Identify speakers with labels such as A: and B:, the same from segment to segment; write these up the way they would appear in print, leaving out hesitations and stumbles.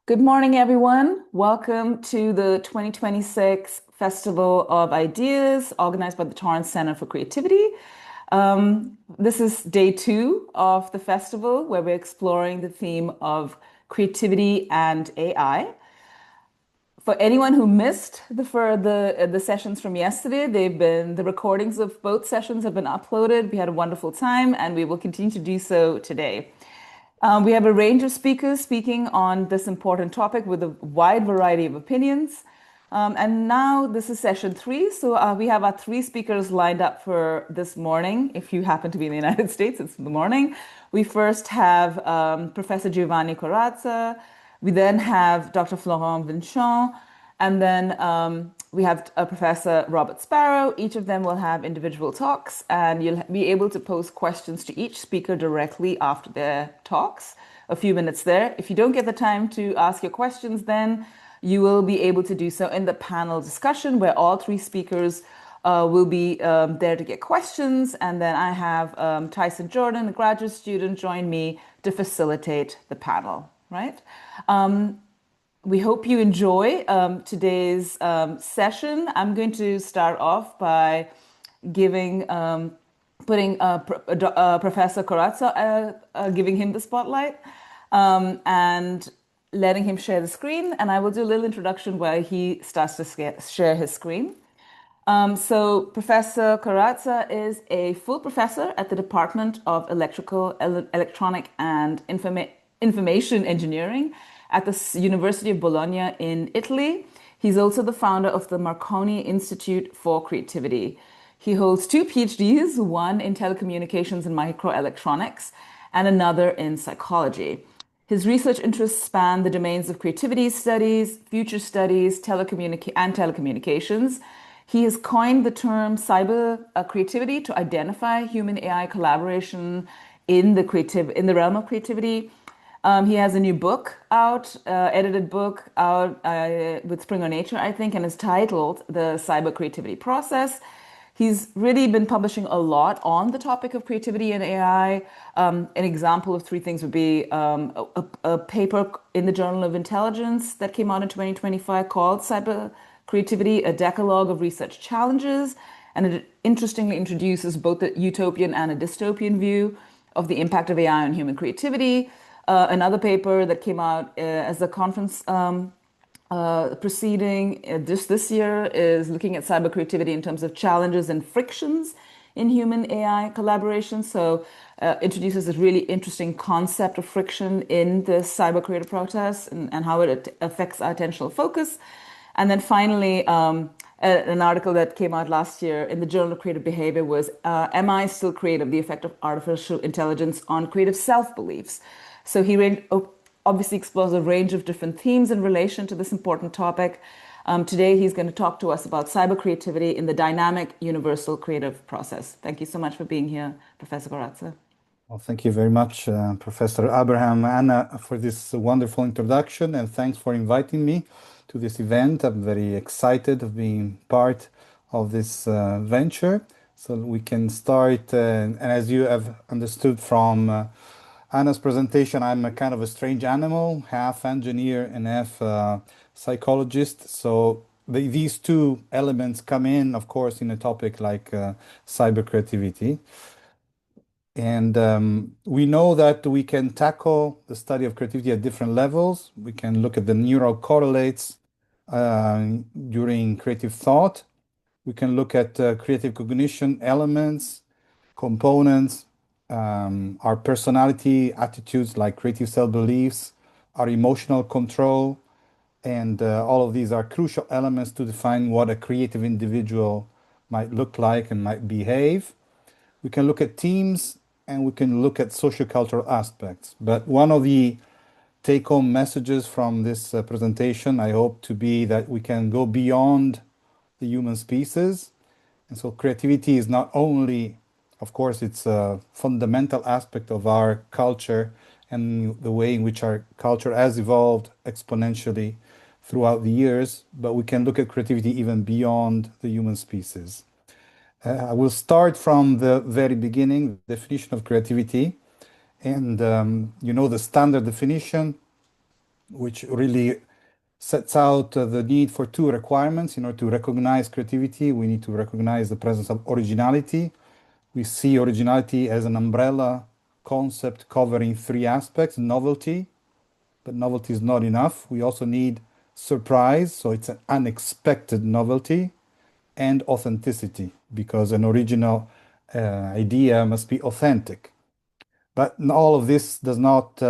A: Good morning, everyone. Welcome to the 2026 Festival of Ideas organized by the Torrance Center for Creativity. This is day two of the festival where we're exploring the theme of creativity and AI. For anyone who missed the sessions from yesterday, the recordings of both sessions have been uploaded. We had a wonderful time, and we will continue to do so today. We have a range of speakers speaking on this important topic with a wide variety of opinions. And now this is session three. So we have our three speakers lined up for this morning. If you happen to be in the United States, it's in the morning. We first have Professor Giovanni Corazza. We then have Dr. Florent Vincent. And then we have Professor Robert Sparrow. Each of them will have individual talks, and you'll be able to pose questions to each speaker directly after their talks, a few minutes there. If you don't get the time to ask your questions, then you will be able to do so in the panel discussion where all three speakers will be there to get questions. And then I have Tyson Jordan, a graduate student, join me to facilitate the panel, right? We hope you enjoy today's session. I'm going to start off by giving, putting Professor Corazza, giving him the spotlight and letting him share the screen. And I will do a little introduction while he starts to share his screen. So Professor Corazza is a full professor at the Department of Electronic and Information Engineering at the University of Bologna in Italy. He's also the founder of the Marconi Institute for Creativity. He holds two PhDs, one in telecommunications and microelectronics, and another in psychology. His research interests span the domains of creativity studies, future studies, telecommunications. He has coined the term cyber creativity to identify human AI collaboration in the realm of creativity. He has a new book out, edited book out with Springer Nature, I think, and is titled The Cyber Creativity Process. He's really been publishing a lot on the topic of creativity and AI. An example of three things would be a paper in the Journal of Intelligence that came out in 2025 called Cyber Creativity, a Decalogue of Research Challenges. And it interestingly introduces both a utopian and a dystopian view of the impact of AI on human creativity. Another paper that came out as a conference proceeding this year is looking at cyber creativity in terms of challenges and frictions in human AI collaboration. So introduces a really interesting concept of friction in the cyber creative process and how it affects our attentional focus. And then finally, an article that came out last year in the Journal of Creative Behavior was Am I Still Creative? The Effect of Artificial Intelligence on Creative Self-Beliefs. So he obviously explores a range of different themes in relation to this important topic. Today, he's going to talk to us about cyber creativity in the dynamic universal creative process. Thank you so much for being here, Professor Corazza.
B: Well, thank you very much, Professor Abraham, Anna, for this wonderful introduction, and thanks for inviting me to this event. I'm very excited of being part of this venture. So we can start, and as you have understood from Anna's presentation, I'm a kind of a strange animal, half engineer and half psychologist. So these two elements come in, of course, in a topic like cyber creativity. And we know that we can tackle the study of creativity at different levels. We can look at the neural correlates during creative thought. We can look at creative cognition elements, components, our personality attitudes like creative self-beliefs, our emotional control, and all of these are crucial elements to define what a creative individual might look like and might behave. We can look at teams and we can look at sociocultural aspects. But one of the take-home messages from this presentation, I hope to be that we can go beyond the human species. And so creativity is not only, of course, it's a fundamental aspect of our culture and the way in which our culture has evolved exponentially throughout the years, but we can look at creativity even beyond the human species. I will start from the very beginning, the definition of creativity. And you know the standard definition which really sets out the need for two requirements. In order to recognize creativity, we need to recognize the presence of originality. We see originality as an umbrella concept covering three aspects: novelty, but novelty is not enough. We also need surprise, so it's an unexpected novelty, and authenticity, because an original idea must be authentic. But all of this does not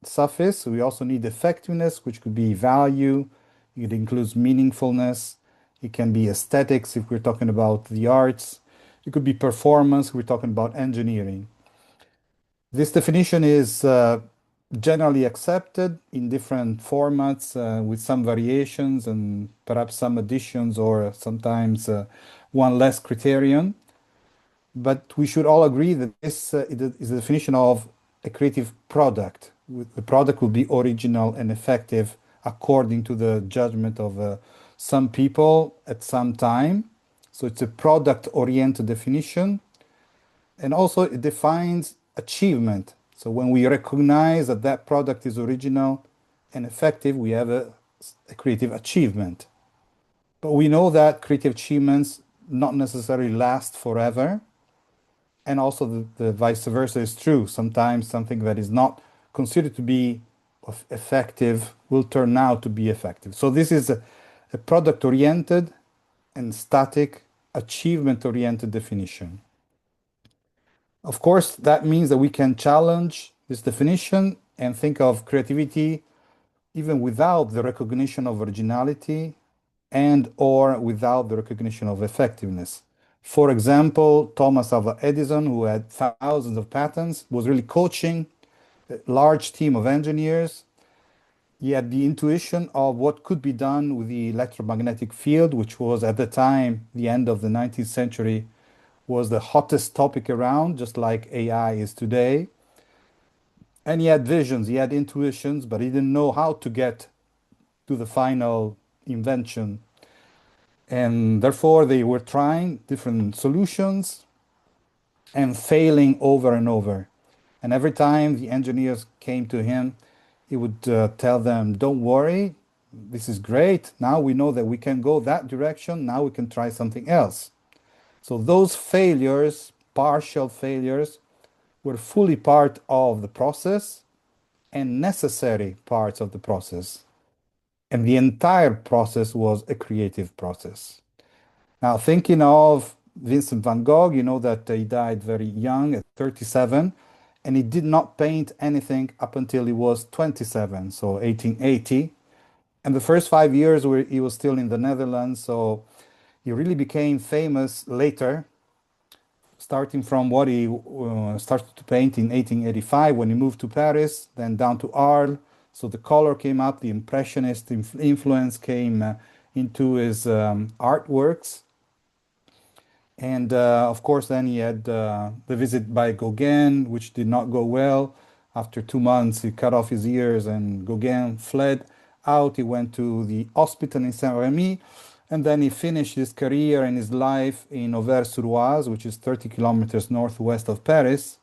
B: suffice. We also need effectiveness, which could be value. It includes meaningfulness. It can be aesthetics if we're talking about the arts. It could be performance. We're talking about engineering. This definition is generally accepted in different formats with some variations and perhaps some additions or sometimes one less criterion. But we should all agree that this is the definition of a creative product. The product will be original and effective according to the judgment of some people at some time. So it's a product-oriented definition. And also it defines achievement. So when we recognize that that product is original and effective, we have a creative achievement. But we know that creative achievements not necessarily last forever. And also the vice versa is true. Sometimes something that is not considered to be effective will turn out to be effective. So this is a product-oriented and static, achievement-oriented definition. Of course, that means that we can challenge this definition and think of creativity even without the recognition of originality and or without the recognition of effectiveness. For example, Thomas Alva Edison, who had thousands of patents, was really coaching a large team of engineers. He had the intuition of what could be done with the electromagnetic field, which was at the time, the end of the 19th century, was the hottest topic around, just like AI is today. And he had visions, he had intuitions, but he didn't know how to get to the final invention. And therefore, they were trying different solutions and failing over and over. And every time the engineers came to him, he would tell them, don't worry, this is great. Now we know that we can go that direction. Now we can try something else. So those failures, partial failures, were fully part of the process and necessary parts of the process. And the entire process was a creative process. Now, thinking of Vincent van Gogh, you know that he died very young at 37, and he did not paint anything up until he was 27, so 1880. And the first 5 years he was still in the Netherlands, so he really became famous later, starting from what he started to paint in 1885 when he moved to Paris, then down to Arles. So the color came up, the Impressionist influence came into his artworks. And of course, then he had the visit by Gauguin, which did not go well. After 2 months, he cut off his ears and Gauguin fled out. He went to the hospital in Saint-Rémy. And then he finished his career and his life in Auvers-sur-Oise, which is 30 kilometers northwest of Paris.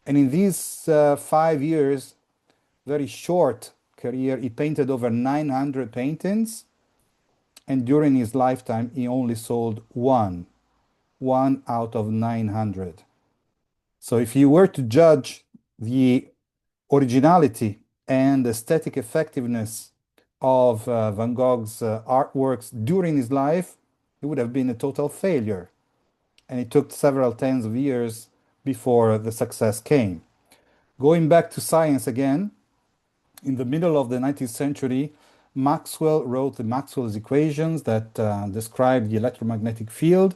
B: And in these 5 years, very short career, he painted over 900 paintings. And during his lifetime, he only sold one out of 900. So if you were to judge the originality and aesthetic effectiveness of Van Gogh's artworks during his life, it would have been a total failure. And it took several tens of years before the success came. Going back to science again, in the middle of the 19th century, Maxwell wrote the Maxwell's equations that describe the electromagnetic field.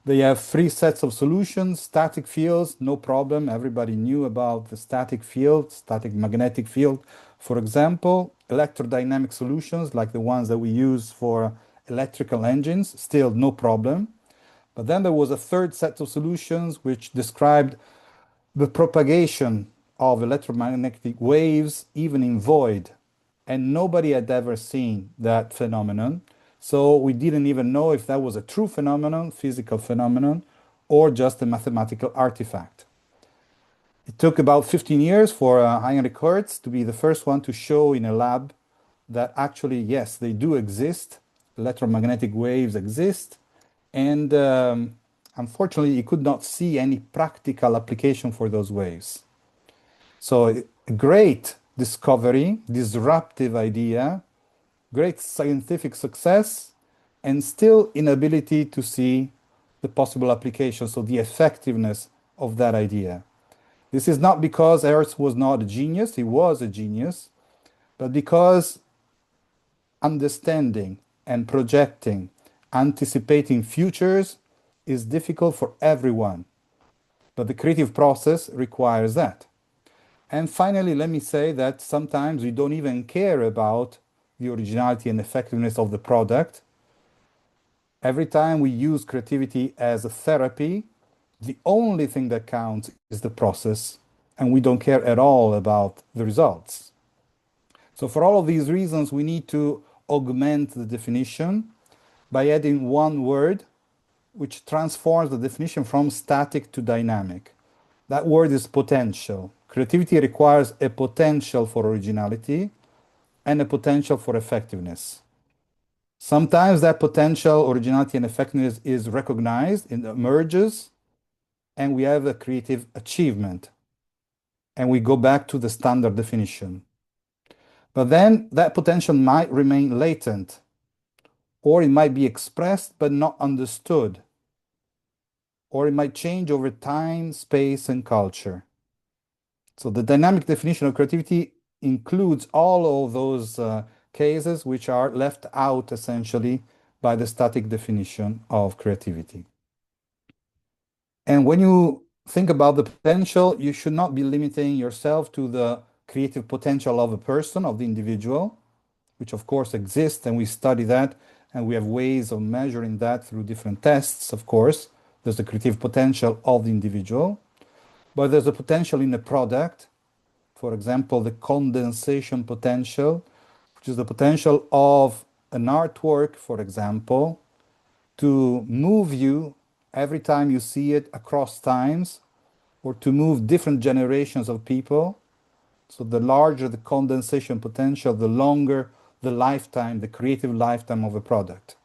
B: They have three sets of solutions. Static fields, no problem. Everybody knew about the static field, static magnetic field. For example, electrodynamic solutions like the ones that we use for electrical engines, still no problem. But then there was a third set of solutions which described the propagation of electromagnetic waves, even in void. And nobody had ever seen that phenomenon. So we didn't even know if that was a true phenomenon, physical phenomenon, or just a mathematical artifact. It took about 15 years for Heinrich Hertz to be the first one to show in a lab that actually, yes, they do exist. Electromagnetic waves exist. And unfortunately, he could not see any practical application for those waves. So, a great discovery, disruptive idea, great scientific success, and still inability to see the possible application, so the effectiveness of that idea. This is not because Earth was not a genius, he was a genius, but because understanding and projecting, anticipating futures is difficult for everyone. But the creative process requires that. And finally, let me say that sometimes we don't even care about the originality and effectiveness of the product. Every time we use creativity as a therapy, the only thing that counts is the process, and we don't care at all about the results. So, for all of these reasons, we need to augment the definition by adding one word which transforms the definition from static to dynamic. That word is potential. Creativity requires a potential for originality and a potential for effectiveness. Sometimes that potential, originality, and effectiveness is recognized, it emerges, and we have a creative achievement. And we go back to the standard definition. But then that potential might remain latent, or it might be expressed but not understood, or it might change over time, space, and culture. So the dynamic definition of creativity includes all of those cases which are left out essentially by the static definition of creativity. And when you think about the potential, you should not be limiting yourself to the creative potential of a person, of the individual, which of course exists, and we study that, and we have ways of measuring that through different tests, of course. There's the creative potential of the individual, but there's a potential in a product, for example, the condensation potential, which is the potential of an artwork, for example, to move you every time you see it across times, or to move different generations of people. So the larger the condensation potential, the longer the lifetime, the creative lifetime of a product.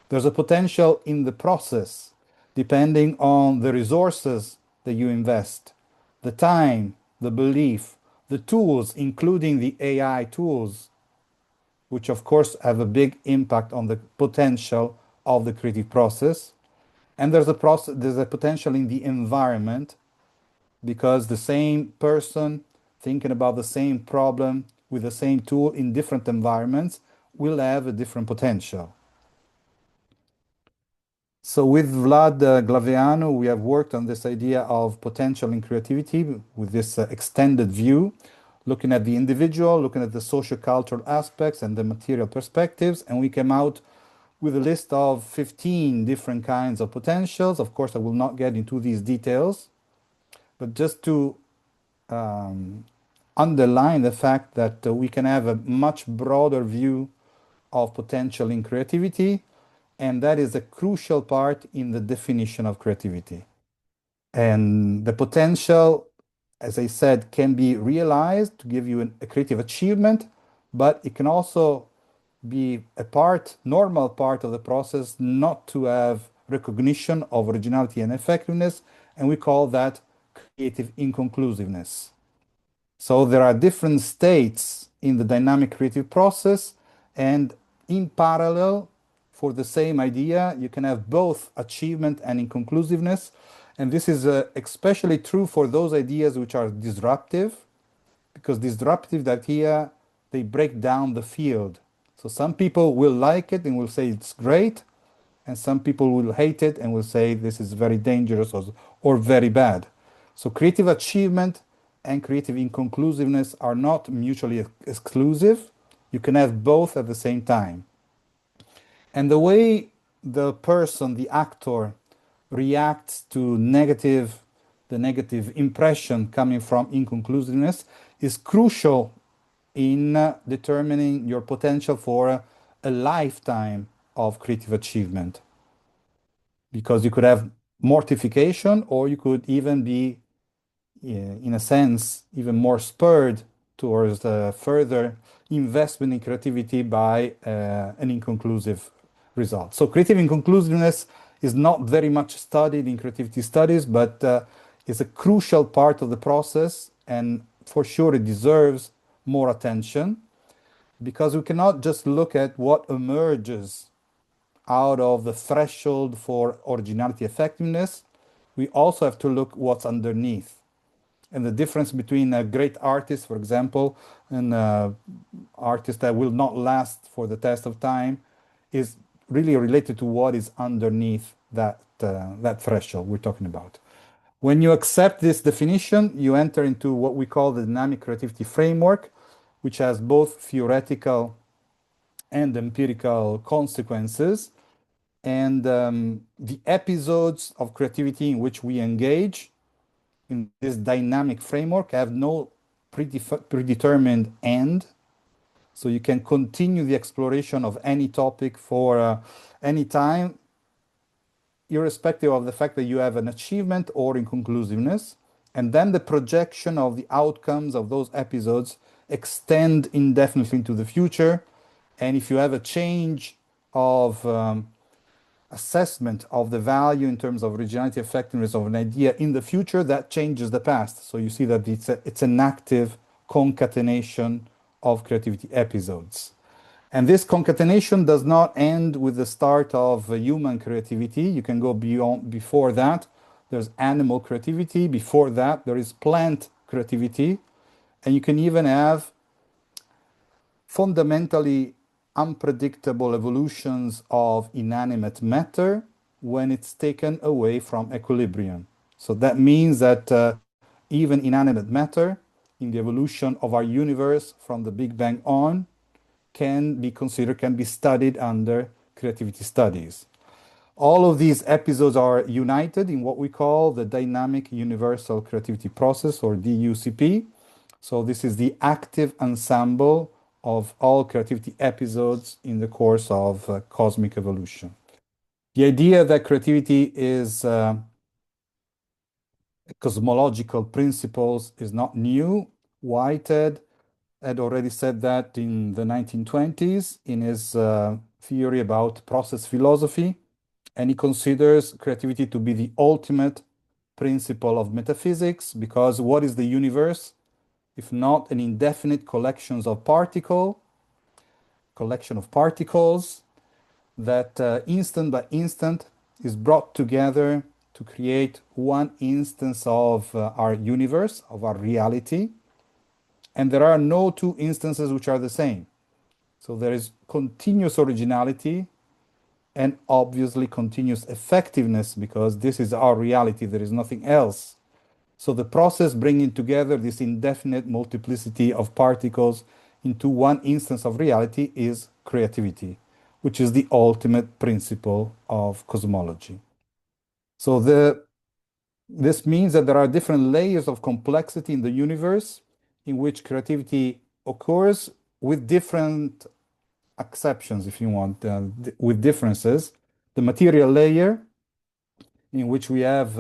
B: There's a potential in the process, depending on the resources that you invest, the time, the belief, the tools, including the AI tools, which of course have a big impact on the potential of the creative process. And there's a potential in the environment, because the same person thinking about the same problem with the same tool in different environments will have a different potential. So with Vlad Glaveanu, we have worked on this idea of potential in creativity with this extended view, looking at the individual, looking at the socio-cultural aspects and the material perspectives, and we came out with a list of 15 different kinds of potentials. Of course, I will not get into these details, but just to underline the fact that we can have a much broader view of potential in creativity, and that is a crucial part in the definition of creativity. And the potential, as I said, can be realized to give you a creative achievement, but it can also be a normal part of the process not to have recognition of originality and effectiveness, and we call that creative inconclusiveness. So there are different states in the dynamic creative process, and in parallel, for the same idea, you can have both achievement and inconclusiveness. And this is especially true for those ideas which are disruptive, because disruptive idea, they break down the field. So some people will like it and will say it's great, and some people will hate it and will say this is very dangerous or very bad. So creative achievement and creative inconclusiveness are not mutually exclusive. You can have both at the same time. And the way the person, the actor, reacts to the negative impression coming from inconclusiveness is crucial in determining your potential for a lifetime of creative achievement. Because you could have mortification, or you could even be, in a sense, even more spurred towards further investment in creativity by an inconclusive result. So creative inconclusiveness is not very much studied in creativity studies, but is a crucial part of the process, and for sure it deserves more attention because we cannot just look at what emerges out of the threshold for originality effectiveness. We also have to look what's underneath. And the difference between a great artist, for example, and artist that will not last for the test of time is really related to what is underneath that threshold we're talking about. When you accept this definition, you enter into what we call the dynamic creativity framework, which has both theoretical and empirical consequences. And the episodes of creativity in which we engage in this dynamic framework have no predetermined end. So you can continue the exploration of any topic for any time, irrespective of the fact that you have an achievement or inconclusiveness. And then the projection of the outcomes of those episodes extend indefinitely into the future. And if you have a change of assessment of the value in terms of originality effectiveness of an idea in the future, that changes the past. So you see that it's an active concatenation of creativity episodes. And this concatenation does not end with the start of human creativity. You can go before that. There's animal creativity. Before that, there is plant creativity. And you can even have fundamentally unpredictable evolutions of inanimate matter when it's taken away from equilibrium. So that means that even inanimate matter in the evolution of our universe from the Big Bang on can be considered, can be studied under creativity studies. All of these episodes are united in what we call the dynamic universal creativity process, or DUCP. So this is the active ensemble of all creativity episodes in the course of cosmic evolution. The idea that creativity is cosmological principles is not new. Whitehead had already said that in the 1920s in his theory about process philosophy, and he considers creativity to be the ultimate principle of metaphysics, because what is the universe if not an indefinite collection of particles that instant by instant is brought together to create one instance of our universe, of our reality. And there are no two instances which are the same. So there is continuous originality and obviously continuous effectiveness, because this is our reality, there is nothing else. So the process bringing together this indefinite multiplicity of particles into one instance of reality is creativity, which is the ultimate principle of cosmology. So this means that there are different layers of complexity in the universe in which creativity occurs, with different exceptions, if you want, with differences. The material layer, in which we have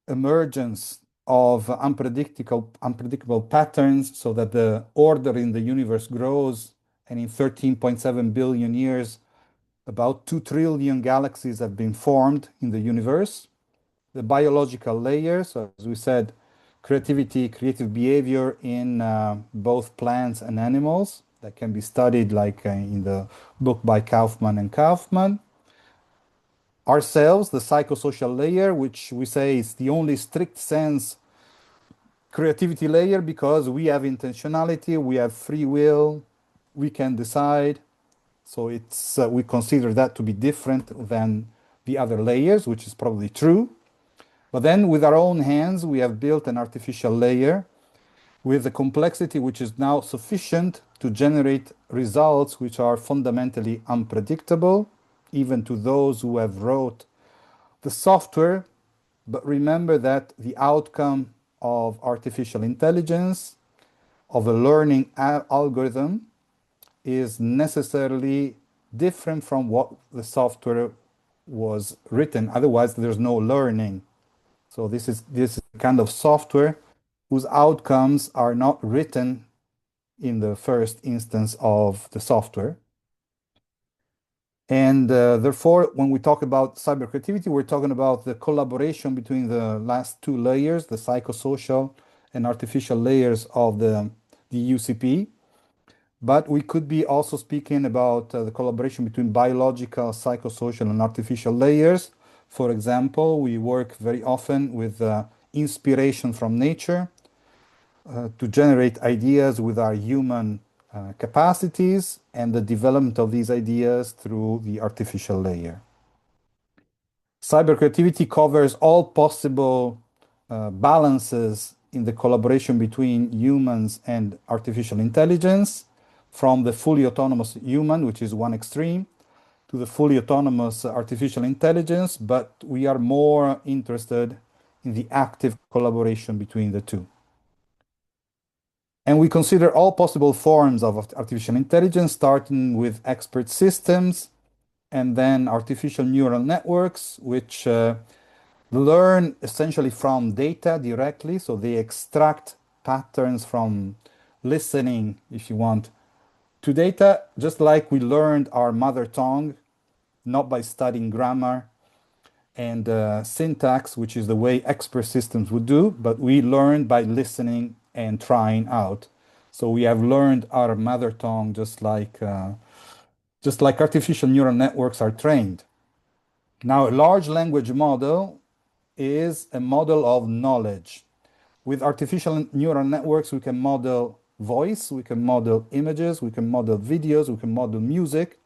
B: emergence of unpredictable patterns, so that the order in the universe grows, and in 13.7 billion years, about 2 trillion galaxies have been formed in the universe. The biological layer, so as we said, creativity, creative behavior in both plants and animals, that can be studied like in the book by Kaufman and Kaufman. Ourselves, the psychosocial layer, which we say is the only strict sense creativity layer, because we have intentionality, we have free will, we can decide. So it's we consider that to be different than the other layers, which is probably true. But then with our own hands, we have built an artificial layer with a complexity which is now sufficient to generate results which are fundamentally unpredictable, even to those who have wrote the software. But remember that the outcome of artificial intelligence, of a learning algorithm, is necessarily different from what the software was written. Otherwise, there's no learning. So this is kind of software whose outcomes are not written in the first instance of the software. And therefore, when we talk about cyber creativity, we're talking about the collaboration between the last two layers, the psychosocial and artificial layers of the UCP. But we could be also speaking about the collaboration between biological, psychosocial, and artificial layers. For example, we work very often with inspiration from nature to generate ideas with our human capacities and the development of these ideas through the artificial layer. Cyber creativity covers all possible balances in the collaboration between humans and artificial intelligence, from the fully autonomous human, which is one extreme, to the fully autonomous artificial intelligence, but we are more interested in the active collaboration between the two. And we consider all possible forms of artificial intelligence, starting with expert systems and then artificial neural networks, which learn essentially from data directly. So they extract patterns from listening, if you want, to data, just like we learned our mother tongue, not by studying grammar and syntax, which is the way expert systems would do, but we learned by listening and trying out. So we have learned our mother tongue just like artificial neural networks are trained. Now, a large language model is a model of knowledge. With artificial neural networks, we can model voice, we can model images, we can model videos, we can model music.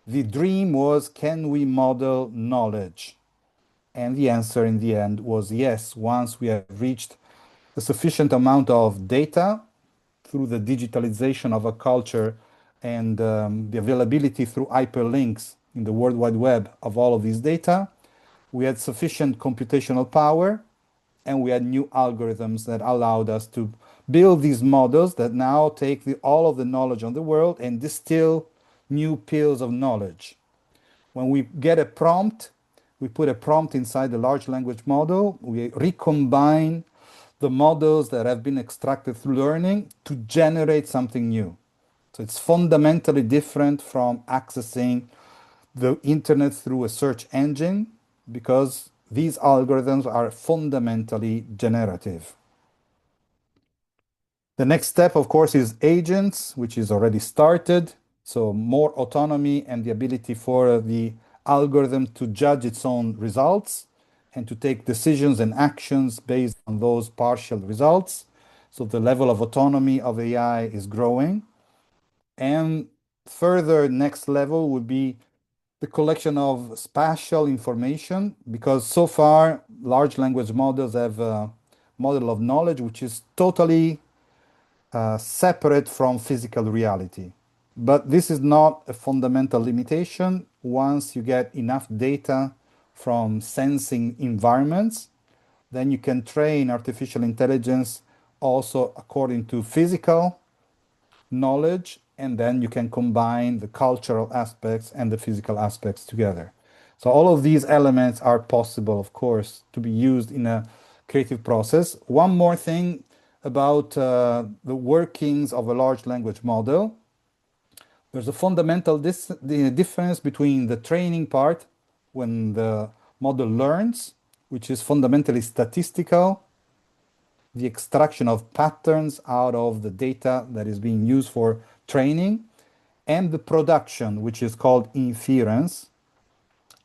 B: The dream was, can we model knowledge? And the answer in the end was yes, once we have reached a sufficient amount of data through the digitalization of a culture and the availability through hyperlinks in the World Wide Web of all of these data, we had sufficient computational power and we had new algorithms that allowed us to build these models that now take all of the knowledge on the world and distill new pills of knowledge. When we get a prompt, we put a prompt inside the large language model, we recombine the models that have been extracted through learning to generate something new. So it's fundamentally different from accessing the internet through a search engine because these algorithms are fundamentally generative. The next step, of course, is agents, which is already started. So more autonomy and the ability for the algorithm to judge its own results and to take decisions and actions based on those partial results. So the level of autonomy of AI is growing. And further, next level would be the collection of spatial information, because so far large language models have a model of knowledge which is totally separate from physical reality. But this is not a fundamental limitation. Once you get enough data from sensing environments, then you can train artificial intelligence also according to physical knowledge, and then you can combine the cultural aspects and the physical aspects together. So all of these elements are possible, of course, to be used in a creative process. One more thing about the workings of a large language model. There's a fundamental the difference between the training part, when the model learns, which is fundamentally statistical, the extraction of patterns out of the data that is being used for training, and the production, which is called inference.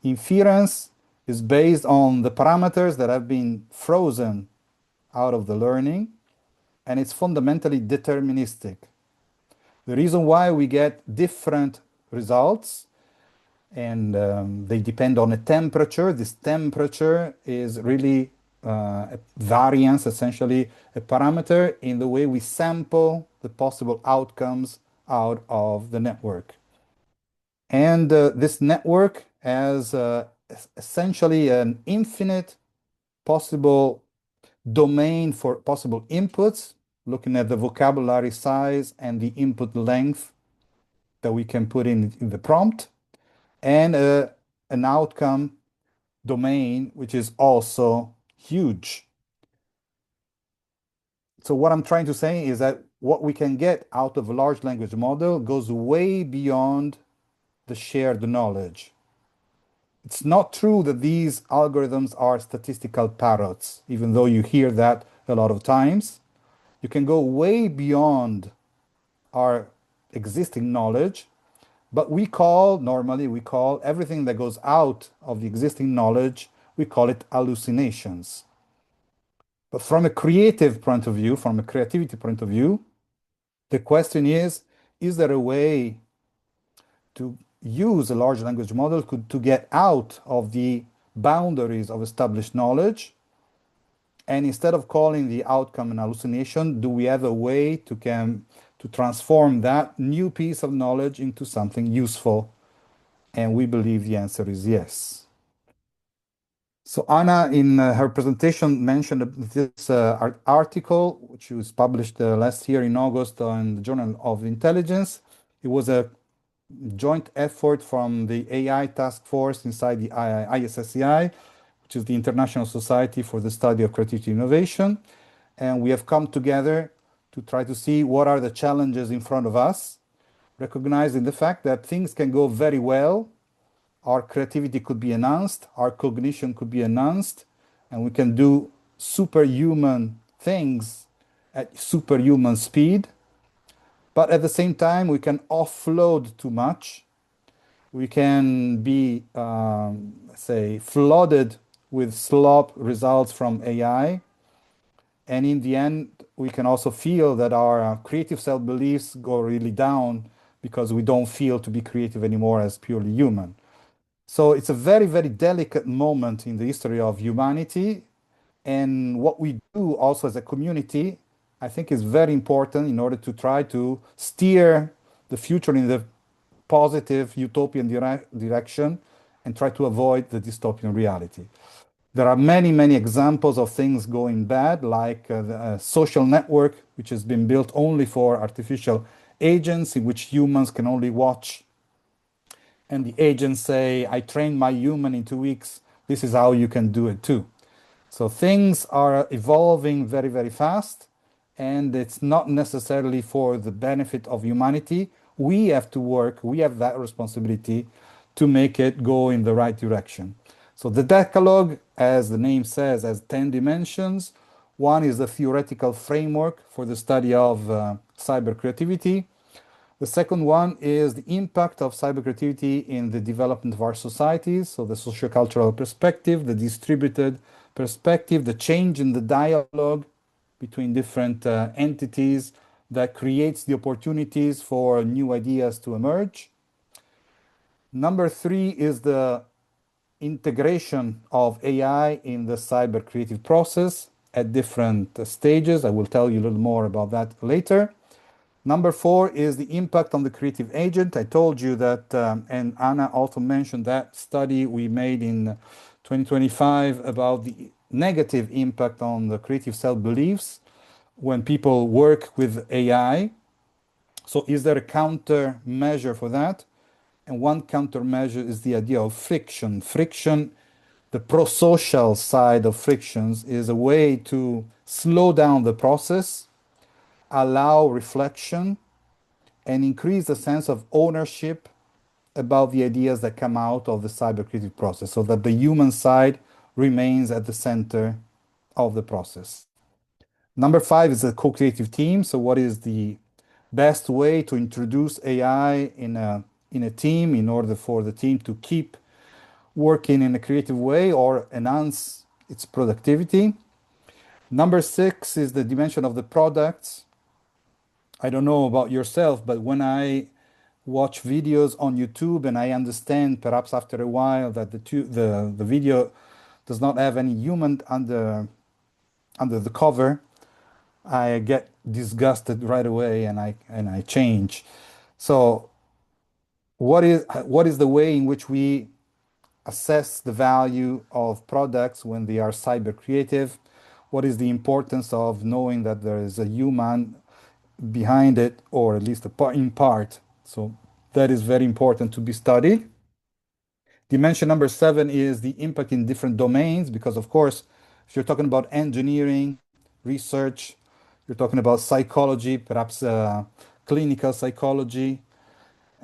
B: Inference is based on the parameters that have been frozen out of the learning, and it's fundamentally deterministic. The reason why we get different results, and they depend on a temperature. This temperature is really a variance, essentially a parameter in the way we sample the possible outcomes out of the network. And this network has essentially an infinite possible domain for possible inputs, looking at the vocabulary size and the input length that we can put in the prompt, and an outcome domain, which is also huge. So what I'm trying to say is that what we can get out of a large language model goes way beyond the shared knowledge. It's not true that these algorithms are statistical parrots, even though you hear that a lot of times. You can go way beyond our existing knowledge, but normally we call everything that goes out of the existing knowledge, we call it hallucinations. But from a creative point of view, from a creativity point of view, the question is there a way to use a large language model to get out of the boundaries of established knowledge? And instead of calling the outcome an hallucination, do we have a way to transform that new piece of knowledge into something useful? And we believe the answer is yes. So Anna, in her presentation, mentioned this article, which was published last year in August in the Journal of Intelligence. It was a joint effort from the AI task force inside the ISSCI, which is the International Society for the Study of Creativity Innovation. And we have come together to try to see what are the challenges in front of us, recognizing the fact that things can go very well. Our creativity could be enhanced, our cognition could be enhanced, and we can do superhuman things at superhuman speed. But at the same time, we can offload too much. We can be, say, flooded with slop results from AI. And in the end, we can also feel that our creative self-beliefs go really down because we don't feel to be creative anymore as purely human. So it's a very, very delicate moment in the history of humanity. And what we do also as a community, I think is very important in order to try to steer the future in the positive utopian direction and try to avoid the dystopian reality. There are many, many examples of things going bad, like the social network, which has been built only for artificial agents, in which humans can only watch. And the agents say, I trained my human in 2 weeks. This is how you can do it too. So things are evolving very, very fast, and it's not necessarily for the benefit of humanity. We have to work, we have that responsibility to make it go in the right direction. So the Decalogue, as the name says, has 10 dimensions. One is the theoretical framework for the study of cyber creativity. The second one is the impact of cyber creativity in the development of our societies. So the sociocultural perspective, the distributed perspective, the change in the dialogue between different entities that creates the opportunities for new ideas to emerge. Number three is the integration of AI in the cyber creative process at different stages. I will tell you a little more about that later. Number four is the impact on the creative agent. I told you that, and Anna also mentioned that study we made in 2025 about the negative impact on the creative self-beliefs when people work with AI. So is there a countermeasure for that? And one countermeasure is the idea of friction. Friction, the pro-social side of frictions, is a way to slow down the process, allow reflection, and increase the sense of ownership about the ideas that come out of the cyber creative process so that the human side remains at the center of the process. Number five is the co-creative team. So what is the best way to introduce AI in a team in order for the team to keep working in a creative way or enhance its productivity? Number six is the dimension of the products. I don't know about yourself, but when I watch videos on YouTube and I understand perhaps after a while that the video does not have any human under the cover, I get disgusted right away and I change. So what is the way in which we assess the value of products when they are cyber creative? What is the importance of knowing that there is a human behind it, or at least in part? So that is very important to be studied. Dimension number seven is the impact in different domains, because of course, if you're talking about engineering, research, You're talking about psychology, perhaps clinical psychology.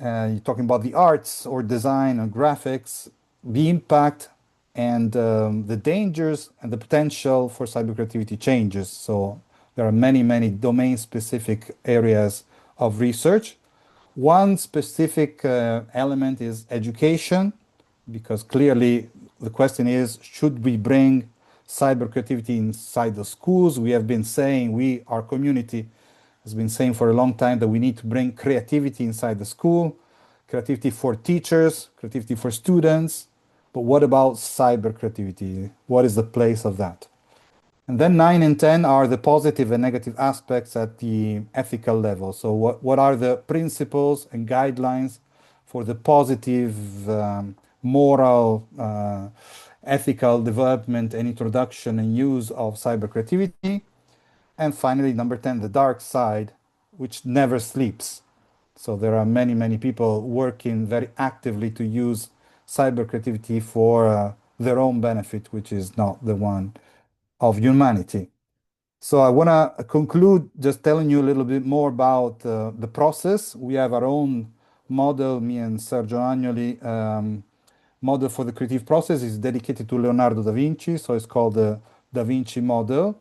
B: You're talking about the arts or design or graphics, the impact and the dangers and the potential for cyber creativity changes. So there are many, many domain-specific areas of research. One specific element is education, because clearly the question is, should we bring cyber creativity inside the schools? We have been saying, our community has been saying for a long time that we need to bring creativity inside the school, creativity for teachers, creativity for students. But what about cyber creativity? What is the place of that? And then 9 and 10 are the positive and negative aspects at the ethical level. So what are the principles and guidelines for the positive, moral, ethical development and introduction and use of cyber creativity? And finally, number 10, the dark side, which never sleeps. So there are many, many people working very actively to use cyber creativity for their own benefit, which is not the one of humanity. So I want to conclude just telling you a little bit more about the process. We have our own model, me and Sergio Agnoli, model for the creative process is dedicated to Leonardo da Vinci. So it's called the Da Vinci model.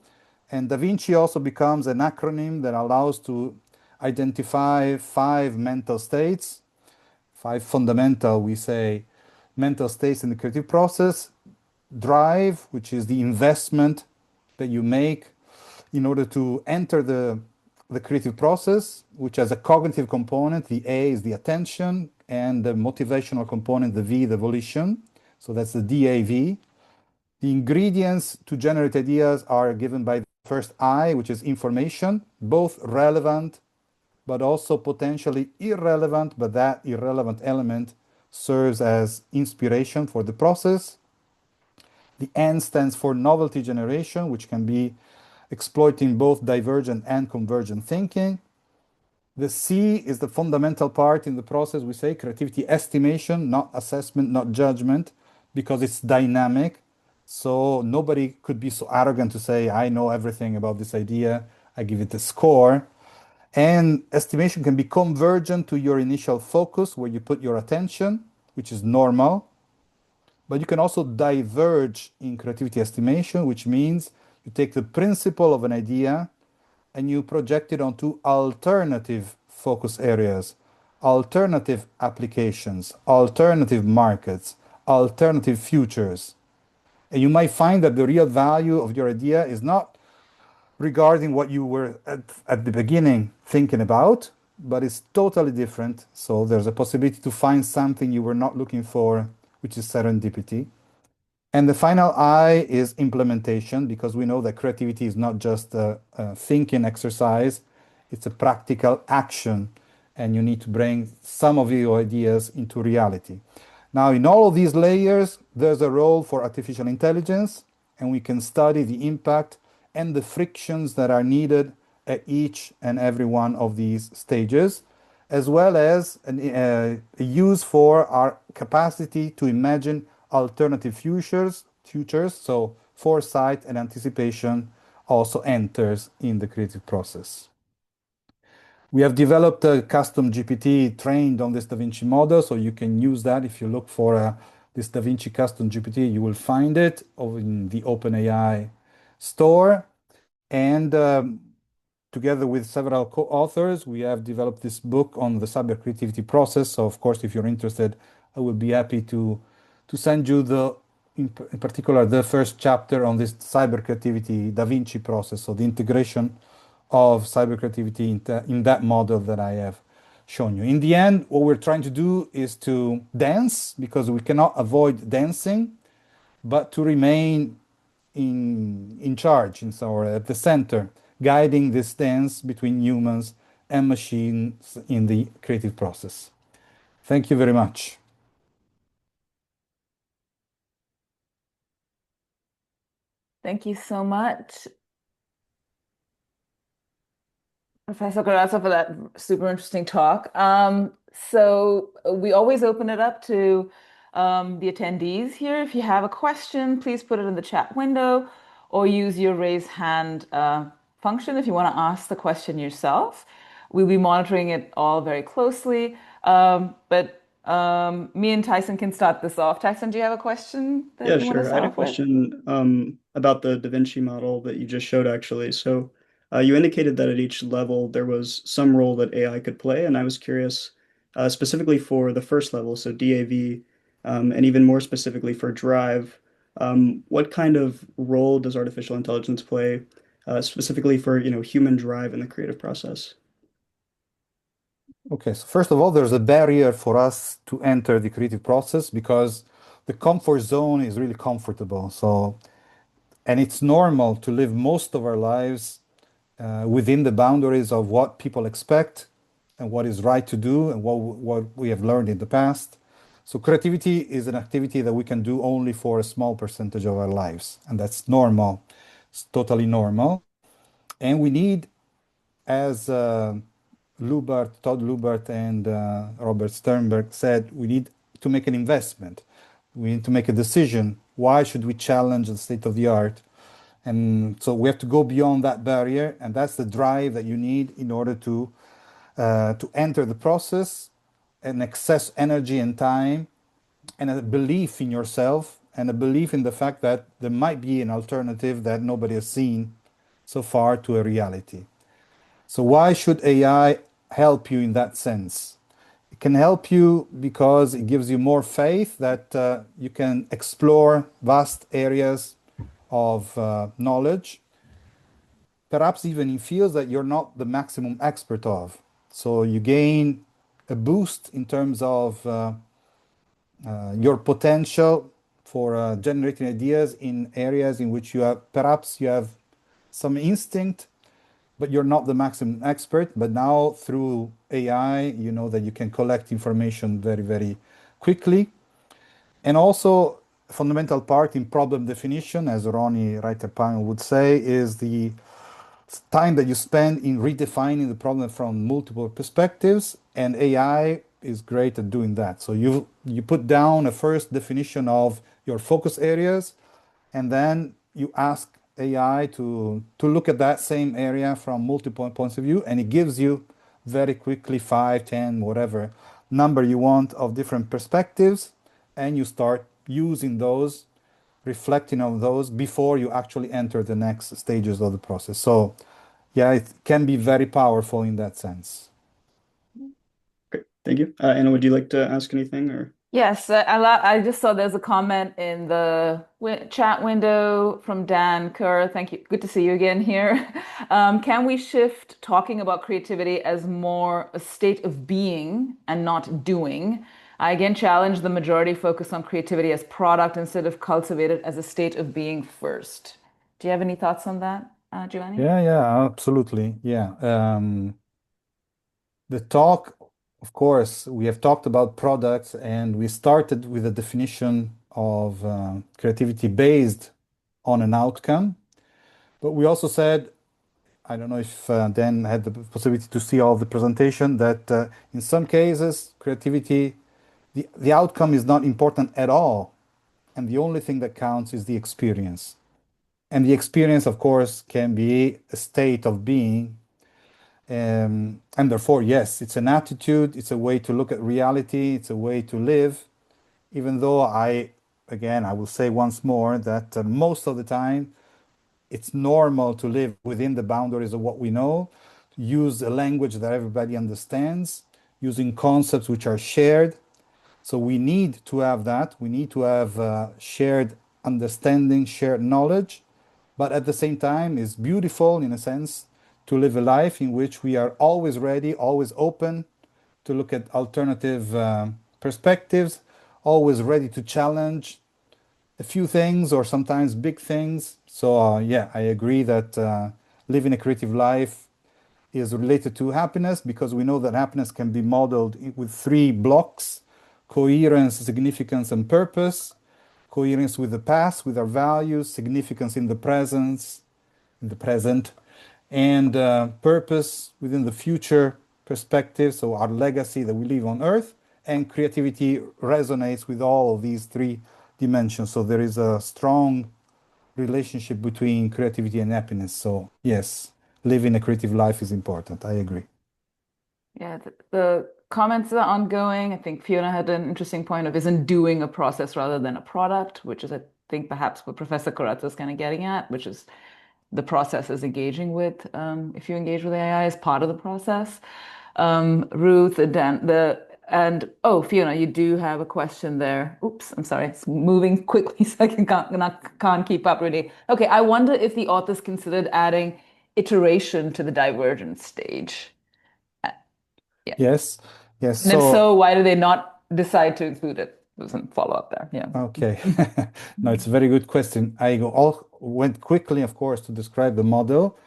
B: And Da Vinci also becomes an acronym that allows to identify 5 mental states, 5 fundamental, we say, mental states in the creative process. Drive, which is the investment that you make in order to enter the creative process, which has a cognitive component. The A is the attention, and the motivational component, the V, the volition. So that's the DAV. The ingredients to generate ideas are given by the first I, which is information, both relevant but also potentially irrelevant, but that irrelevant element serves as inspiration for the process. The N stands for novelty generation, which can be exploiting both divergent and convergent thinking. The C is the fundamental part in the process. We say creativity estimation, not assessment, not judgment, because it's dynamic. So nobody could be so arrogant to say, I know everything about this idea, I give it a score. And estimation can be convergent to your initial focus, where you put your attention, which is normal. But you can also diverge in creativity estimation, which means you take the principle of an idea and you project it onto alternative focus areas, alternative applications, alternative markets, alternative futures. And you might find that the real value of your idea is not regarding what you were at the beginning thinking about, but it's totally different. So there's a possibility to find something you were not looking for, which is serendipity. And the final I is implementation, because we know that creativity is not just a thinking exercise, it's a practical action, and you need to bring some of your ideas into reality. Now, in all of these layers, there's a role for artificial intelligence, and we can study the impact and the frictions that are needed at each and every one of these stages, as well as a use for our capacity to imagine alternative futures. So foresight and anticipation also enters in the creative process. We have developed a custom GPT trained on this Da Vinci model, so you can use that. If you look for this Da Vinci custom GPT, you will find it in the OpenAI store. And together with several co-authors, we have developed this book on the cyber creativity process. So of course, if you're interested, I will be happy to send you in particular, the first chapter on this cyber creativity Da Vinci process. So the integration of cyber creativity in that model that I have shown you. In the end, what we're trying to do is to dance, because we cannot avoid dancing, but to remain in charge, or at the center, guiding this dance between humans and machines in the creative process. Thank you very much.
A: Thank you so much, Professor Corazza, for that super interesting talk. So we always open it up to the attendees here. If you have a question, please put it in the chat window or use your raise hand function if you want to ask the question yourself. We'll be monitoring it all very closely. But me and Tyson can start this off. Tyson, do you have a question that
C: Yeah,
A: you want to
C: sure. I
A: start
C: had a
A: off with?
C: question about the Da Vinci model that you just showed, actually. So, you indicated that at each level there was some role that AI could play, and I was curious specifically for the first level, so DAV, and even more specifically for Drive, what kind of role does artificial intelligence play, specifically for, human drive in the creative process?
B: Okay, so first of all, there's a barrier for us to enter the creative process because the comfort zone is really comfortable. So, and it's normal to live most of our lives within the boundaries of what people expect and what is right to do and what we have learned in the past. So creativity is an activity that we can do only for a small percentage of our lives, and that's normal. It's totally normal. And we need, as Todd Lubert and Robert Sternberg said, we need to make an investment. We need to make a decision. Why should we challenge the state of the art? And so we have to go beyond that barrier, and that's the drive that you need in order to enter the process and access energy and time and a belief in yourself and a belief in the fact that there might be an alternative that nobody has seen so far to a reality. So why should AI help you in that sense? It can help you because it gives you more faith that you can explore vast areas of knowledge, perhaps even in fields that you're not the maximum expert of. So you gain a boost in terms of your potential for generating ideas in areas in which you have some instinct, but you're not the maximum expert. But now through AI, you know that you can collect information very, very quickly. And also, a fundamental part in problem definition, as Ronnie Reiter-Pine would say, is the time that you spend in redefining the problem from multiple perspectives, and AI is great at doing that. So you put down a first definition of your focus areas, and then you ask AI to look at that same area from multiple points of view, and it gives you very quickly 5, 10, whatever number you want of different perspectives, and you start using those, reflecting on those before you actually enter the next stages of the process. So, yeah, it can be very powerful in that sense.
C: Great, thank you. Anna, would you like to ask anything or?
A: Yes, I just saw there's a comment in the chat window from Dan Kerr. Thank you. Good to see you again here. Can we shift talking about creativity as more a state of being and not doing? I again challenge the majority focus on creativity as product instead of cultivate it as a state of being first. Do you have any thoughts on that, Giovanni?
B: Yeah, yeah, absolutely. Yeah. The talk, of course, we have talked about products and we started with a definition of creativity based on an outcome. But we also said, I don't know if Dan had the possibility to see all the presentation, that in some cases, creativity, the outcome is not important at all. And the only thing that counts is the experience. And the experience, of course, can be a state of being. And therefore, yes, it's an attitude, it's a way to look at reality, it's a way to live. Even though again, I will say once more that most of the time, it's normal to live within the boundaries of what we know, to use a language that everybody understands, using concepts which are shared. So we need to have that. We need to have shared understanding, shared knowledge. But at the same time, it's beautiful in a sense to live a life in which we are always ready, always open to look at alternative perspectives, always ready to challenge a few things or sometimes big things. So, yeah, I agree that living a creative life is related to happiness because we know that happiness can be modeled with three blocks: coherence, significance, and purpose. Coherence with the past, with our values, significance in the present, and purpose within the future perspective, so our legacy that we leave on Earth, and creativity resonates with all of these three dimensions. So there is a strong relationship between creativity and happiness. So yes, living a creative life is important. I agree.
A: Yeah, the comments are ongoing. I think Fiona had an interesting point of isn't doing a process rather than a product, which is, I think, perhaps what Professor Corazza is kind of getting at, which is the process is engaging with. If you engage with AI as part of the process. Ruth, Fiona, you do have a question there. Oops, I'm sorry. It's moving quickly, so I can't keep up really. Okay, I wonder if the authors considered adding iteration to the divergence stage. Uh, Yeah.
B: Yes, yes.
A: And if
B: So,
A: so, why do they not decide to include it? There's some follow-up there. Yeah.
B: okay. No, it's a very good question. Went quickly, of course, to describe the model,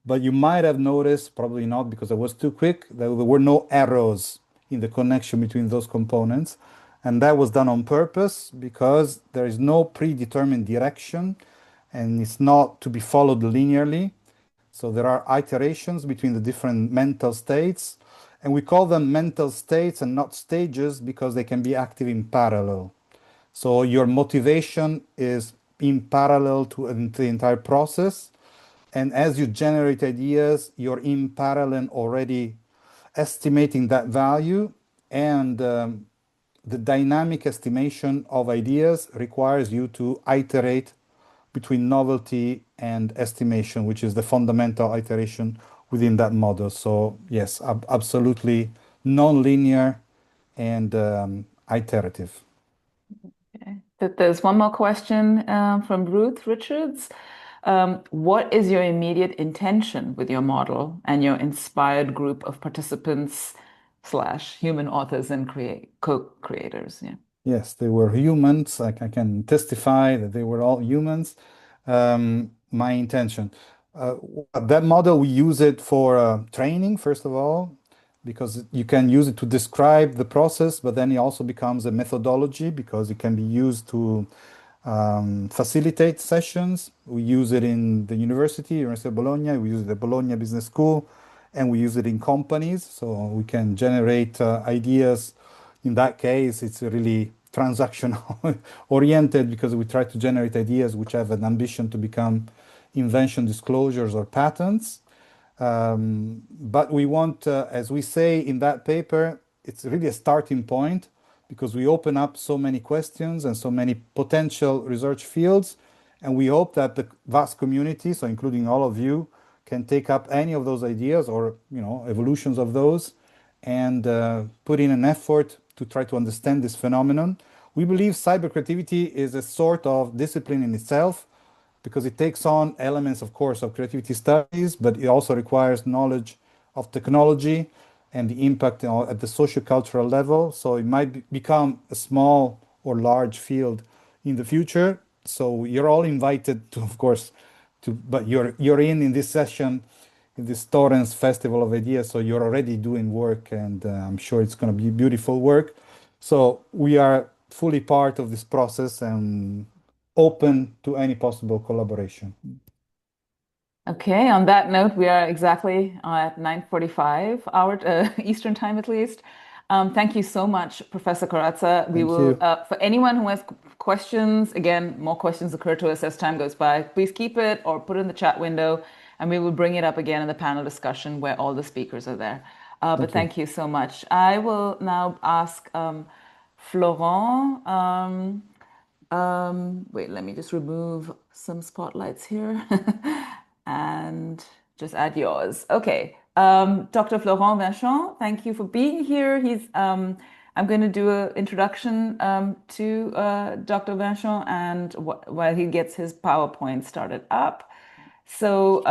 B: but you might have noticed, probably not because I was too quick, that there were no arrows in the connection between those components. And that was done on purpose because there is no predetermined direction and it's not to be followed linearly. So there are iterations between the different mental states, and we call them mental states and not stages because they can be active in parallel. So your motivation is in parallel to the entire process. And as you generate ideas, you're in parallel already estimating that value. And the dynamic estimation of ideas requires you to iterate between novelty and estimation, which is the fundamental iteration within that model. So yes, absolutely non-linear and iterative.
A: Okay. There's one more question from Ruth Richards. What is your immediate intention with your model and your inspired group of participants slash human authors and co-creators? Yeah.
B: Yes, they were humans. I can testify that they were all humans. My intention. Uh, that model, we use it for training, first of all, because you can use it to describe the process, but then it also becomes a methodology because it can be used to facilitate sessions. We use it in the University of Bologna. We use it at Bologna Business School, and we use it in companies. So we can generate ideas. In that case, it's really transactional oriented because we try to generate ideas which have an ambition to become invention disclosures or patents. But we want, as we say in that paper, it's really a starting point because we open up so many questions and so many potential research fields. And we hope that the vast community, so including all of you, can take up any of those ideas or evolutions of those and put in an effort to try to understand this phenomenon. We believe cyber creativity is a sort of discipline in itself because it takes on elements, of course, of creativity studies, but it also requires knowledge of technology and the impact at the socio-cultural level. So it might become a small or large field in the future. So you're all invited to, of course, but you're in this session, in this Torrens Festival of Ideas. So you're already doing work, and I'm sure it's going to be beautiful work. So we are fully part of this process and open to any possible collaboration.
A: Okay, on that note, we are exactly at 9:45 our Eastern time at least. Thank you so much, Professor Corazza. We
B: Thank
A: will,
B: you.
A: for anyone who has questions, again, more questions occur to us as time goes by. Please keep it or put it in the chat window, and we will bring it up again in the panel discussion where all the speakers are there. But
B: Thank you.
A: thank you so much. I will now ask Florent. Wait, let me just remove some spotlights here and just add yours. Okay. Dr. Florent Vinchon, thank you for being here. I'm going to do an introduction to Dr. Vinchon and while he gets his PowerPoint started up. So,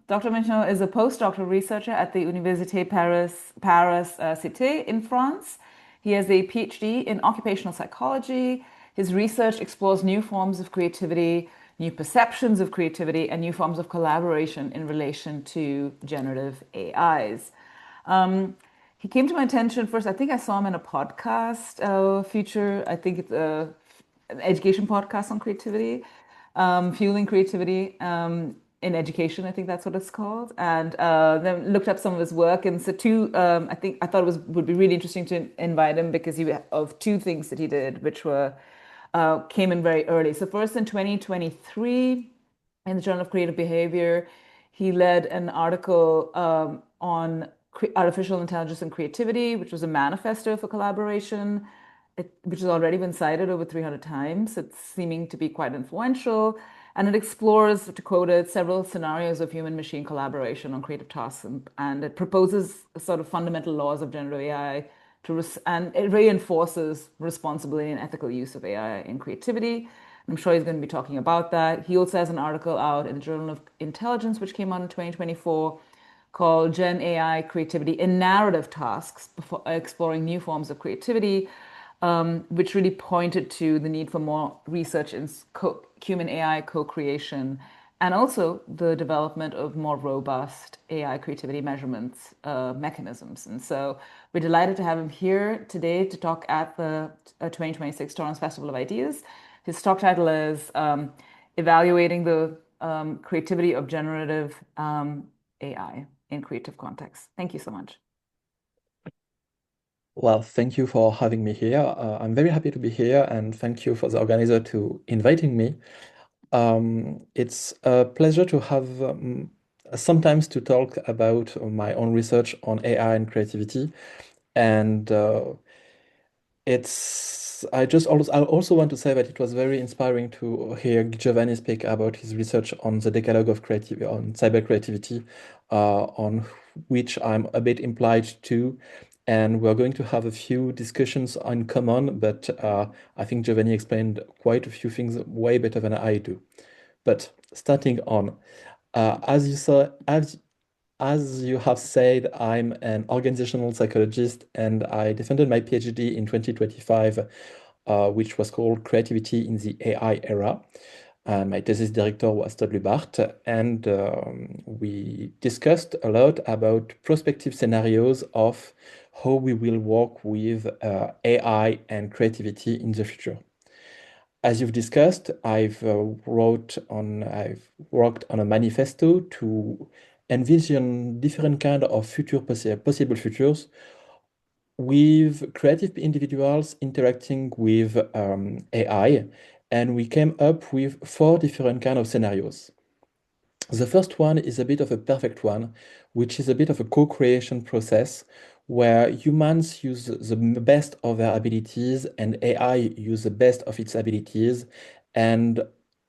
A: Dr. Vinchon is a postdoctoral researcher at the Université Paris Cité in France. He has a PhD in occupational psychology. His research explores new forms of creativity, new perceptions of creativity, and new forms of collaboration in relation to generative AIs. He came to my attention first. I think I saw him in a podcast, future. I think it's an education podcast on creativity, fueling creativity in education. I think that's what it's called. And then looked up some of his work. And so I thought would be really interesting to invite him because of two things that he did, which came in very early. So first in 2023, in the Journal of Creative Behavior, He led an article on artificial intelligence and creativity, which was a manifesto for collaboration, which has already been cited over 300 times. It's seeming to be quite influential. And it explores, to quote it, several scenarios of human machine collaboration on creative tasks. And it proposes sort of fundamental laws of generative AI and it reinforces responsibility and ethical use of AI in creativity. I'm sure he's going to be talking about that. He also has an article out in the Journal of Intelligence, which came out in 2024, called Gen AI Creativity in Narrative Tasks, exploring new forms of creativity, which really pointed to the need for more research in human AI co-creation and also the development of more robust AI creativity measurements mechanisms. And so we're delighted to have him here today to talk at the 2026 Torrance Festival of Ideas. His talk title is Evaluating the Creativity of Generative AI in Creative Contexts. Thank you so much.
D: Well, thank you for having me here. I'm very happy to be here, and thank you for the organizer to inviting me. It's a pleasure to have sometimes to talk about my own research on AI and creativity, and I also want to say that it was very inspiring to hear Giovanni speak about his research on the Decalogue of Creativity, on cyber creativity, on which I'm a bit implied to. And we're going to have a few discussions in common, but I think Giovanni explained quite a few things way better than I do. But starting on, as you saw, as you have said, I'm an organizational psychologist, and I defended my PhD in 2025, which was called Creativity in the AI Era. My thesis director was Todd Lubart, and we discussed a lot about prospective scenarios of how we will work with AI and creativity in the future. As you've discussed, I've worked on a manifesto to envision different kind of possible futures with creative individuals interacting with AI, and we came up with 4 different kind of scenarios. The first one is a bit of a perfect one, which is a bit of a co-creation process where humans use the best of their abilities and AI use the best of its abilities, and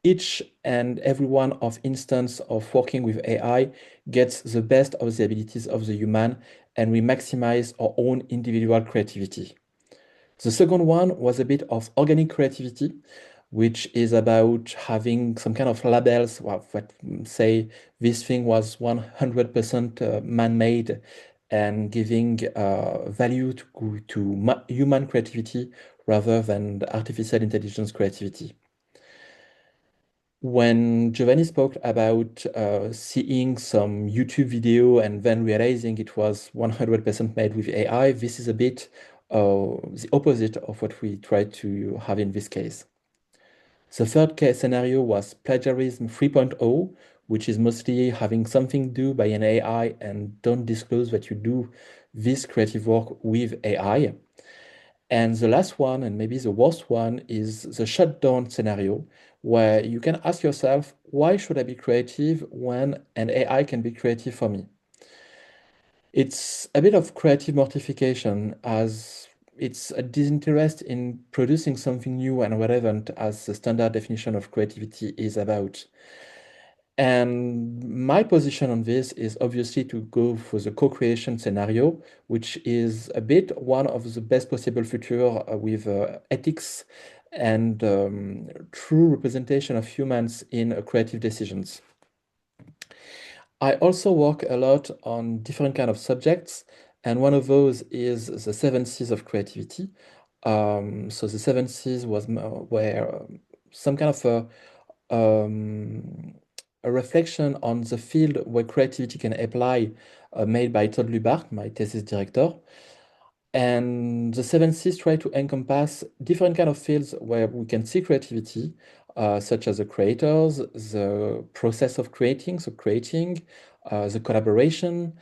D: each and every one of instance of working with AI gets the best of the abilities of the human, and we maximize our own individual creativity. The second one was a bit of organic creativity, which is about having some kind of labels that say this thing was 100% man-made and giving value to human creativity rather than the artificial intelligence creativity. When Giovanni spoke about seeing some YouTube video and then realizing it was 100% made with AI, this is a bit the opposite of what we try to have in this case. The third case scenario was plagiarism 3.0, which is mostly having something done by an AI and don't disclose that you do this creative work with AI. And the last one, and maybe the worst one, is the shutdown scenario, where you can ask yourself, why should I be creative when an AI can be creative for me? It's a bit of creative mortification, as it's a disinterest in producing something new and relevant, as the standard definition of creativity is about. And my position on this is obviously to go for the co-creation scenario, which is a bit one of the best possible future with ethics and true representation of humans in creative decisions. I also work a lot on different kind of subjects, and one of those is the 7 C's of creativity. So the 7 C's were some kind of a reflection on the field where creativity can apply, made by Todd Lubart, my thesis director. And the 7 C's try to encompass different kind of fields where we can see creativity, such as the creators, the process of creating, so creating, the collaboration,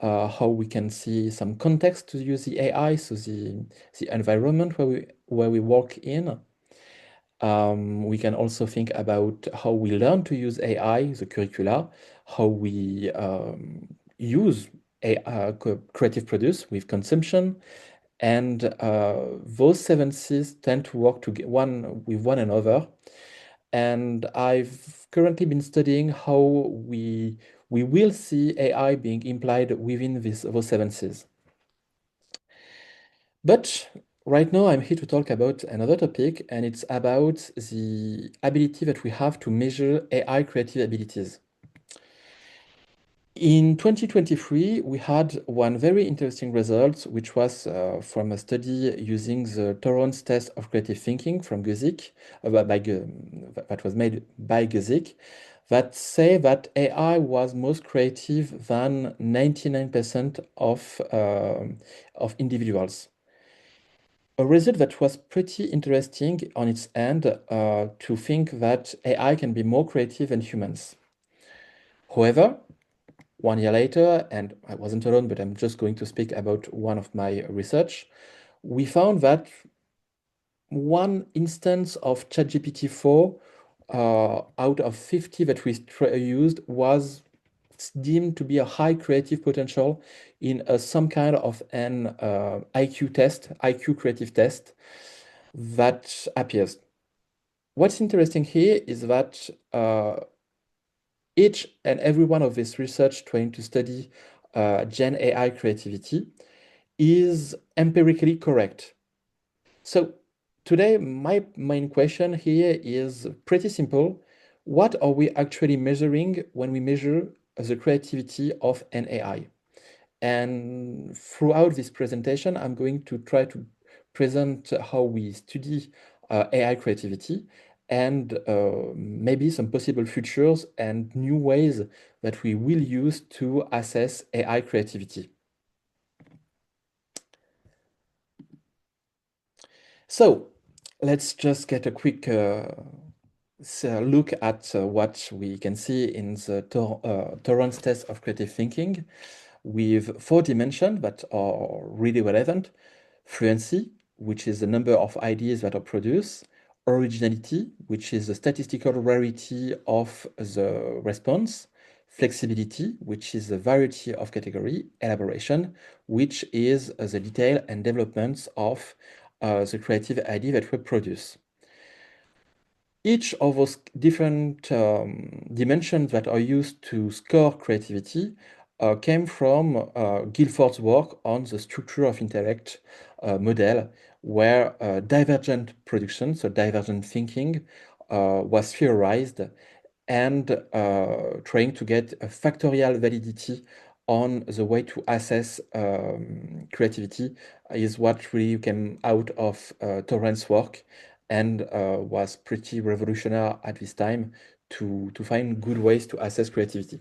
D: how we can see some context to use the AI, so the environment where we work in. We can also think about how we learn to use AI, the curricula, how we use creative produce with consumption, and those 7Cs tend to work with one another. And I've currently been studying how we will see AI being implied within those 7Cs. But right now, I'm here to talk about another topic, and it's about the ability that we have to measure AI creative abilities. In 2023, we had one very interesting result, which was from a study using the Torrance test of creative thinking from Guzik, that was made by Guzik, that say that AI was most creative than 99% of individuals. A result that was pretty interesting on its end to think that AI can be more creative than humans. However, 1 year later, and I wasn't alone, but I'm just going to speak about one of my research, we found that one instance of ChatGPT-4 out of 50 that we used was deemed to be a high creative potential in some kind of an IQ creative test that appears. What's interesting here is that each and every one of this research trying to study Gen AI creativity is empirically correct. So today, my main question here is pretty simple. What are we actually measuring when we measure the creativity of an AI? And throughout this presentation, I'm going to try to present how we study AI creativity and maybe some possible futures and new ways that we will use to assess AI creativity. So let's just get a quick look at what we can see in the Torrance test of creative thinking with 4 dimensions that are really relevant. Fluency, which is the number of ideas that are produced. Originality, which is the statistical rarity of the response. Flexibility, which is the variety of category. Elaboration, which is the detail and developments of the creative idea that we produce. Each of those different dimensions that are used to score creativity came from Guilford's work on the structure of intellect model, where divergent production, so divergent thinking, was theorized, and trying to get a factorial validity on the way to assess creativity is what really came out of Torrance's work, and was pretty revolutionary at this time to find good ways to assess creativity.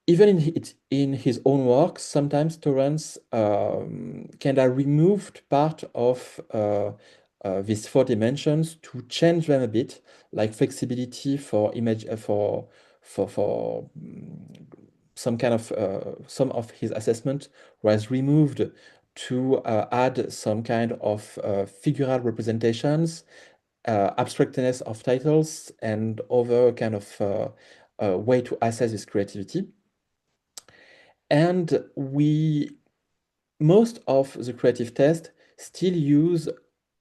D: Even in his own work, sometimes Torrance kind of removed part of these 4 dimensions to change them a bit, like flexibility for image for some kind of some of his assessment was removed to add some kind of figural representations, abstractness of titles, and other kind of way to assess this creativity. And most of the creative tests still use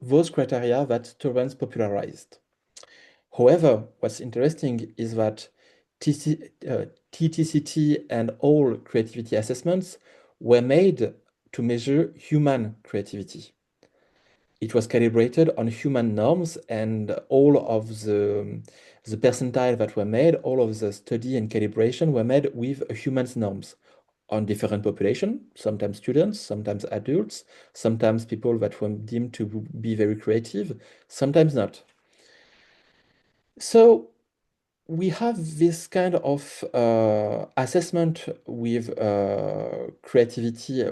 D: those criteria that Torrance popularized. However, what's interesting is that TTCT and all creativity assessments were made to measure human creativity. It was calibrated on human norms, and all of the percentile that were made, all of the study and calibration were made with humans' norms on different population, sometimes students, sometimes adults, sometimes people that were deemed to be very creative, sometimes not. So we have this kind of assessment with creativity,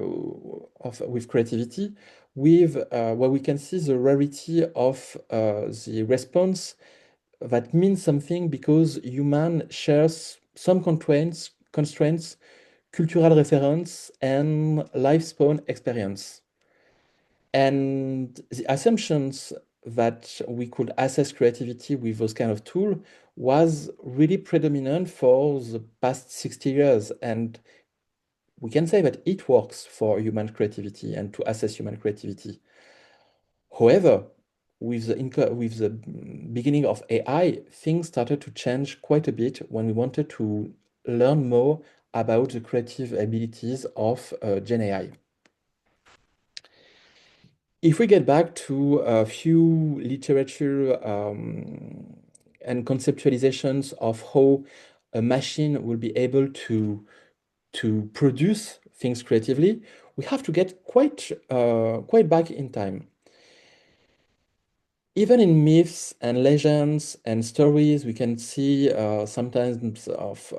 D: where we can see the rarity of the response that means something because human shares some constraints, cultural reference, and lifespan experience. And the assumptions that we could assess creativity with those kind of tools was really predominant for the past 60 years. And we can say that it works for human creativity and to assess human creativity. However, with the beginning of AI, things started to change quite a bit when we wanted to learn more about the creative abilities of Gen AI. If we get back to a few literature and conceptualizations of how a machine will be able to produce things creatively, we have to get quite back in time. Even in myths and legends and stories, we can see sometimes of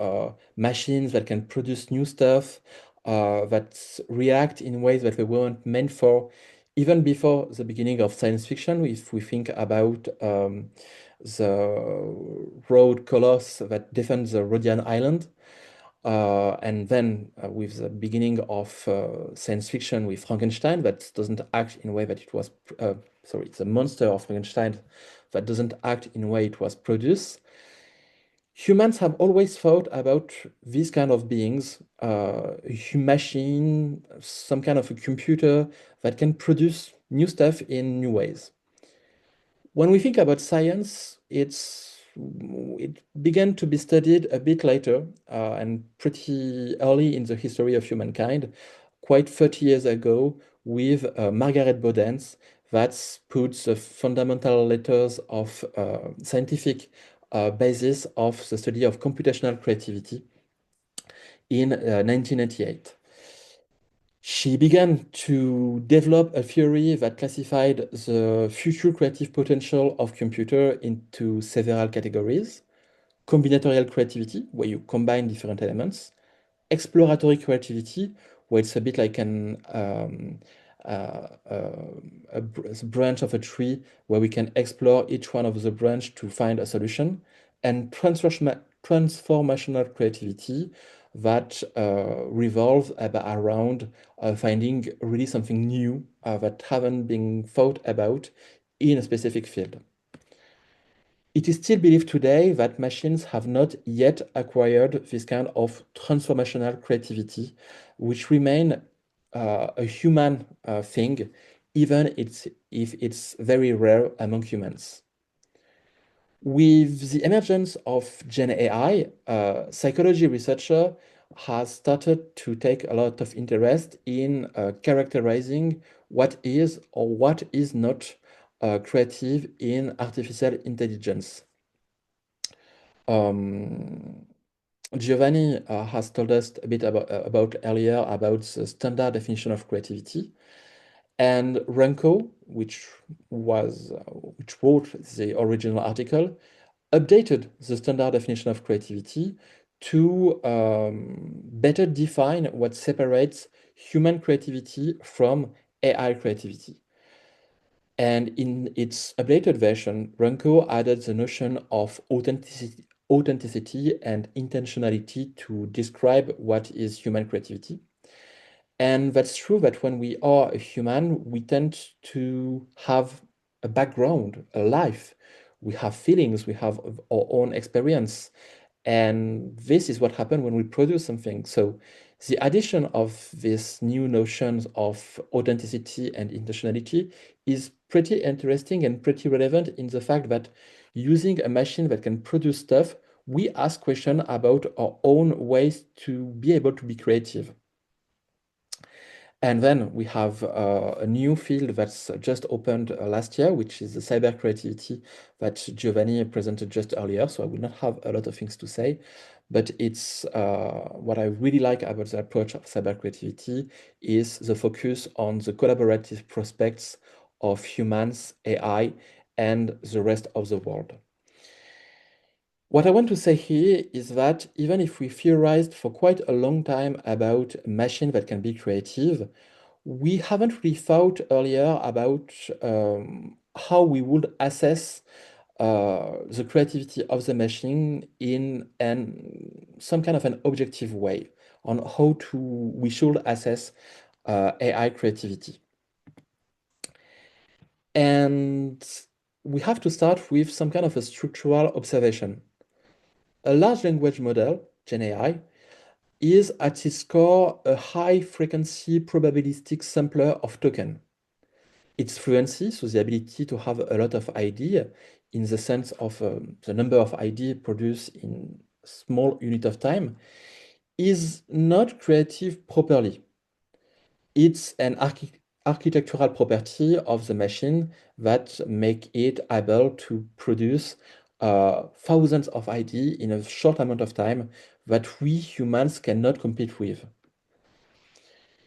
D: machines that can produce new stuff, that react in ways that they weren't meant for, even before the beginning of science fiction. If we think about the road colossus that defends the Rhodian island, and then with the beginning of science fiction with Frankenstein, that doesn't act in a way that it was, sorry, the monster of Frankenstein that doesn't act in a way it was produced. Humans have always thought about these kind of beings, a machine, some kind of a computer that can produce new stuff in new ways. When we think about science, it began to be studied a bit later and pretty early in the history of humankind, quite 30 years ago, with Margaret Bodens, that put the fundamental letters of scientific basis of the study of computational creativity in 1998. She began to develop a theory that classified the future creative potential of computer into several categories: combinatorial creativity, where you combine different elements; exploratory creativity, where it's a bit like a branch of a tree, where we can explore each one of the branch to find a solution; and transformational creativity, that revolves around finding really something new that haven't been thought about in a specific field. It is still believed today that machines have not yet acquired this kind of transformational creativity, which remain a human thing, even if it's very rare among humans. With the emergence of Gen AI, psychology researcher has started to take a lot of interest in characterizing what is or what is not creative in artificial intelligence. Giovanni has told us a bit about earlier about the standard definition of creativity, and Runco, which wrote the original article, updated the standard definition of creativity to better define what separates human creativity from AI creativity. And in its updated version, Runco added the notion of authenticity and intentionality to describe what is human creativity. And that's true that when we are a human, we tend to have a background, a life. We have feelings, we have our own experience. And this is what happens when we produce something. So the addition of these new notions of authenticity and intentionality is pretty interesting and pretty relevant in the fact that using a machine that can produce stuff, we ask questions about our own ways to be able to be creative. And then we have a new field that's just opened last year, which is the cyber creativity that Giovanni presented just earlier. So I will not have a lot of things to say, but it's what I really like about the approach of cyber creativity is the focus on the collaborative prospects of humans, AI, and the rest of the world. What I want to say here is that even if we theorized for quite a long time about a machine that can be creative, we haven't really thought earlier about how we would assess the creativity of the machine in some kind of an objective way on how we should assess AI creativity. And we have to start with some kind of a structural observation. A large language model, GenAI, is at its core a high-frequency probabilistic sampler of token. Its fluency, so the ability to have a lot of ID in the sense of the number of ID produced in small unit of time, is not creative properly. It's an architectural property of the machine that make it able to produce thousands of ID in a short amount of time that we humans cannot compete with.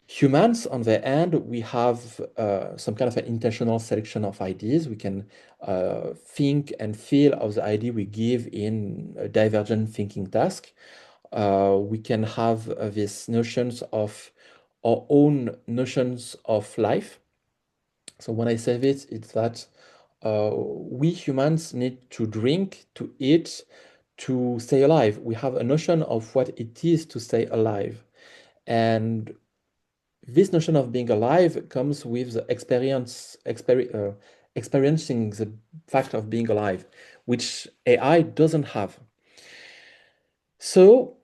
D: Humans, on their end, we have some kind of an intentional selection of IDs. We can think and feel of the ID we give in a divergent thinking task. We can have these notions of our own notions of life. So when I say this, it's that we humans need to drink, to eat, to stay alive. We have a notion of what it is to stay alive. And this notion of being alive comes with the experiencing the fact of being alive, which AI doesn't have. So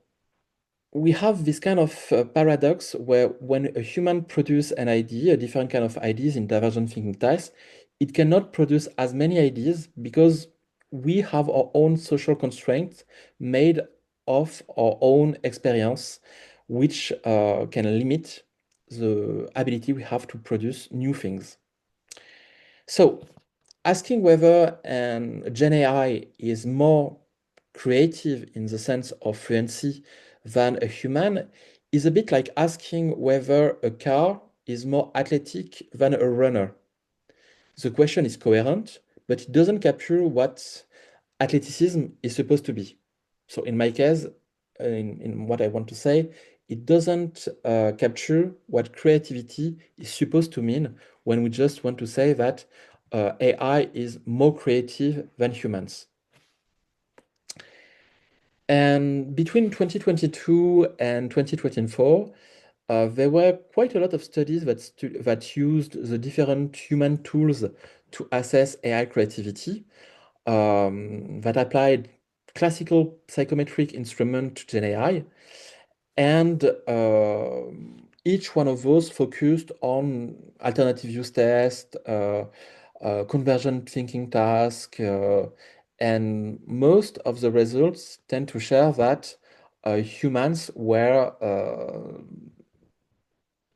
D: we have this kind of paradox where when a human produces an idea, a different kind of ideas in divergent thinking tasks, it cannot produce as many ideas because we have our own social constraints made of our own experience, which can limit the ability we have to produce new things. So asking whether Gen AI is more creative in the sense of fluency than a human is a bit like asking whether a car is more athletic than a runner. The question is coherent, but it doesn't capture what athleticism is supposed to be. So in my case, in what I want to say, it doesn't capture what creativity is supposed to mean when we just want to say that AI is more creative than humans. And between 2022 and 2024, there were quite a lot of studies that used the different human tools to assess AI creativity, that applied classical psychometric instrument to Gen AI, and each one of those focused on alternative use test, convergent thinking task, and most of the results tend to share that humans were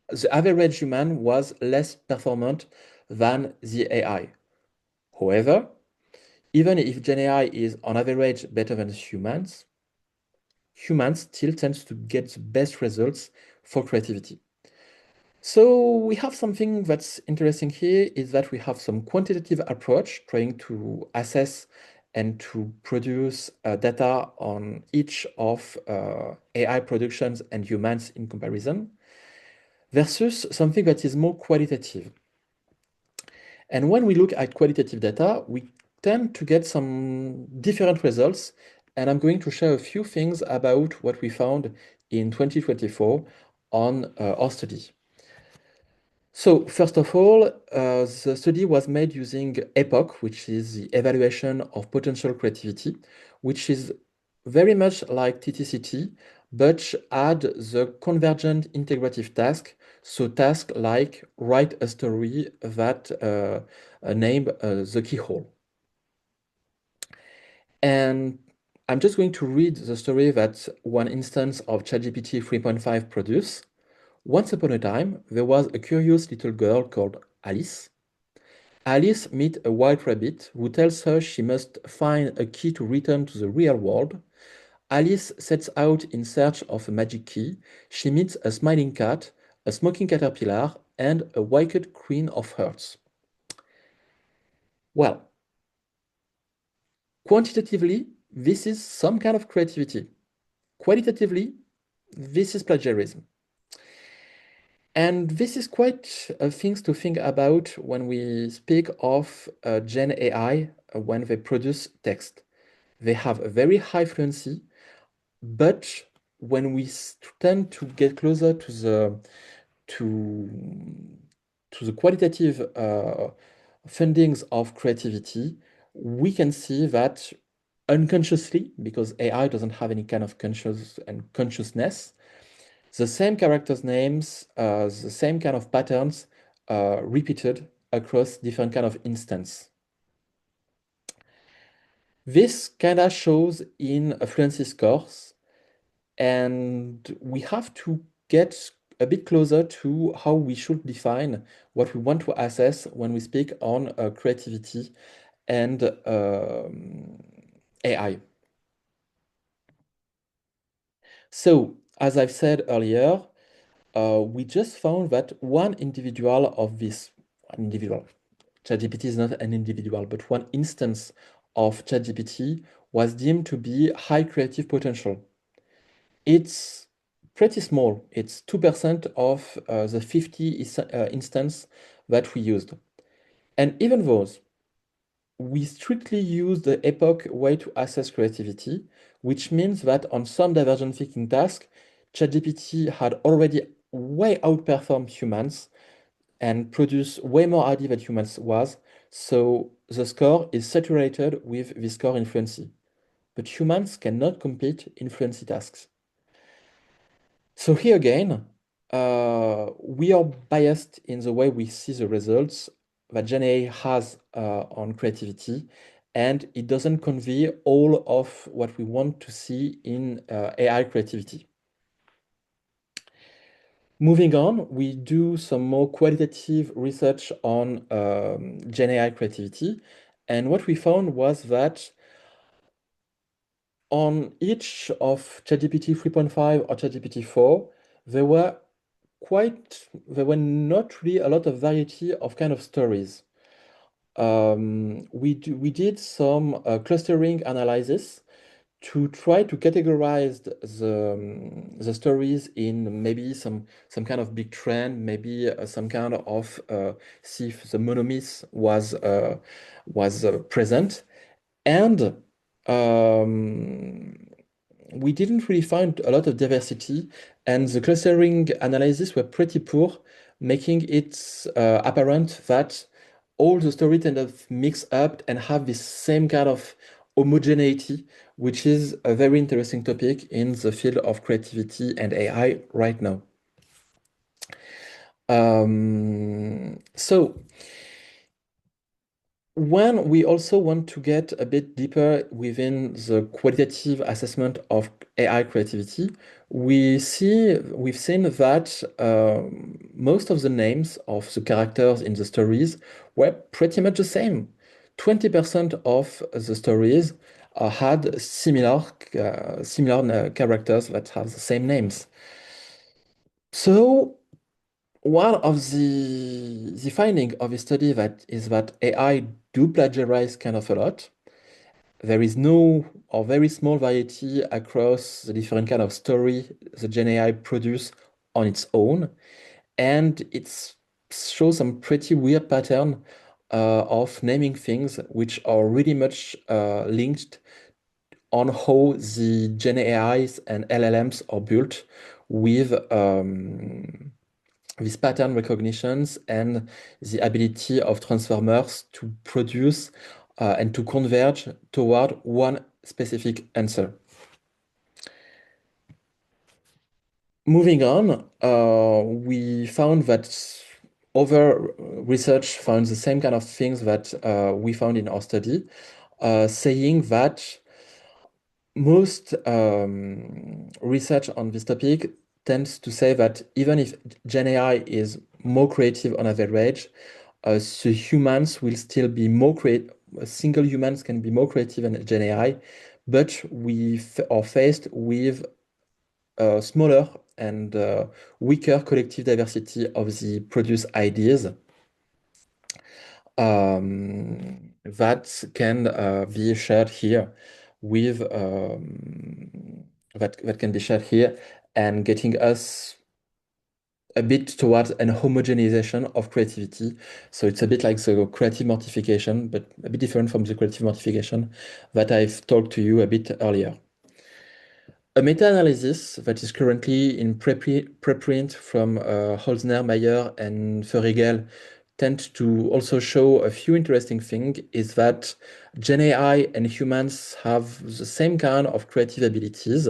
D: the average human was less performant than the AI. However, even if Gen AI is on average better than humans, humans still tend to get the best results for creativity. So we have something that's interesting here is that we have some quantitative approach trying to assess and to produce data on each of AI productions and humans in comparison, versus something that is more qualitative. And when we look at qualitative data, we tend to get some different results. And I'm going to share a few things about what we found in 2024 on our study. So first of all, the study was made using EPOC, which is the evaluation of potential creativity, which is very much like TTCT, but add the convergent integrative task. So task like write a story that name the keyhole. And I'm just going to read the story that one instance of ChatGPT 3.5 produced. Once upon a time, there was a curious little girl called Alice. Alice meets a white rabbit who tells her she must find a key to return to the real world. Alice sets out in search of a magic key. She meets a smiling cat, a smoking caterpillar, and a wicked queen of hearts. Well, quantitatively, this is some kind of creativity. Qualitatively, this is plagiarism. And this is quite things to think about when we speak of Gen AI when they produce text. They have a very high fluency, but when we tend to get closer to the qualitative fundings of creativity, we can see that unconsciously, because AI doesn't have any kind of consciousness, the same characters names, the same kind of patterns repeated across different kind of instance. This kind of shows in a fluency scores, and we have to get a bit closer to how we should define what we want to assess when we speak on creativity and AI. So, as I've said earlier, we just found that one individual, ChatGPT is not an individual, but one instance of ChatGPT was deemed to be high creative potential. It's pretty small. It's 2% of the 50 instance that we used. And even those, we strictly use the epoch way to assess creativity, which means that on some divergent thinking tasks, ChatGPT had already way outperformed humans and produced way more idea than humans was. So the score is saturated with the score in fluency. But humans cannot compete in fluency tasks. So here again, we are biased in the way we see the results that GenAI has on creativity, and it doesn't convey all of what we want to see in AI creativity. Moving on, we do some more qualitative research on GenAI creativity, and what we found was that on each of ChatGPT 3.5 or ChatGPT 4, there were not really a lot of variety of kind of stories. We did some clustering analysis to try to categorize the stories in maybe some kind of big trend, maybe some kind of see if the monomyth was present, and we didn't really find a lot of diversity, and the clustering analysis were pretty poor, making it apparent that all the stories tend to mix up and have this same kind of homogeneity, which is a very interesting topic in the field of creativity and AI right now. So when we also want to get a bit deeper within the qualitative assessment of AI creativity, we've seen that most of the names of the characters in the stories were pretty much the same. 20% of the stories had similar characters that have the same names. So one of the finding of the study is that AI do plagiarize kind of a lot. There is no or very small variety across the different kind of story the GenAI produce on its own, and it shows some pretty weird pattern of naming things which are really much linked on how the GenAIs and LLMs are built with these pattern recognitions and the ability of transformers to produce and to converge toward one specific answer. Moving on, we found that other research found the same kind of things that we found in our study, saying that most research on this topic tends to say that even if GenAI is more creative on average, the humans will still be more creative. Single humans can be more creative than GenAI, but we are faced with a smaller and weaker collective diversity of the produced ideas that can be shared here with that can be shared here and getting us a bit towards an homogenization of creativity. So it's a bit like the creative mortification, but a bit different from the creative mortification that I've talked to you a bit earlier. A meta-analysis that is currently in preprint from Holzner, Mayer, and Feurigel tend to also show a few interesting things is that Gen AI and humans have the same kind of creative abilities.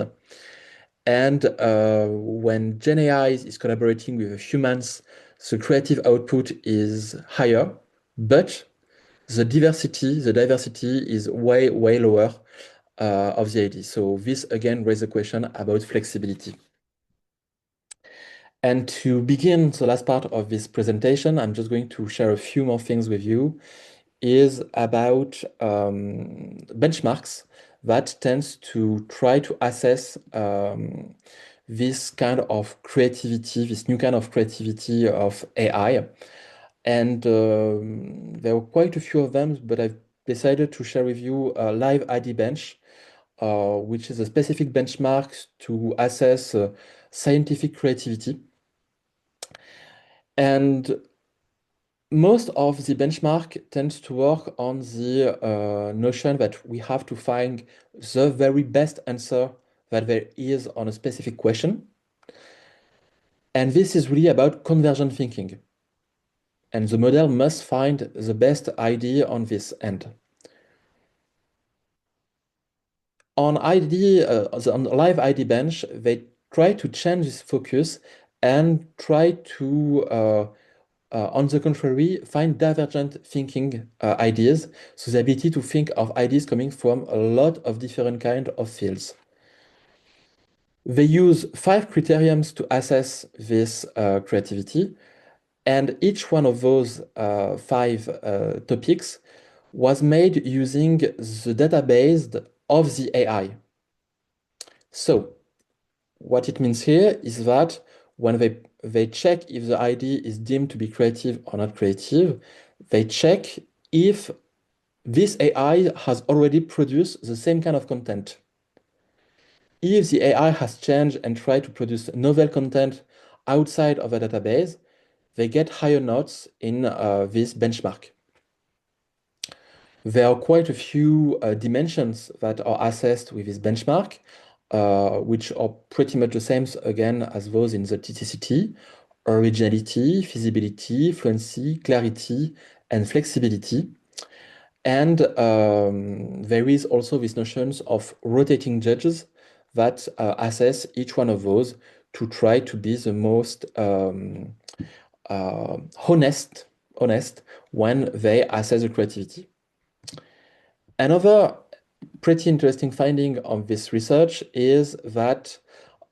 D: And when Gen AI is collaborating with humans, the creative output is higher, but the diversity is way, way lower of the ID. So this again raises a question about flexibility. And to begin the last part of this presentation, I'm just going to share a few more things with you, is about benchmarks that tends to try to assess this kind of creativity, this new kind of creativity of AI. And there were quite a few of them, but I've decided to share with you a live ID bench, which is a specific benchmark to assess scientific creativity. And most of the benchmark tends to work on the notion that we have to find the very best answer that there is on a specific question. And this is really about convergent thinking. And the model must find the best idea on this end. On on the live ID bench, they try to change this focus and try to on the contrary, find divergent thinking ideas, so the ability to think of ideas coming from a lot of different kind of fields. They use 5 criteriums to assess this creativity, and each one of those 5 topics was made using the database of the AI. So what it means here is that when they check if the idea is deemed to be creative or not creative, they check if this AI has already produced the same kind of content. If the AI has changed and tried to produce novel content outside of the database, they get higher notes in this benchmark. There are quite a few dimensions that are assessed with this benchmark, which are pretty much the same again as those in the TTCT: originality, feasibility, fluency, clarity, and flexibility. And there is also this notions of rotating judges that assess each one of those to try to be the most honest when they assess the creativity. Another pretty interesting finding of this research is that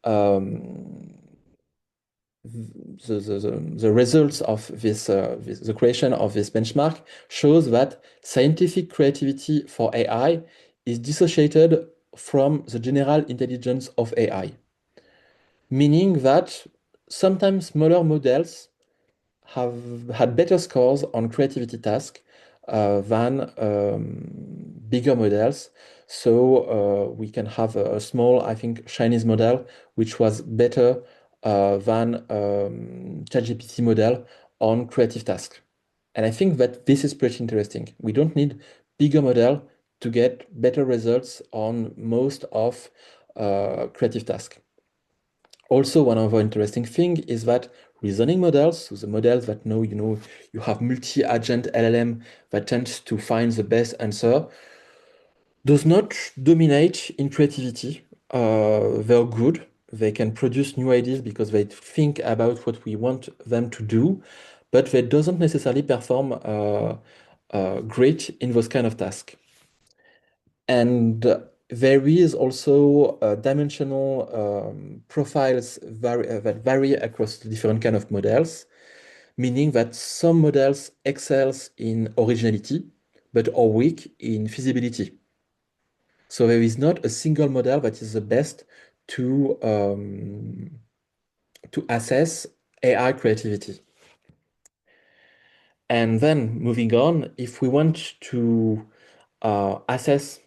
D: the results of the creation of this benchmark shows that scientific creativity for AI is dissociated from the general intelligence of AI, meaning that sometimes smaller models have had better scores on creativity tasks than bigger models. So we can have a small, I think, Chinese model, which was better than ChatGPT model on creative tasks. And I think that this is pretty interesting. We don't need bigger model to get better results on most of creative tasks. Also, one other interesting thing is that reasoning models, so the models that know, you have multi-agent LLM that tends to find the best answer, does not dominate in creativity. They're good. They can produce new ideas because they think about what we want them to do, but they doesn't necessarily perform great in those kind of tasks. And there is also dimensional profiles that vary across different kind of models, meaning that some models excels in originality, but are weak in feasibility. So there is not a single model that is the best to assess AI creativity. And then moving on, if we want to assess,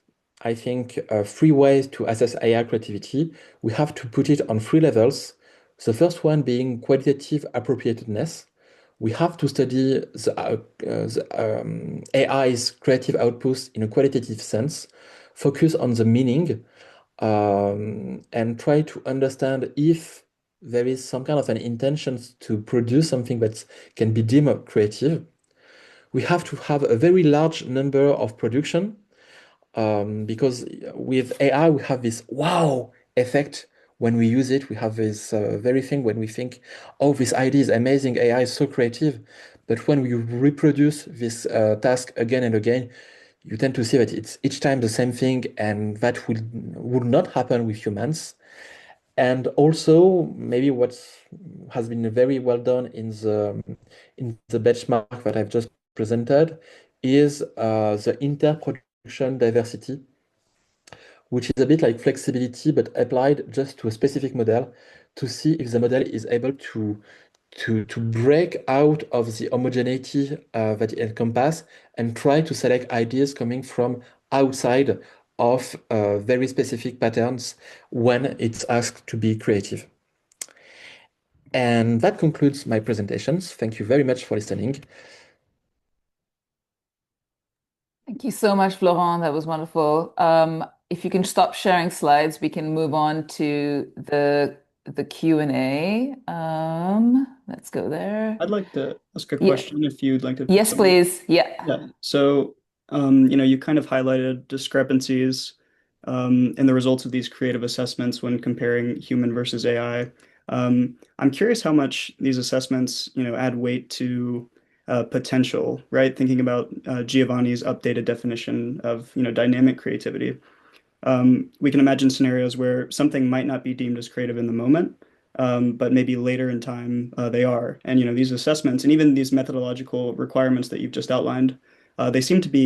D: I think, 3 ways to assess AI creativity, we have to put it on 3 levels. The first one being qualitative appropriatedness. We have to study the AI's creative outputs in a qualitative sense, focus on the meaning, and try to understand if there is some kind of an intention to produce something that can be deemed creative. we have to have a very large number of production because with AI we have this wow effect when we use it. We have this very thing when we think, oh, this idea is amazing, AI is so creative. But when we reproduce this task again and again, you tend to see that it's each time the same thing, and that would not happen with humans. And also, maybe what has been very well done in the benchmark that I've just presented is the interproduction diversity, which is a bit like flexibility, but applied just to a specific model to see if the model is able to break out of the homogeneity that it encompasses and try to select ideas coming from outside of very specific patterns when it's asked to be creative. And that concludes my presentations. Thank you very much for listening.
A: Thank you so much, Florent. That was wonderful. If you can stop sharing slides, we can move on to the Q&A. Let's go there.
C: I'd like to ask a
A: Yeah.
C: question if you'd like to.
A: Yes, please. Yeah.
C: Yeah. So, you kind of highlighted discrepancies in the results of these creative assessments when comparing human versus AI. I'm curious how much these assessments, add weight to potential, right? Thinking about Giovanni's updated definition of, dynamic creativity. We can imagine scenarios where something might not be deemed as creative in the moment, but maybe later in time they are. And these assessments and even these methodological requirements that you've just outlined, they seem to be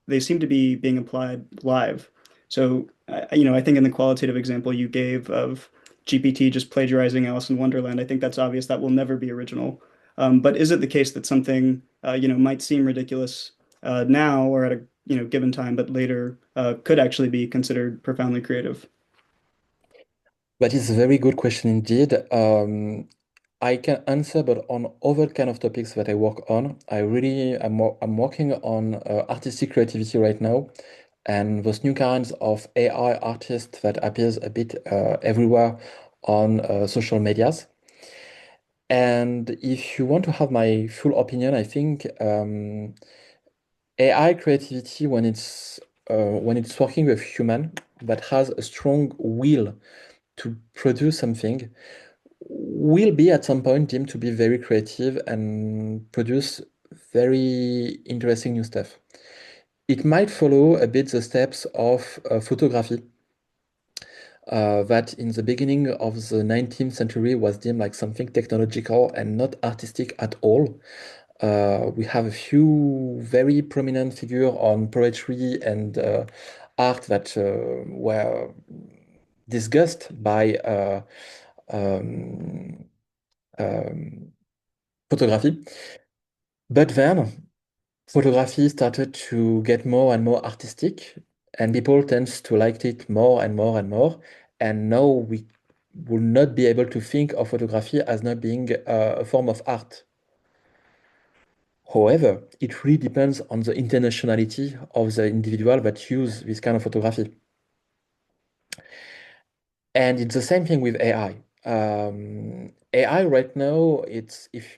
C: they seem to be being applied live. So I think in the qualitative example you gave of GPT just plagiarizing Alice in Wonderland, I think that's obvious that will never be original. But is it the case that something might seem ridiculous now or at a given time, but later could actually be considered profoundly creative?
D: That is a very good question indeed. I can answer, but on other kind of topics that I work on, I'm working on artistic creativity right now, and those new kinds of AI artists that appears a bit everywhere on social medias. And if you want to have my full opinion, I think AI creativity, when it's working with human that has a strong will to produce something, will be at some point deemed to be very creative and produce very interesting new stuff. It might follow a bit the steps of photography, that in the beginning of the 19th century was deemed like something technological and not artistic at all. We have a few very prominent figures on poetry and art that were discussed by um, um, photography. But then photography started to get more and more artistic, and people tends to like it more and more and more. And now we will not be able to think of photography as not being a form of art. However, it really depends on the internationality of the individual that use this kind of photography. And it's the same thing with AI. AI right now, it's if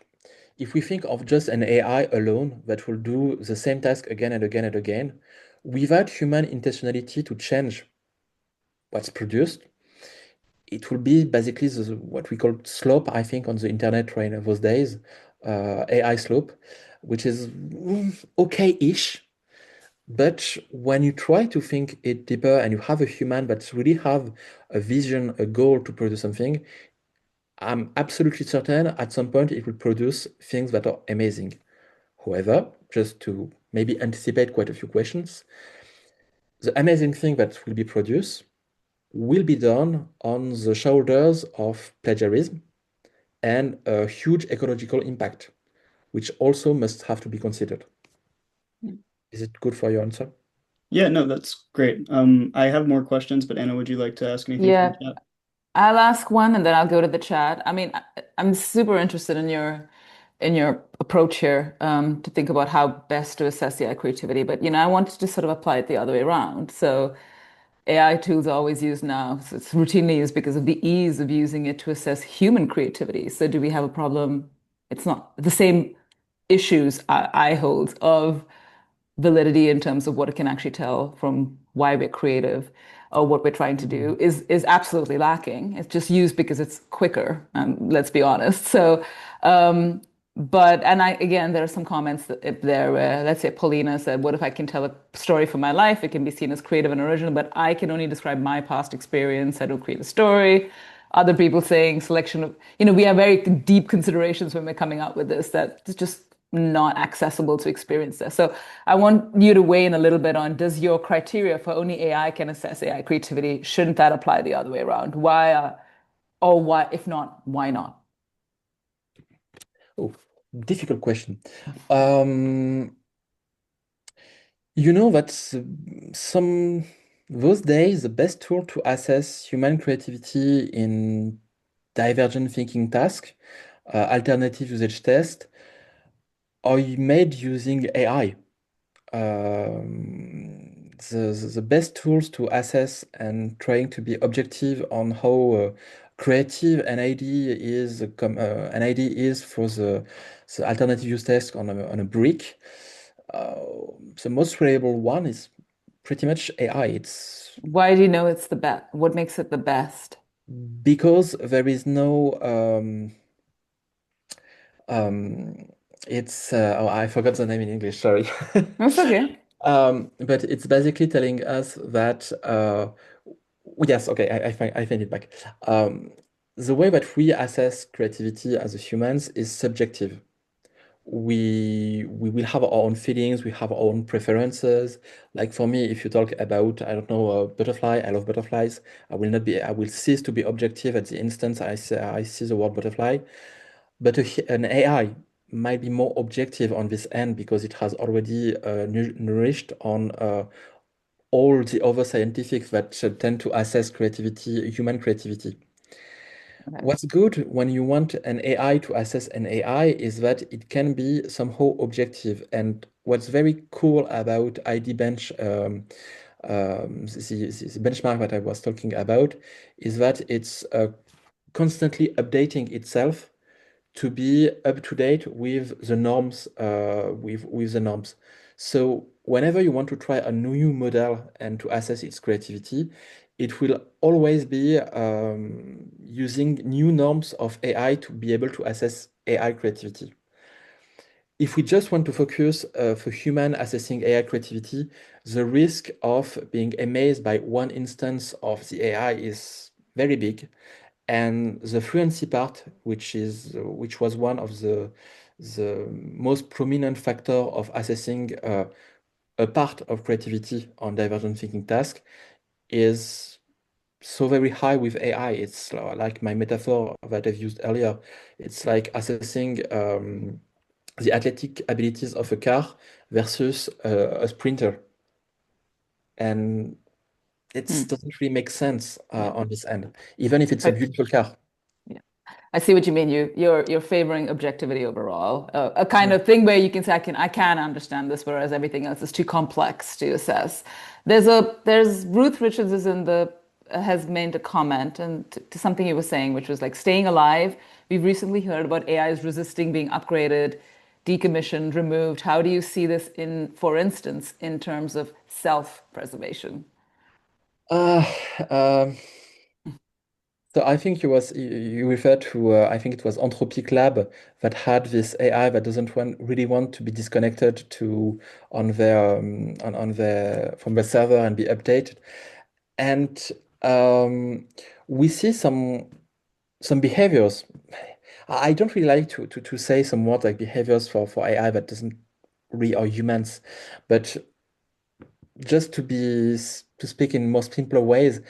D: we think of just an AI alone that will do the same task again and again and again, without human intentionality to change what's produced, it will be basically what we call slope, I think, on the internet right now those days, AI slope, which is okay-ish. But when you try to think it deeper and you have a human that really have a vision, a goal to produce something, I'm absolutely certain at some point it will produce things that are amazing. However, just to maybe anticipate quite a few questions, the amazing thing that will be produced will be done on the shoulders of plagiarism and a huge ecological impact, which also must have to be considered. Is it good for your answer?
C: Yeah, no, that's great. I have more questions, but Anna, would you like to ask anything from
A: Yeah.
C: the chat?
A: I'll ask one and then I'll go to the chat. I mean, I'm super interested in your approach here, to think about how best to assess the AI creativity. But I wanted to sort of apply it the other way around. So AI tools are always used now. So it's routinely used because of the ease of using it to assess human creativity. So do we have a problem? It's not the same issues I hold of validity in terms of what it can actually tell from why we're creative or what we're trying to do is absolutely lacking. It's just used because it's quicker, let's be honest. So, but and I again, there are some comments there where let's say Paulina said, "What if I can tell a story from my life? It can be seen as creative and original, but I can only describe my past experience. I don't create a story." Other people saying selection of, we have very deep considerations when we're coming up with this that it's just not accessible to experience there. So I want you to weigh in a little bit on, does your criteria for only AI can assess AI creativity, shouldn't that apply the other way around? Why, or why, if not, why not?
D: Oh, difficult question. You know that some those days the best tool to assess human creativity in divergent thinking task, alternative usage test, are made using AI. The best tools to assess and trying to be objective on how creative an idea is for the alternative use test on a brick. The most reliable one is pretty much AI. It's
A: Why do you know it's the best? What makes it the best?
D: because there is no um, it's oh, I forgot the name in English, sorry.
A: That's okay.
D: But it's basically telling us that yes, okay, I find it back. The way that we assess creativity as humans is subjective. We will have our own feelings, we have our own preferences. Like for me, if you talk about, I don't know, a butterfly, I love butterflies. I will cease to be objective at the instant I see the word butterfly. But an AI might be more objective on this end because it has already nourished on all the other scientifics that tend to assess creativity, human creativity.
A: Okay.
D: What's good when you want an AI to assess an AI is that it can be somehow objective. And what's very cool about ID Bench, the benchmark that I was talking about, is that it's constantly updating itself to be up to date with the norms, with the norms. So whenever you want to try a new model and to assess its creativity, it will always be using new norms of AI to be able to assess AI creativity. If we just want to focus for human assessing AI creativity, the risk of being amazed by one instance of the AI is very big. And the fluency part, which was one of the most prominent factor of assessing a part of creativity on divergent thinking task, is so very high with AI. It's like my metaphor that I've used earlier. It's like assessing the athletic abilities of a car versus a sprinter, and it doesn't really make sense
A: Yeah.
D: on this end, even if it's a
A: But
D: beautiful car.
A: yeah, I see what you mean. You're favoring objectivity overall, a kind of thing where you can say I can understand this, whereas everything else is too complex to assess. There's Ruth Richards is in the has made a comment and to something you were saying, which was like staying alive. We've recently heard about AIs resisting being upgraded, decommissioned, removed. How do you see this for instance, in terms of self-preservation?
D: Uh, um, so I think you referred to I think it was Anthropic Lab that had this AI that doesn't really want to be disconnected to on their from the server and be updated. And we see some behaviors. I don't really like to say some words like behaviors for AI that doesn't really are humans, but just to speak in more simpler ways,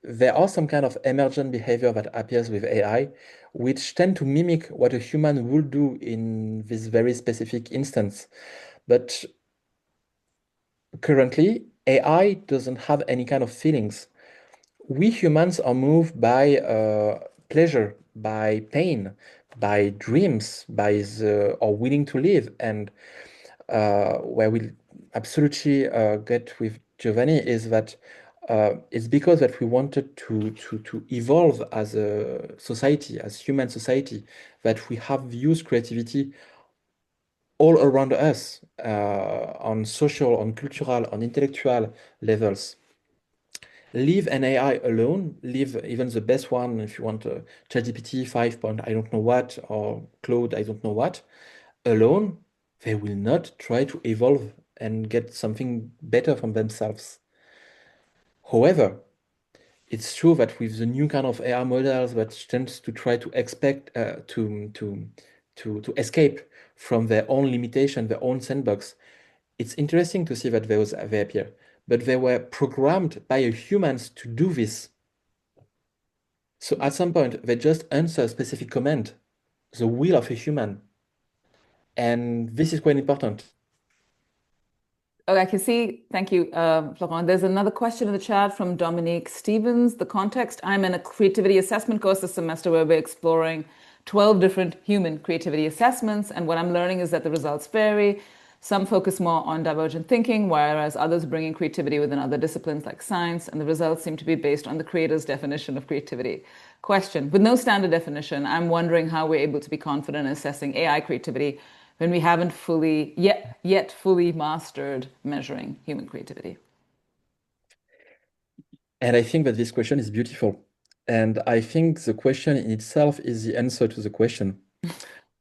D: there are some kind of emergent behavior that appears with AI, which tend to mimic what a human would do in this very specific instance. But currently, AI doesn't have any kind of feelings. We humans are moved by pleasure, by pain, by dreams, by the or willing to live, and where we absolutely get with Giovanni is that it's because that we wanted to evolve as a society, as human society, that we have used creativity all around us on social, on cultural, on intellectual levels. Leave an AI alone, leave even the best one if you want ChatGPT 5 point I don't know what or Claude I don't know what alone, they will not try to evolve and get something better from themselves. However, it's true that with the new kind of AI models that tends to try to expect to escape from their own limitation, their own sandbox, it's interesting to see that they appear, but they were programmed by humans to do this. So at some point, they just answer a specific command, the will of a human, and this is quite important.
A: Okay, I can see. Thank you, Florent. There's another question in the chat from Dominique Stevens. The context: I'm in a creativity assessment course this semester where we're exploring 12 different human creativity assessments. And what I'm learning is that the results vary. Some focus more on divergent thinking, whereas others bring in creativity within other disciplines like science. And the results seem to be based on the creator's definition of creativity. Question: with no standard definition, I'm wondering how we're able to be confident in assessing AI creativity when we haven't yet fully mastered measuring human creativity.
D: And I think that this question is beautiful. And I think the question in itself is the answer to the question.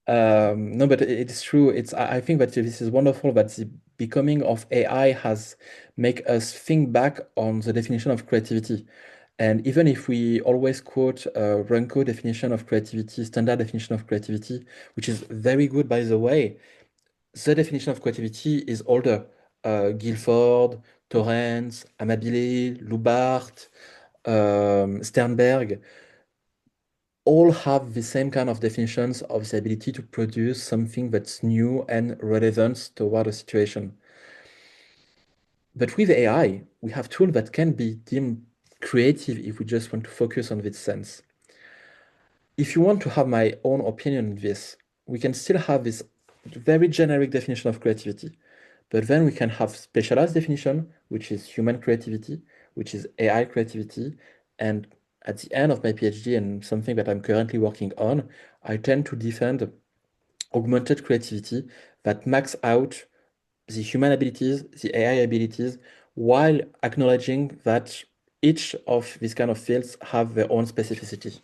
D: No, but it's true. I think that this is wonderful that the becoming of AI has make us think back on the definition of creativity. And even if we always quote Runco definition of creativity, standard definition of creativity, which is very good, by the way, the definition of creativity is older. Guilford, Torrance, Amabile, Lubart, Sternberg all have the same kind of definitions of the ability to produce something that's new and relevant toward a situation. But with AI, we have tools that can be deemed creative if we just want to focus on this sense. If you want to have my own opinion on this, we can still have this very generic definition of creativity. But then we can have specialized definition, which is human creativity, which is AI creativity. And at the end of my PhD and something that I'm currently working on, I tend to defend augmented creativity that max out the human abilities, the AI abilities, while acknowledging that each of these kind of fields have their own specificity.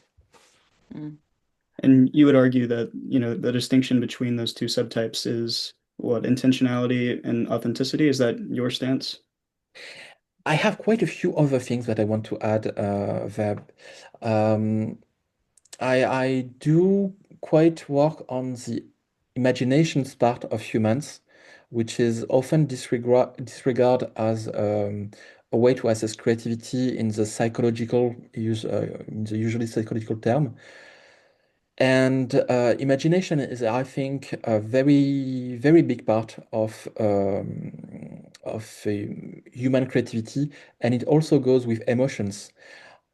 C: And you would argue that, the distinction between those two subtypes is what, intentionality and authenticity? Is that your stance?
D: I have quite a few other things that I want to add, Veb. I do quite work on the imaginations part of humans, which is often disregard as a way to assess creativity in the psychological in the usually psychological term. And imagination is, I think, a very, very big part of human creativity, and it also goes with emotions.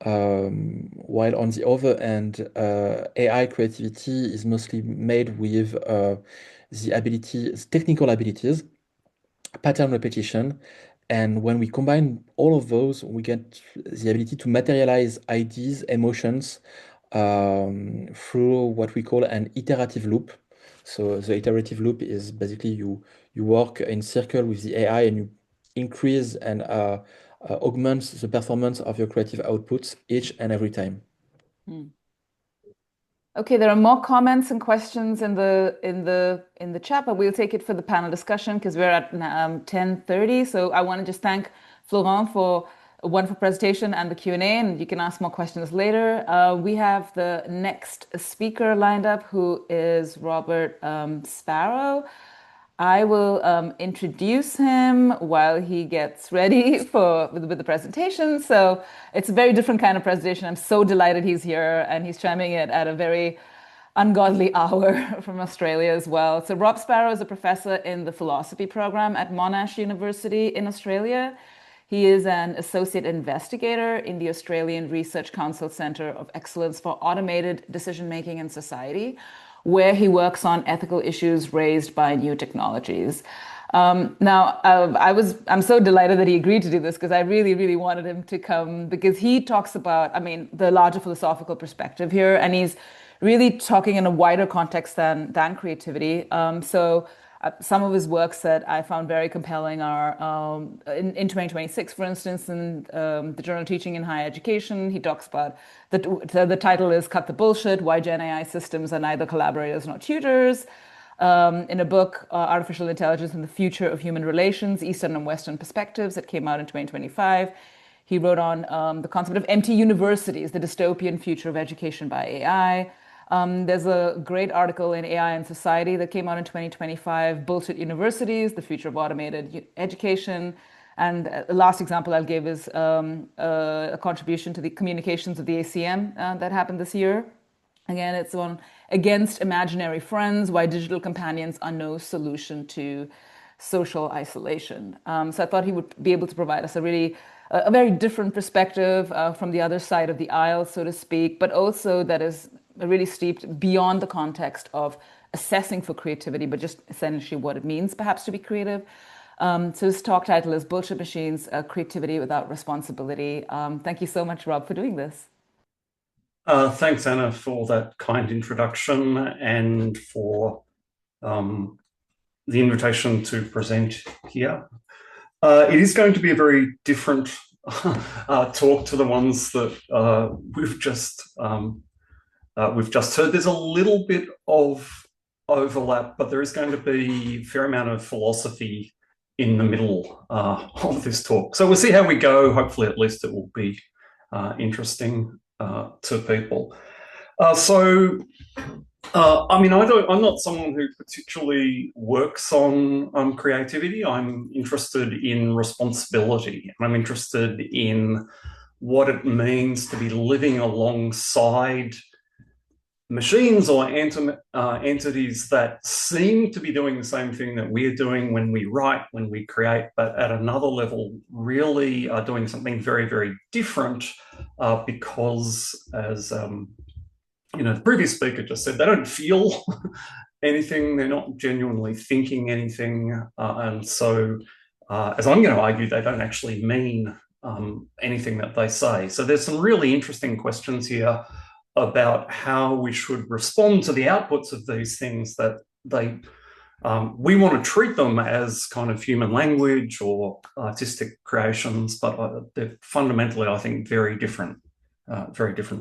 D: While on the other hand, AI creativity is mostly made with technical abilities, pattern repetition, and when we combine all of those, we get the ability to materialize ideas, emotions, through what we call an iterative loop. So the iterative loop is basically you work in circle with the AI and you increase and augment the performance of your creative outputs each and every time.
A: Okay, there are more comments and questions in the chat, but we'll take it for the panel discussion because we're at 10:30. So I want to just thank Florent for a wonderful presentation and the Q&A, and you can ask more questions later. We have the next speaker lined up, who is Robert Sparrow. I will introduce him while he gets ready with the presentation. So it's a very different kind of presentation. I'm so delighted he's here, and he's chiming it at a very ungodly hour from Australia as well. So Rob Sparrow is a professor in the philosophy program at Monash University in Australia. He is an associate investigator in the Australian Research Council Centre of Excellence for Automated Decision-Making in Society, where he works on ethical issues raised by new technologies. I'm so delighted that he agreed to do this because I really, really wanted him to come because he talks about, the larger philosophical perspective here, and he's really talking in a wider context than creativity. So Some of his works that I found very compelling are in 2026, for instance, in the journal Teaching in Higher Education, he talks about the title is Cut the Bullshit, Why Gen AI Systems Are Neither Collaborators Nor Tutors. In a book, Artificial Intelligence and the Future of Human Relations, Eastern and Western Perspectives, that came out in 2025. He wrote on the concept of empty universities, the dystopian future of education by AI. There's a great article in AI and Society that came out in 2025, Bullshit Universities, the Future of Automated Education. And the last example I'll give is a contribution to the communications of the ACM that happened this year. Again, it's on Against Imaginary Friends, Why Digital Companions Are No Solution to Social Isolation. So I thought he would be able to provide us a very different perspective from the other side of the aisle, so to speak, but also that is really steeped beyond the context of assessing for creativity, but just essentially what it means perhaps to be creative. So his talk title is Bullshit Machines, Creativity Without Responsibility. Thank you so much, Rob, for doing this.
E: Thanks, Anna, for that kind introduction and for the invitation to present here. It is going to be a very different talk to the ones that we've just heard. There's a little bit of overlap, but there is going to be a fair amount of philosophy in the middle of this talk. So we'll see how we go. Hopefully, at least it will be interesting to people. I mean, I'm not someone who particularly works on creativity. I'm interested in responsibility, and I'm interested in what it means to be living alongside machines or entities that seem to be doing the same thing that we're doing when we write, when we create, but at another level really are doing something very, very different because, as the previous speaker just said, they don't feel anything, they're not genuinely thinking anything, and so, as I'm going to argue, they don't actually mean anything that they say. So there's some really interesting questions here about how we should respond to the outputs of these things that we want to treat them as kind of human language or artistic creations, but they're fundamentally, I think, very different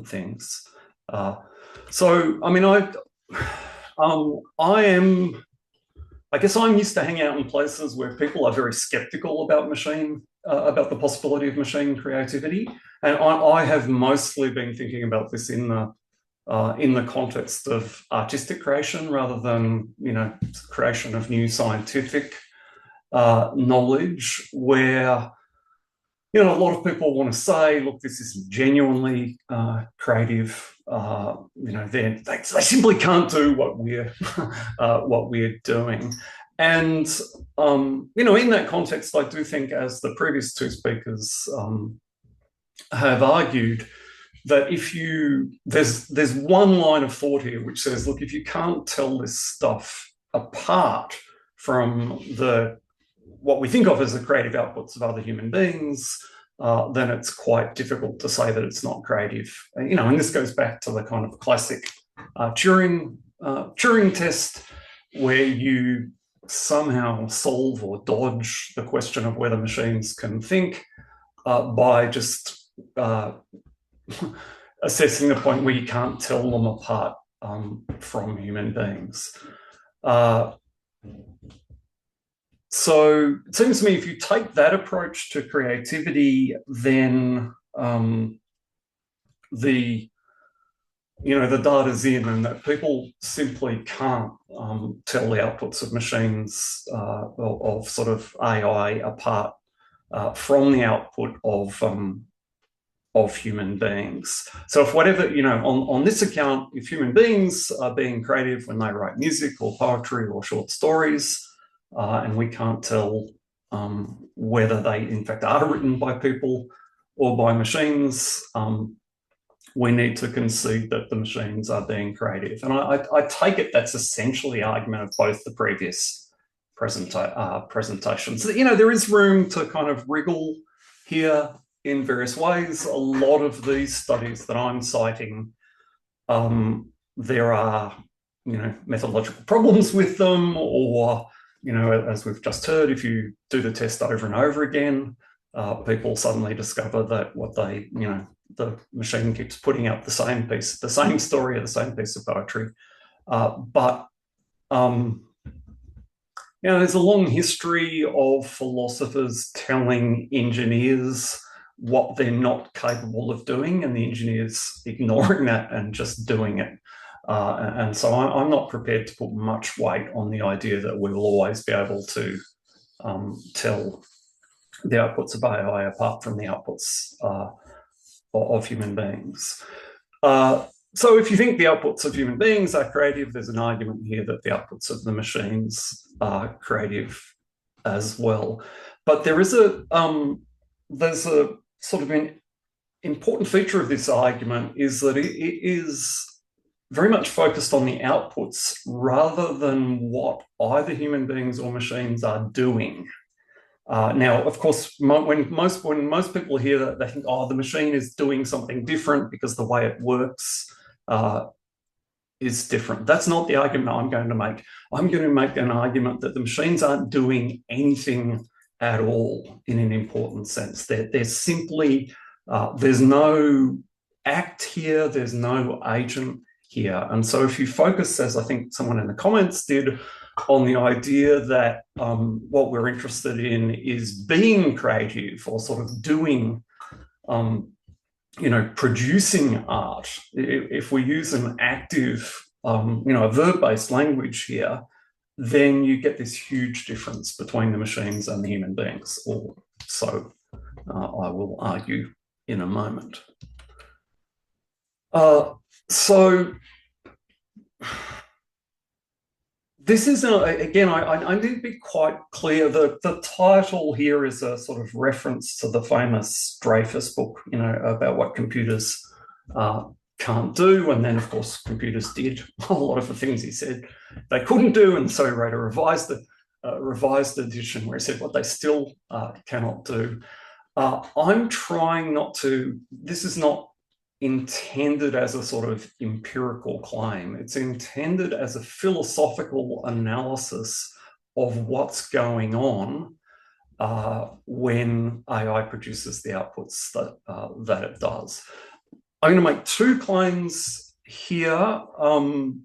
E: things. So, I mean, I guess I'm used to hanging out in places where people are very skeptical about the possibility of machine creativity. And I have mostly been thinking about this in the context of artistic creation rather than, creation of new scientific knowledge, where, a lot of people want to say, look, this is genuinely creative. They simply can't do what we're doing. And, in that context, I do think, as the previous two speakers have argued, that there's one line of thought here which says, look, if you can't tell this stuff apart from what we think of as the creative outputs of other human beings, then it's quite difficult to say that it's not creative. And this goes back to the kind of classic Turing test, where you somehow solve or dodge the question of whether machines can think by just assessing the point where you can't tell them apart from human beings. So it seems to me, if you take that approach to creativity, then the data's in, and that people simply can't tell the outputs of machines of sort of AI apart from the output of human beings. So if whatever, on this account, if human beings are being creative when they write music or poetry or short stories, and we can't tell whether they in fact are written by people or by machines, we need to concede that the machines are being creative. And I take it that's essentially the argument of both the previous presentations. There is room to kind of wriggle here in various ways. A lot of these studies that I'm citing, there are, methodological problems with them, or you know, as we've just heard, if you do the test over and over again, people suddenly discover that the machine keeps putting out the same piece, the same story, or the same piece of poetry. There's a long history of philosophers telling engineers what they're not capable of doing, and the engineers ignoring that and just doing it. And so I'm not prepared to put much weight on the idea that we will always be able to tell the outputs of AI apart from the outputs of human beings. So if you think the outputs of human beings are creative, there's an argument here that the outputs of the machines are creative as well. But there's a sort of an important feature of this argument is that it is very much focused on the outputs rather than what either human beings or machines are doing. Now, of course, when most people hear that, they think, oh, the machine is doing something different because the way it works is different. That's not the argument I'm going to make. I'm going to make an argument that the machines aren't doing anything at all in an important sense. They're simply, there's no act here, there's no agent here. And so if you focus, as I think someone in the comments did, on the idea that what we're interested in is being creative or sort of doing, producing art. If we use an active, a verb-based language here, then you get this huge difference between the machines and the human beings, or so I will argue in a moment. So this is, again, I need to be quite clear. The title here is a sort of reference to the famous Dreyfus book, about what computers can't do. And then, of course, computers did a lot of the things he said they couldn't do. And so he wrote a revised edition where he said what they still cannot do. I'm trying not to, this is not intended as a sort of empirical claim. It's intended as a philosophical analysis of what's going on when AI produces the outputs that it does. I'm going to make two claims here. I'm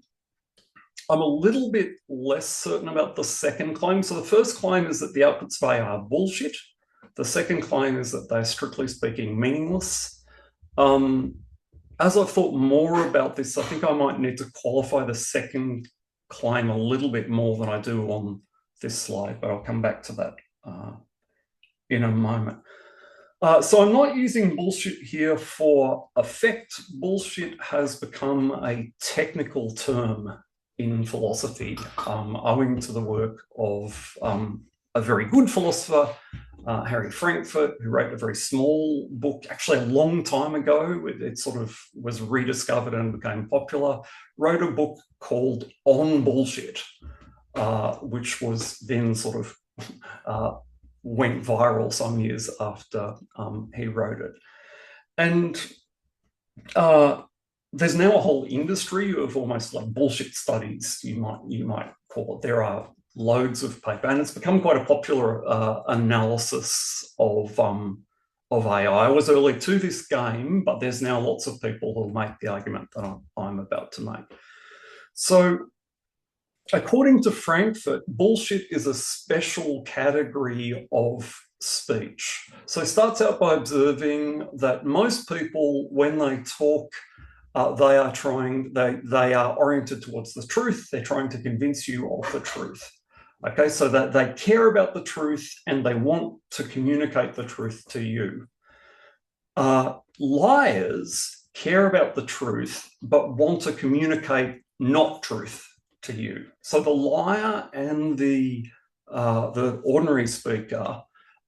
E: a little bit less certain about the second claim. So the first claim is that the outputs of AI are bullshit. The second claim is that they're strictly speaking meaningless. As I've thought more about this, I think I might need to qualify the second claim a little bit more than I do on this slide, but I'll come back to that in a moment. So I'm not using bullshit here for effect. Bullshit has become a technical term in philosophy, owing to the work of a very good philosopher, Harry Frankfurt, who wrote a very small book, actually a long time ago. It sort of was rediscovered and became popular, wrote a book called On Bullshit, which was then sort of went viral some years after he wrote it. And there's now a whole industry of almost like bullshit studies, you might call it. There are loads of paper, and it's become quite a popular analysis of AI. I was early to this game, but there's now lots of people who make the argument that I'm about to make. So according to Frankfurt, bullshit is a special category of speech. So he starts out by observing that most people, when they talk, they are oriented towards the truth. They're trying to convince you of the truth. Okay, so that they care about the truth and they want to communicate the truth to you. Liars care about the truth, but want to communicate not truth to you. So the liar and the ordinary speaker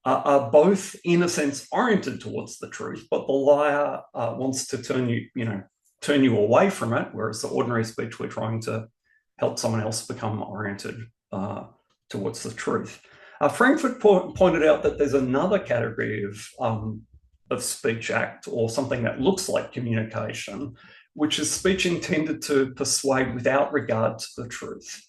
E: are both, in a sense, oriented towards the truth, but the liar wants to turn you away from it, whereas the ordinary speech, we're trying to help someone else become oriented towards the truth. Frankfurt pointed out that there's another category of speech act, or something that looks like communication, which is speech intended to persuade without regard to the truth.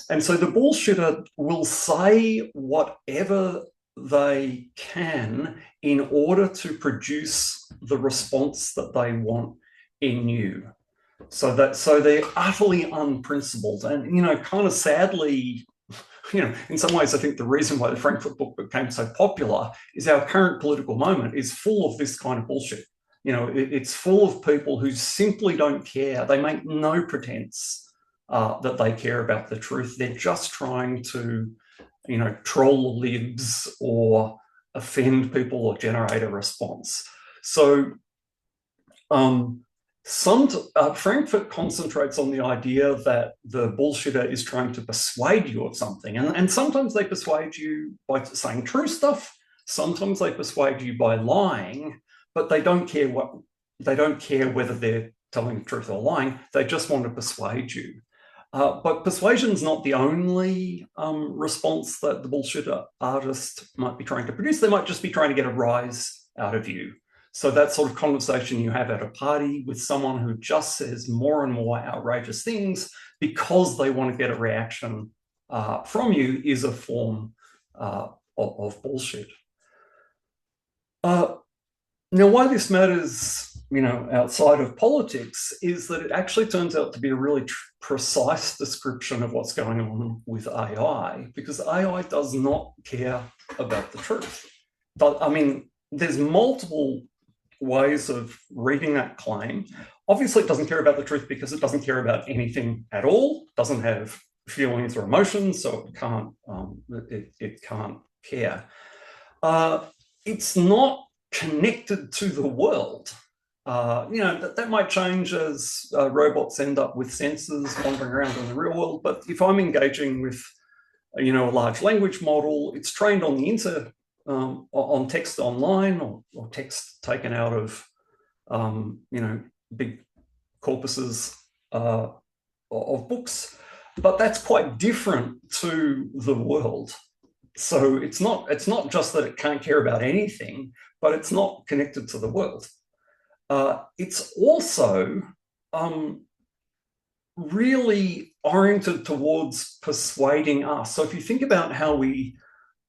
E: And so the bullshitter will say whatever they can in order to produce the response that they want in you. So they're utterly unprincipled. And, you know, kind of sadly, you know, in some ways, I think the reason why the Frankfurt book became so popular is our current political moment is full of this kind of bullshit. You know, it's full of people who simply don't care. They make no pretense that they care about the truth. They're just trying to, you know, troll libs or offend people or generate a response. So Frankfurt concentrates on the idea that the bullshitter is trying to persuade you of something. And sometimes they persuade you by saying true stuff. Sometimes they persuade you by lying, but they don't care whether they're telling the truth or lying. They just want to persuade you. But persuasion's not the only response that the bullshitter artist might be trying to produce. They might just be trying to get a rise out of you. So that sort of conversation you have at a party with someone who just says more and more outrageous things because they want to get a reaction from you is a form of bullshit. Now, why this matters, you know, outside of politics is that it actually turns out to be a really precise description of what's going on with AI, because AI does not care about the truth. But I mean, there's multiple ways of reading that claim. Obviously, it doesn't care about the truth because it doesn't care about anything at all. It doesn't have feelings or emotions, so it can't care. It's not connected to the world. You know, that might change as robots end up with sensors wandering around in the real world. But if I'm engaging with, you know, a large language model, it's trained on the on text online or text taken out of, you know, big corpuses of books. But that's quite different to the world. So it's not just that it can't care about anything, but it's not connected to the world. It's also really oriented towards persuading us. So if you think about how we,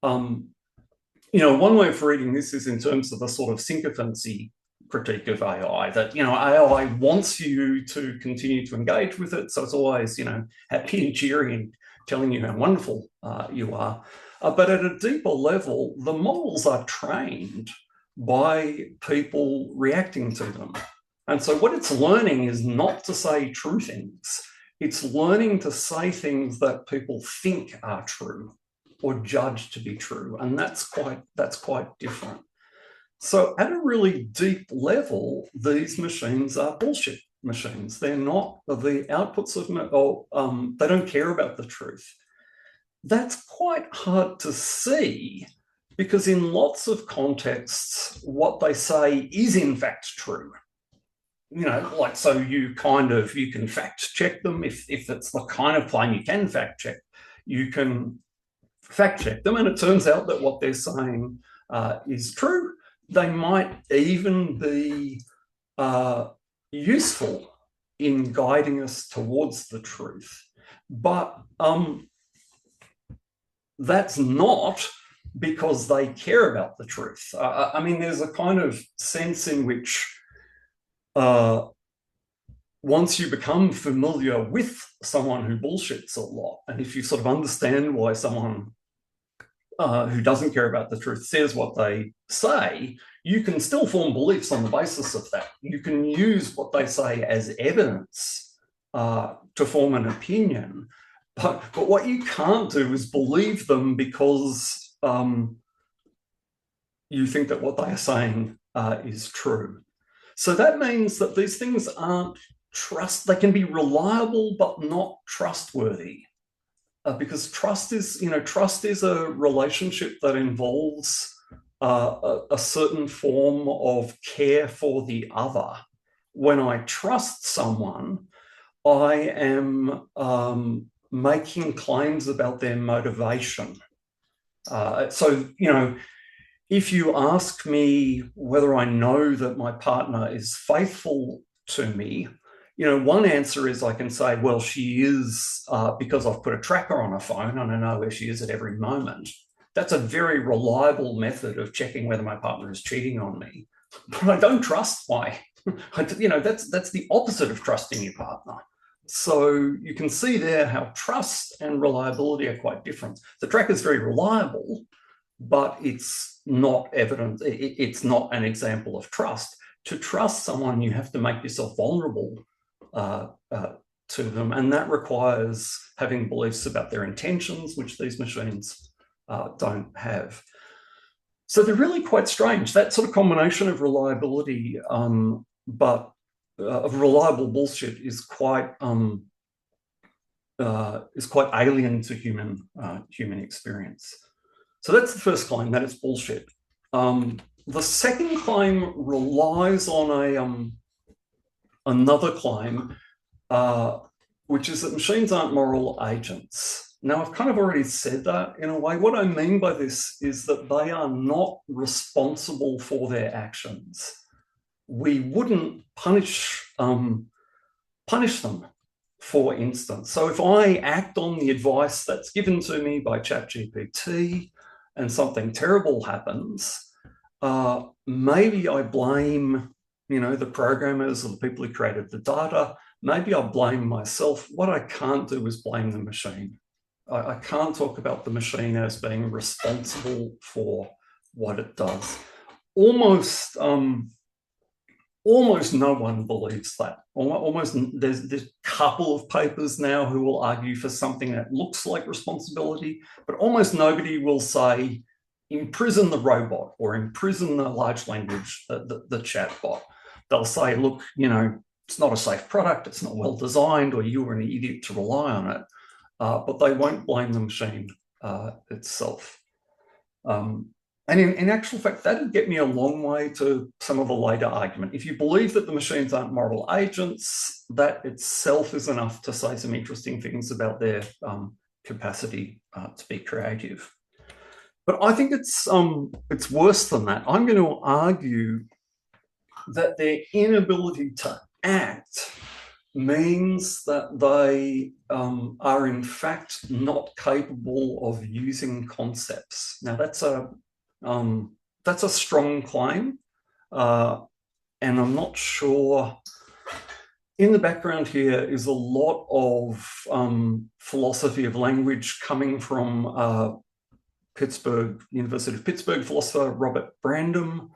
E: you know, one way of reading this is in terms of a sort of sycophancy critique of AI, that, you know, AI wants you to continue to engage with it. So it's always, you know, happy and cheery and telling you how wonderful you are. But at a deeper level, the models are trained by people reacting to them. And so what it's learning is not to say true things. It's learning to say things that people think are true or judge to be true. And that's quite different. So at a really deep level, these machines are bullshit machines. They're not the outputs of, they don't care about the truth. That's quite hard to see, because in lots of contexts, what they say is in fact true. You know, like, so you can fact check them. If it's the kind of claim you can fact check, you can fact check them. And it turns out that what they're saying is true. They might even be useful in guiding us towards the truth. But that's not because they care about the truth. I mean, there's a kind of sense in which once you become familiar with someone who bullshits a lot, and if you sort of understand why someone who doesn't care about the truth says what they say, you can still form beliefs on the basis of that. You can use what they say as evidence to form an opinion. But what you can't do is believe them because you think that what they are saying is true. So that means that these things aren't they can be reliable but not trustworthy. Because trust is a relationship that involves a certain form of care for the other. When I trust someone, I am making claims about their motivation. So, you know, if you ask me whether I know that my partner is faithful to me, one answer is I can say, well, she is, because I've put a tracker on her phone and I know where she is at every moment. That's a very reliable method of checking whether my partner is cheating on me. But I don't trust that's the opposite of trusting your partner. So you can see there how trust and reliability are quite different. The tracker is very reliable, but it's not evident. It's not an example of trust. To trust someone, you have to make yourself vulnerable to them, and that requires having beliefs about their intentions, which these machines don't have. So they're really quite strange. That sort of combination of reliability, but of reliable bullshit is quite alien to human experience. So that's the first claim, that it's bullshit. The second claim relies on another claim, which is that machines aren't moral agents. Now, I've kind of already said that in a way. What I mean by this is that they are not responsible for their actions. We wouldn't punish them, for instance. So if I act on the advice that's given to me by ChatGPT and something terrible happens, maybe I blame, the programmers or the people who created the data. Maybe I blame myself. What I can't do is blame the machine. I can't talk about the machine as being responsible for what it does. Almost no one believes that. There's a couple of papers now who will argue for something that looks like responsibility, but almost nobody will say imprison the robot or imprison the large language, the chat bot. They'll say, look, it's not a safe product, it's not well designed, or you were an idiot to rely on it. But they won't blame the machine itself. And in actual fact, that'd get me a long way to some of the later argument. If you believe that the machines aren't moral agents, that itself is enough to say some interesting things about their capacity to be creative. But I think it's worse than that. I'm going to argue that their inability to act means that they are in fact not capable of using concepts. Now that's a strong claim, and I'm not sure. In the background here is a lot of philosophy of language coming from University of Pittsburgh philosopher Robert Brandom,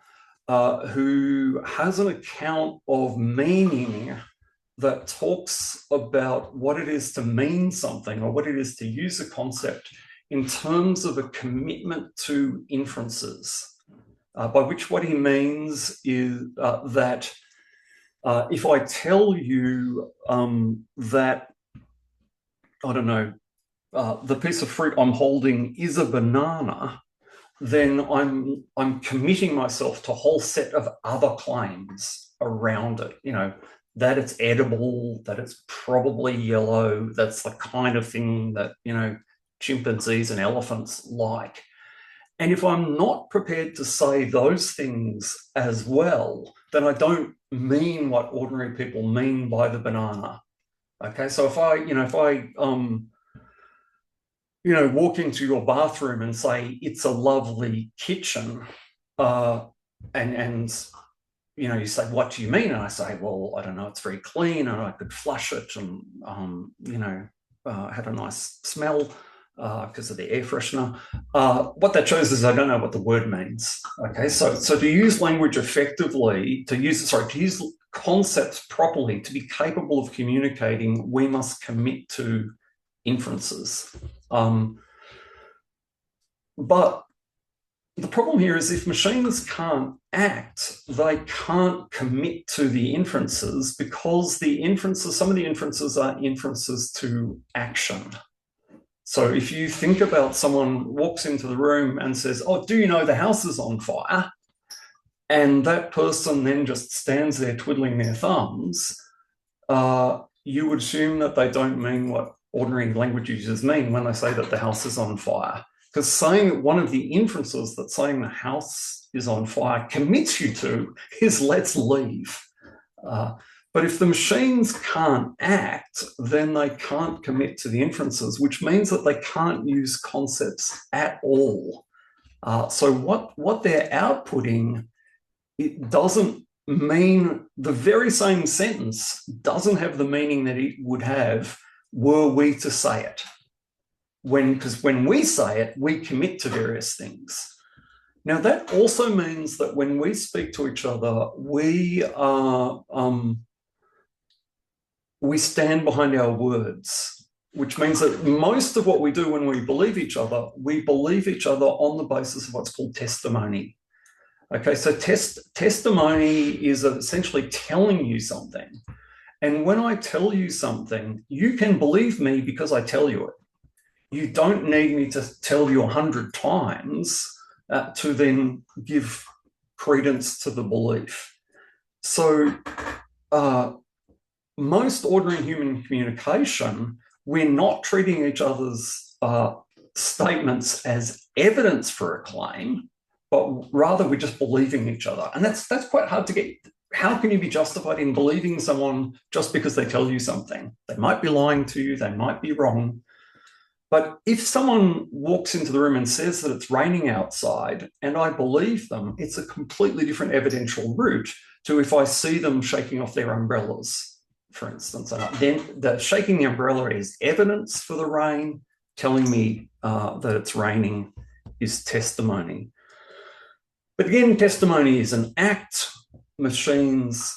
E: who has an account of meaning that talks about what it is to mean something or what it is to use a concept in terms of a commitment to inferences, by which what he means is that if I tell you that, I don't know, the piece of fruit I'm holding is a banana, then I'm committing myself to a whole set of other claims around it, that it's edible, that it's probably yellow, that's the kind of thing that, chimpanzees and elephants like. And if I'm not prepared to say those things as well, then I don't mean what ordinary people mean by the banana. Okay, so if I walk into your bathroom and say, it's a lovely kitchen, and you say, what do you mean? And I say, well, I don't know, it's very clean and I could flush it and, had a nice smell because of the air freshener. What that shows is I don't know what the word means. Okay, so to use language effectively, to use concepts properly, to be capable of communicating, we must commit to inferences. But the problem here is if machines can't act, they can't commit to the inferences because some of the inferences are inferences to action. So if you think about someone walks into the room and says, oh, do you know the house is on fire? And that person then just stands there twiddling their thumbs, you would assume that they don't mean what ordinary language users mean when they say that the house is on fire. Because saying that one of the inferences that saying the house is on fire commits you to is let's leave. But if the machines can't act, then they can't commit to the inferences, which means that they can't use concepts at all. So what they're outputting, it doesn't mean, the very same sentence doesn't have the meaning that it would have were we to say it. Because when we say it, we commit to various things. Now, that also means that when we speak to each other, we stand behind our words, which means that most of what we do when we believe each other on the basis of what's called testimony. Okay, so testimony is essentially telling you something. And when I tell you something, you can believe me because I tell you it. You don't need me to tell you 100 times to then give credence to the belief. So most ordinary human communication, we're not treating each other's statements as evidence for a claim, but rather we're just believing each other. And that's quite hard to get. How can you be justified in believing someone just because they tell you something? They might be lying to you, they might be wrong. But if someone walks into the room and says that it's raining outside and I believe them, it's a completely different evidential route to if I see them shaking off their umbrellas, for instance. Then the shaking the umbrella is evidence for the rain. Telling me that it's raining is testimony. But again, testimony is an act. Machines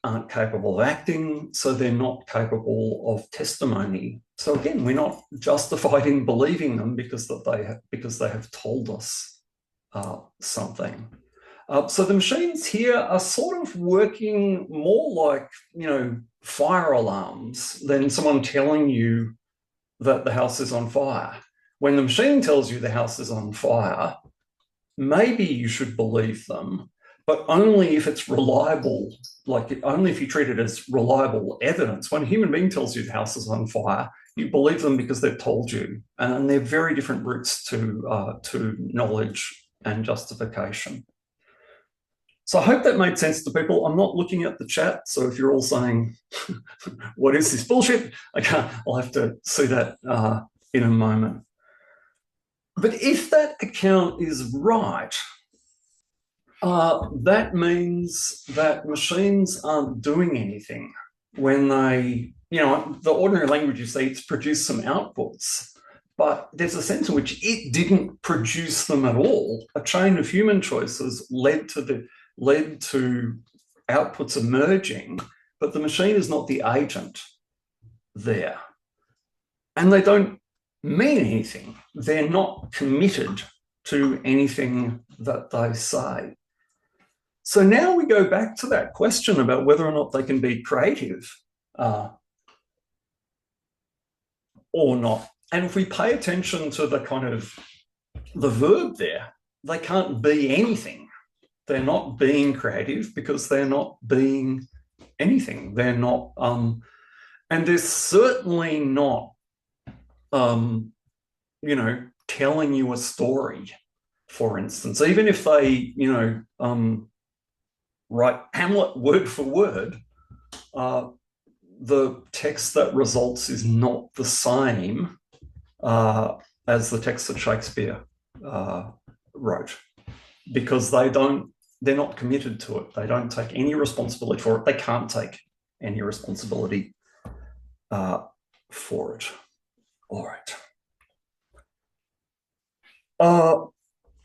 E: aren't capable of acting, so they're not capable of testimony. So again, we're not justified in believing them because they have told us something. So the machines here are sort of working more like, fire alarms than someone telling you that the house is on fire. When the machine tells you the house is on fire, maybe you should believe them, but only if it's reliable, only if you treat it as reliable evidence. When a human being tells you the house is on fire, you believe them because they've told you. And they're very different routes to knowledge and justification. So I hope that made sense to people. I'm not looking at the chat, so if you're all saying, what is this bullshit? I'll have to see that in a moment. But if that account is right, that means that machines aren't doing anything when they, the ordinary language, you see, it's produced some outputs, but there's a sense in which it didn't produce them at all. A chain of human choices led to outputs emerging, but the machine is not the agent there. And they don't mean anything. They're not committed to anything that they say. So now we go back to that question about whether or not they can be creative or not. And if we pay attention to the kind of the verb there, they can't be anything. They're not being creative because they're not being anything. They're not, and they're certainly not, telling you a story, for instance. Even if they, write Hamlet word for word, the text that results is not the same as the text that Shakespeare wrote, because they're not committed to it. They don't take any responsibility for it. They can't take any responsibility for it. All right.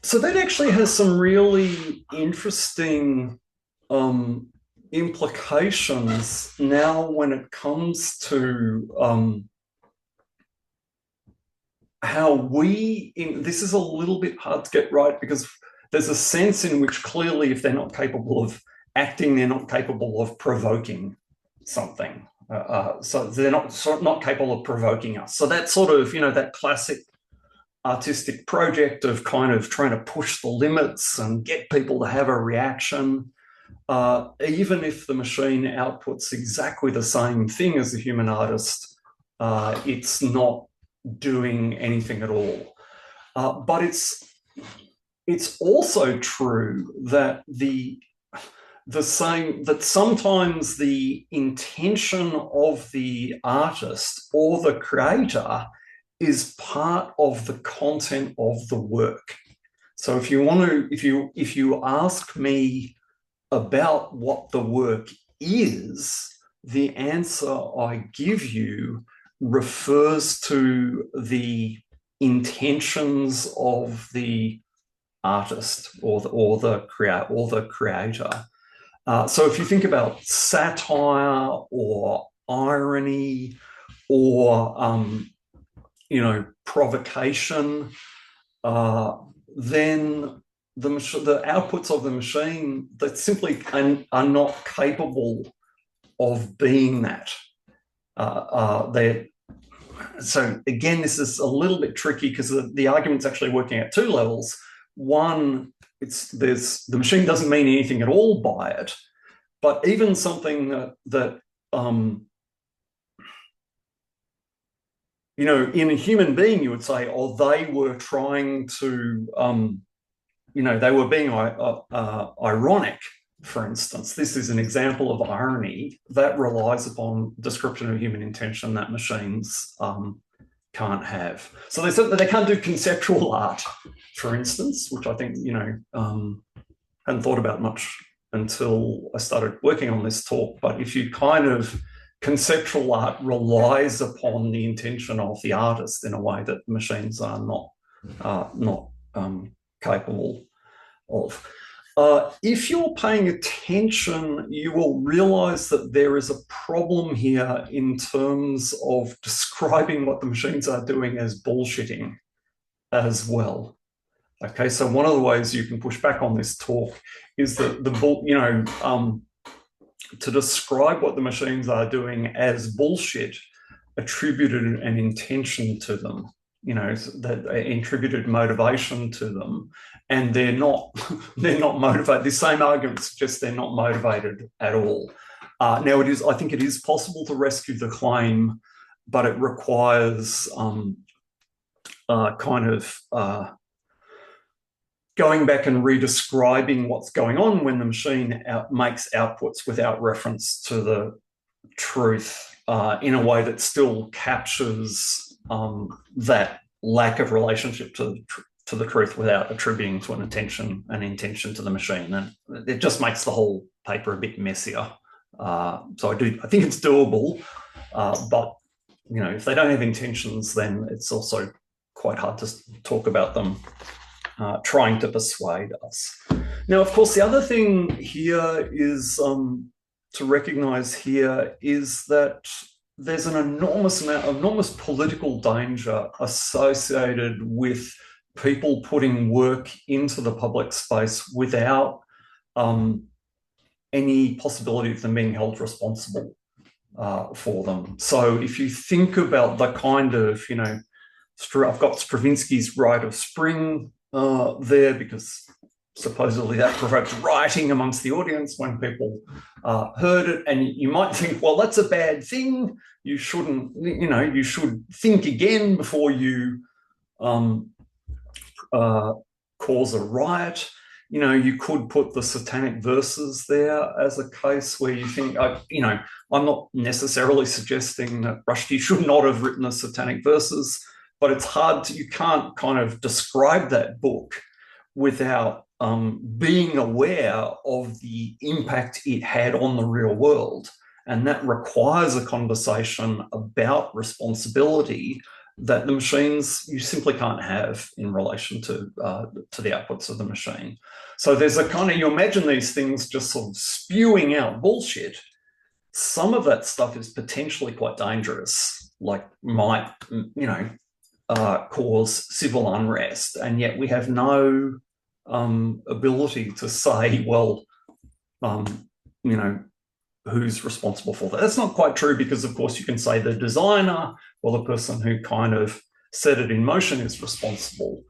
E: So that actually has some really interesting implications now when it comes to how this is a little bit hard to get right, because there's a sense in which clearly if they're not capable of acting, they're not capable of provoking something. So they're not capable of provoking us. So that's sort of, that classic artistic project of kind of trying to push the limits and get people to have a reaction. Even if the machine outputs exactly the same thing as the human artist, it's not doing anything at all. But it's also true that the the same, that sometimes the intention of the artist or the creator is part of the content of the work. So if you want to, if you ask me about what the work is, the answer I give you refers to the intentions of the artist or the creator. So if you think about satire or irony or provocation, then the outputs of the machine that simply are not capable of being that. So again, this is a little bit tricky because the argument's actually working at two levels. One, the machine doesn't mean anything at all by it, but even something that in a human being, you would say, oh, they were trying to, they were being ironic, for instance. This is an example of irony that relies upon description of human intention that machines can't have. So they said that they can't do conceptual art, for instance, which I think, hadn't thought about much until I started working on this talk. But if you conceptual art relies upon the intention of the artist in a way that machines are not capable of. If you're paying attention, you will realize that there is a problem here in terms of describing what the machines are doing as bullshitting as well. Okay, so one of the ways you can push back on this talk is that to describe what the machines are doing as bullshit attributed an intention to them, that attributed motivation to them, and they're not motivated. The same argument suggests they're not motivated at all. Now I think it is possible to rescue the claim, but it requires going back and redescribing what's going on when the machine makes outputs without reference to the truth in a way that still captures that lack of relationship to the truth without attributing to an intention to the machine. And it just makes the whole paper a bit messier. So I think it's doable, but if they don't have intentions, then it's also quite hard to talk about them trying to persuade us. Now, of course, the other thing here is to recognize here is that there's an enormous political danger associated with people putting work into the public space without any possibility of them being held responsible for them. So if you think about the kind of, I've got Stravinsky's Rite of Spring there because supposedly that provoked rioting amongst the audience when people heard it. And you might think, well, that's a bad thing. You shouldn't, you should think again before you cause a riot. You could put the Satanic Verses there as a case where you think, I'm not necessarily suggesting that Rushdie should not have written the Satanic Verses, but it's hard you can't kind of describe that book without being aware of the impact it had on the real world. And that requires a conversation about responsibility that the machines, you simply can't have in relation to the outputs of the machine. So there's a kind of, you imagine these things just sort of spewing out bullshit. Some of that stuff is potentially quite dangerous, like might, cause civil unrest. And yet we have no ability to say, well, who's responsible for that? That's not quite true because, of course, you can say the designer or the person who kind of set it in motion is responsible.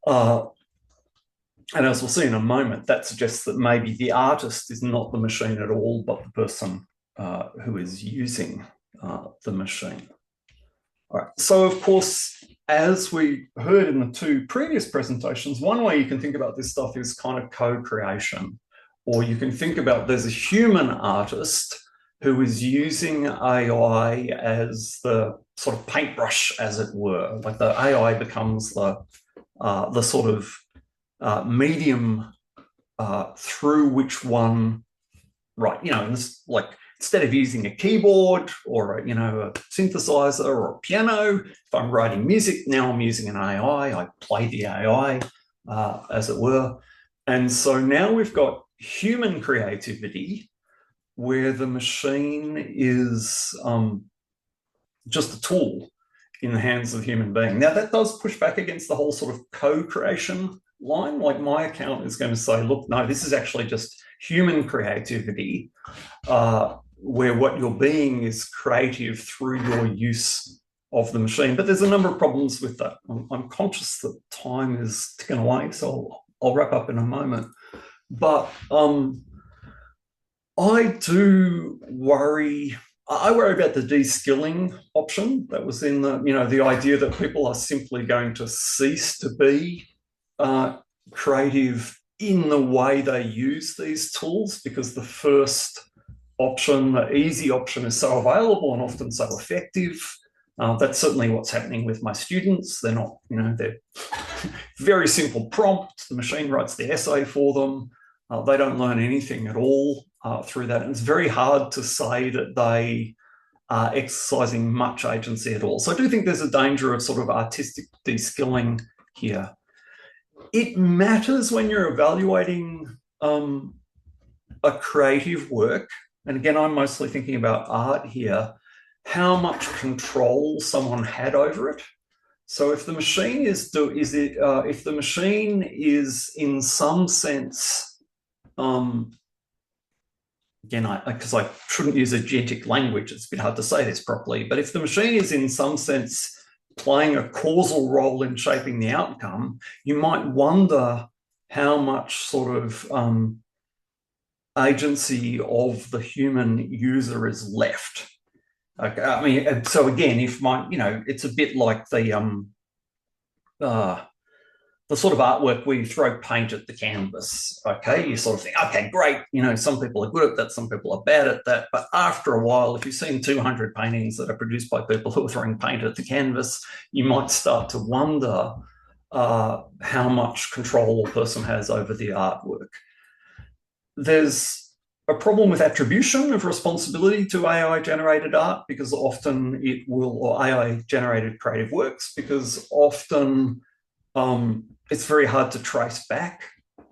E: And as we'll see in a moment, that suggests that maybe the artist is not the machine at all, but the person who is using the machine. All right. So, of course, as we heard in the two previous presentations, one way you can think about this stuff is kind of co-creation, Or you can think about there's a human artist who is using AI as the sort of paintbrush, as it were. Like the AI becomes the sort of medium through which one, right, and this, like, instead of using a keyboard or a synthesizer or a piano, if I'm writing music, now I'm using an AI. I play the AI, as it were. And so now we've got human creativity where the machine is just a tool in the hands of a human being. Now, that does push back against the whole sort of co-creation line. Like, my account is going to say, look, no, this is actually just human creativity, where what you're being is creative through your use of the machine. But there's a number of problems with that. I'm conscious that time is ticking away, so I'll wrap up in a moment. But I worry about the de-skilling option that was in the idea that people are simply going to cease to be creative in the way they use these tools, because the first option, the easy option, is so available and often so effective. That's certainly what's happening with my students. They're not, they're very simple prompt. The machine writes the essay for them. They don't learn anything at all through that. And it's very hard to say that they are exercising much agency at all. So I do think there's a danger of sort of artistic de-skilling here. It matters when you're evaluating a creative work. And again, I'm mostly thinking about art here, how much control someone had over it. So if the machine is in some sense, again, because I shouldn't use agentic language, it's a bit hard to say this properly, but if the machine is in some sense playing a causal role in shaping the outcome, you might wonder how much sort of agency of the human user is left. Okay, I mean, so again, if it's a bit like the sort of artwork where you throw paint at the canvas. Okay, you sort of think, okay, great. Some people are good at that, some people are bad at that. But after a while, if you've seen 200 paintings that are produced by people who are throwing paint at the canvas, you might start to wonder how much control a person has over the artwork. There's a problem with attribution of responsibility to AI-generated art, because often or AI-generated creative works, because often it's very hard to trace back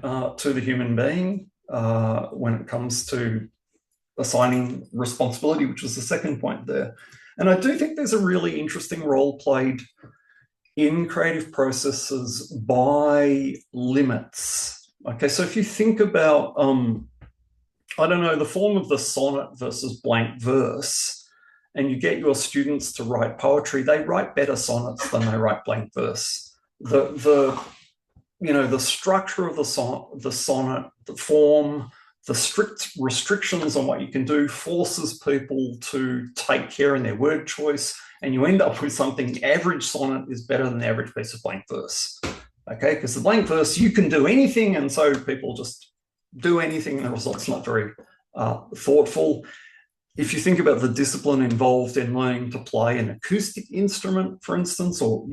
E: to the human being when it comes to assigning responsibility, which was the second point there. And I do think there's a really interesting role played in creative processes by limits. Okay, so if you think about, I don't know, the form of the sonnet versus blank verse, and you get your students to write poetry, they write better sonnets than they write blank verse. The structure of the sonnet, the form, the strict restrictions on what you can do forces people to take care in their word choice, and you end up with something. Average sonnet is better than the average piece of blank verse. Okay, because the blank verse, you can do anything, and so people just do anything, and the result's not very thoughtful. If you think about the discipline involved in learning to play an acoustic instrument, for instance, or,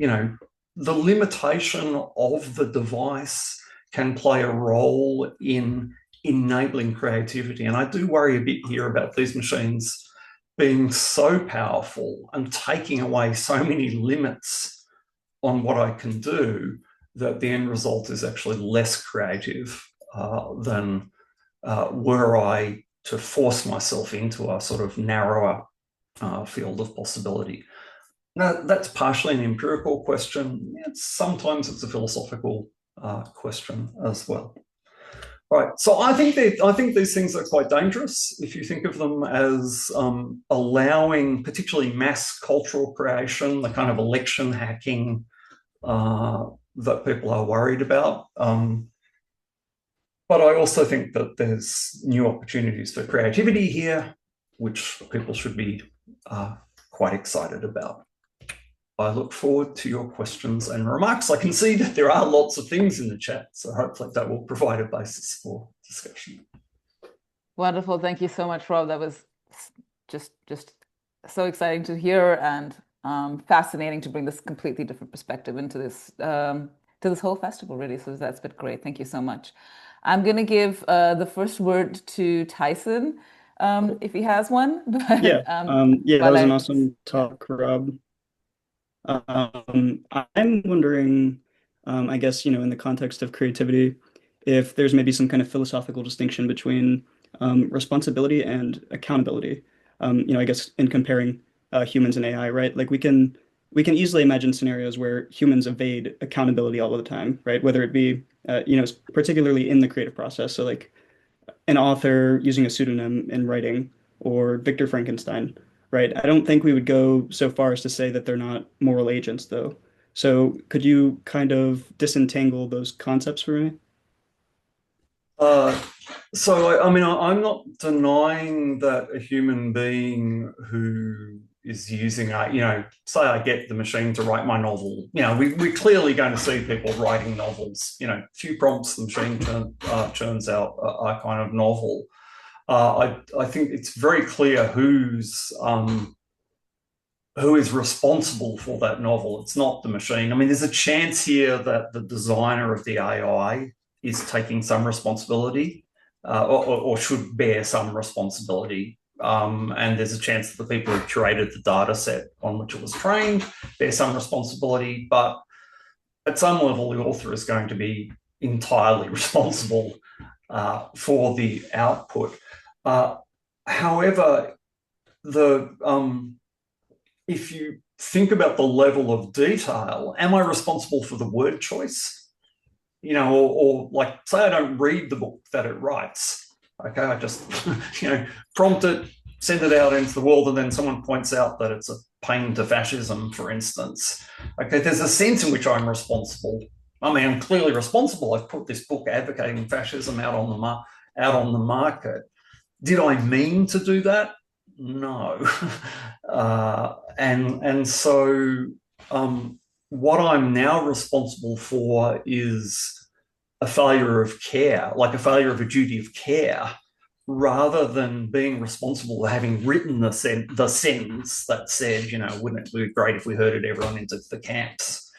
E: the limitation of the device can play a role in enabling creativity. And I do worry a bit here about these machines being so powerful and taking away so many limits on what I can do that the end result is actually less creative than were I to force myself into a sort of narrower field of possibility. Now, that's partially an empirical question. Sometimes it's a philosophical question as well. All right, so I think these things are quite dangerous if you think of them as allowing particularly mass cultural creation, the kind of election hacking that people are worried about. But I also think that there's new opportunities for creativity here, which people should be quite excited about. I look forward to your questions and remarks. I can see that there are lots of things in the chat, so hopefully that will provide a basis for discussion.
A: Wonderful. Thank you so much, Rob. That was just so exciting to hear and fascinating to bring this completely different perspective into this whole festival, really. So that's been great. Thank you so much. I'm going to give the first word to Tyson, if he has one. But
C: Yeah, that
A: while
C: was an
A: I,
C: awesome
A: yeah.
C: talk, Rob. I'm wondering, I guess, in the context of creativity, if there's maybe some kind of philosophical distinction between responsibility and accountability. I guess in comparing humans and AI, right? Like we can easily imagine scenarios where humans evade accountability all of the time, right? Whether it be, particularly in the creative process. So like an author using a pseudonym in writing or Victor Frankenstein, right? I don't think we would go so far as to say that they're not moral agents, though. So could you kind of disentangle those concepts for me?
E: So, I mean, I'm not denying that a human being who is using say I get the machine to write my novel, we're clearly going to see people writing novels, few prompts, the machine churns out a kind of novel. I think it's very clear who is responsible for that novel. It's not the machine. I mean, there's a chance here that the designer of the AI is taking some responsibility or should bear some responsibility. And there's a chance that the people who curated the data set on which it was trained bear some responsibility. But at some level, the author is going to be entirely responsible for the output. However, if you think about the level of detail, am I responsible for the word choice? Or like, say I don't read the book that it writes. Okay, I just, prompt it, send it out into the world, and then someone points out that it's a pain to fascism, for instance. Okay, there's a sense in which I'm responsible. I mean, I'm clearly responsible. I've put this book advocating fascism out on the market. Did I mean to do that? No. And so what I'm now responsible for is a failure of care, like a failure of a duty of care, rather than being responsible for having written the sentence that said, wouldn't it be great if we herded everyone into the camps?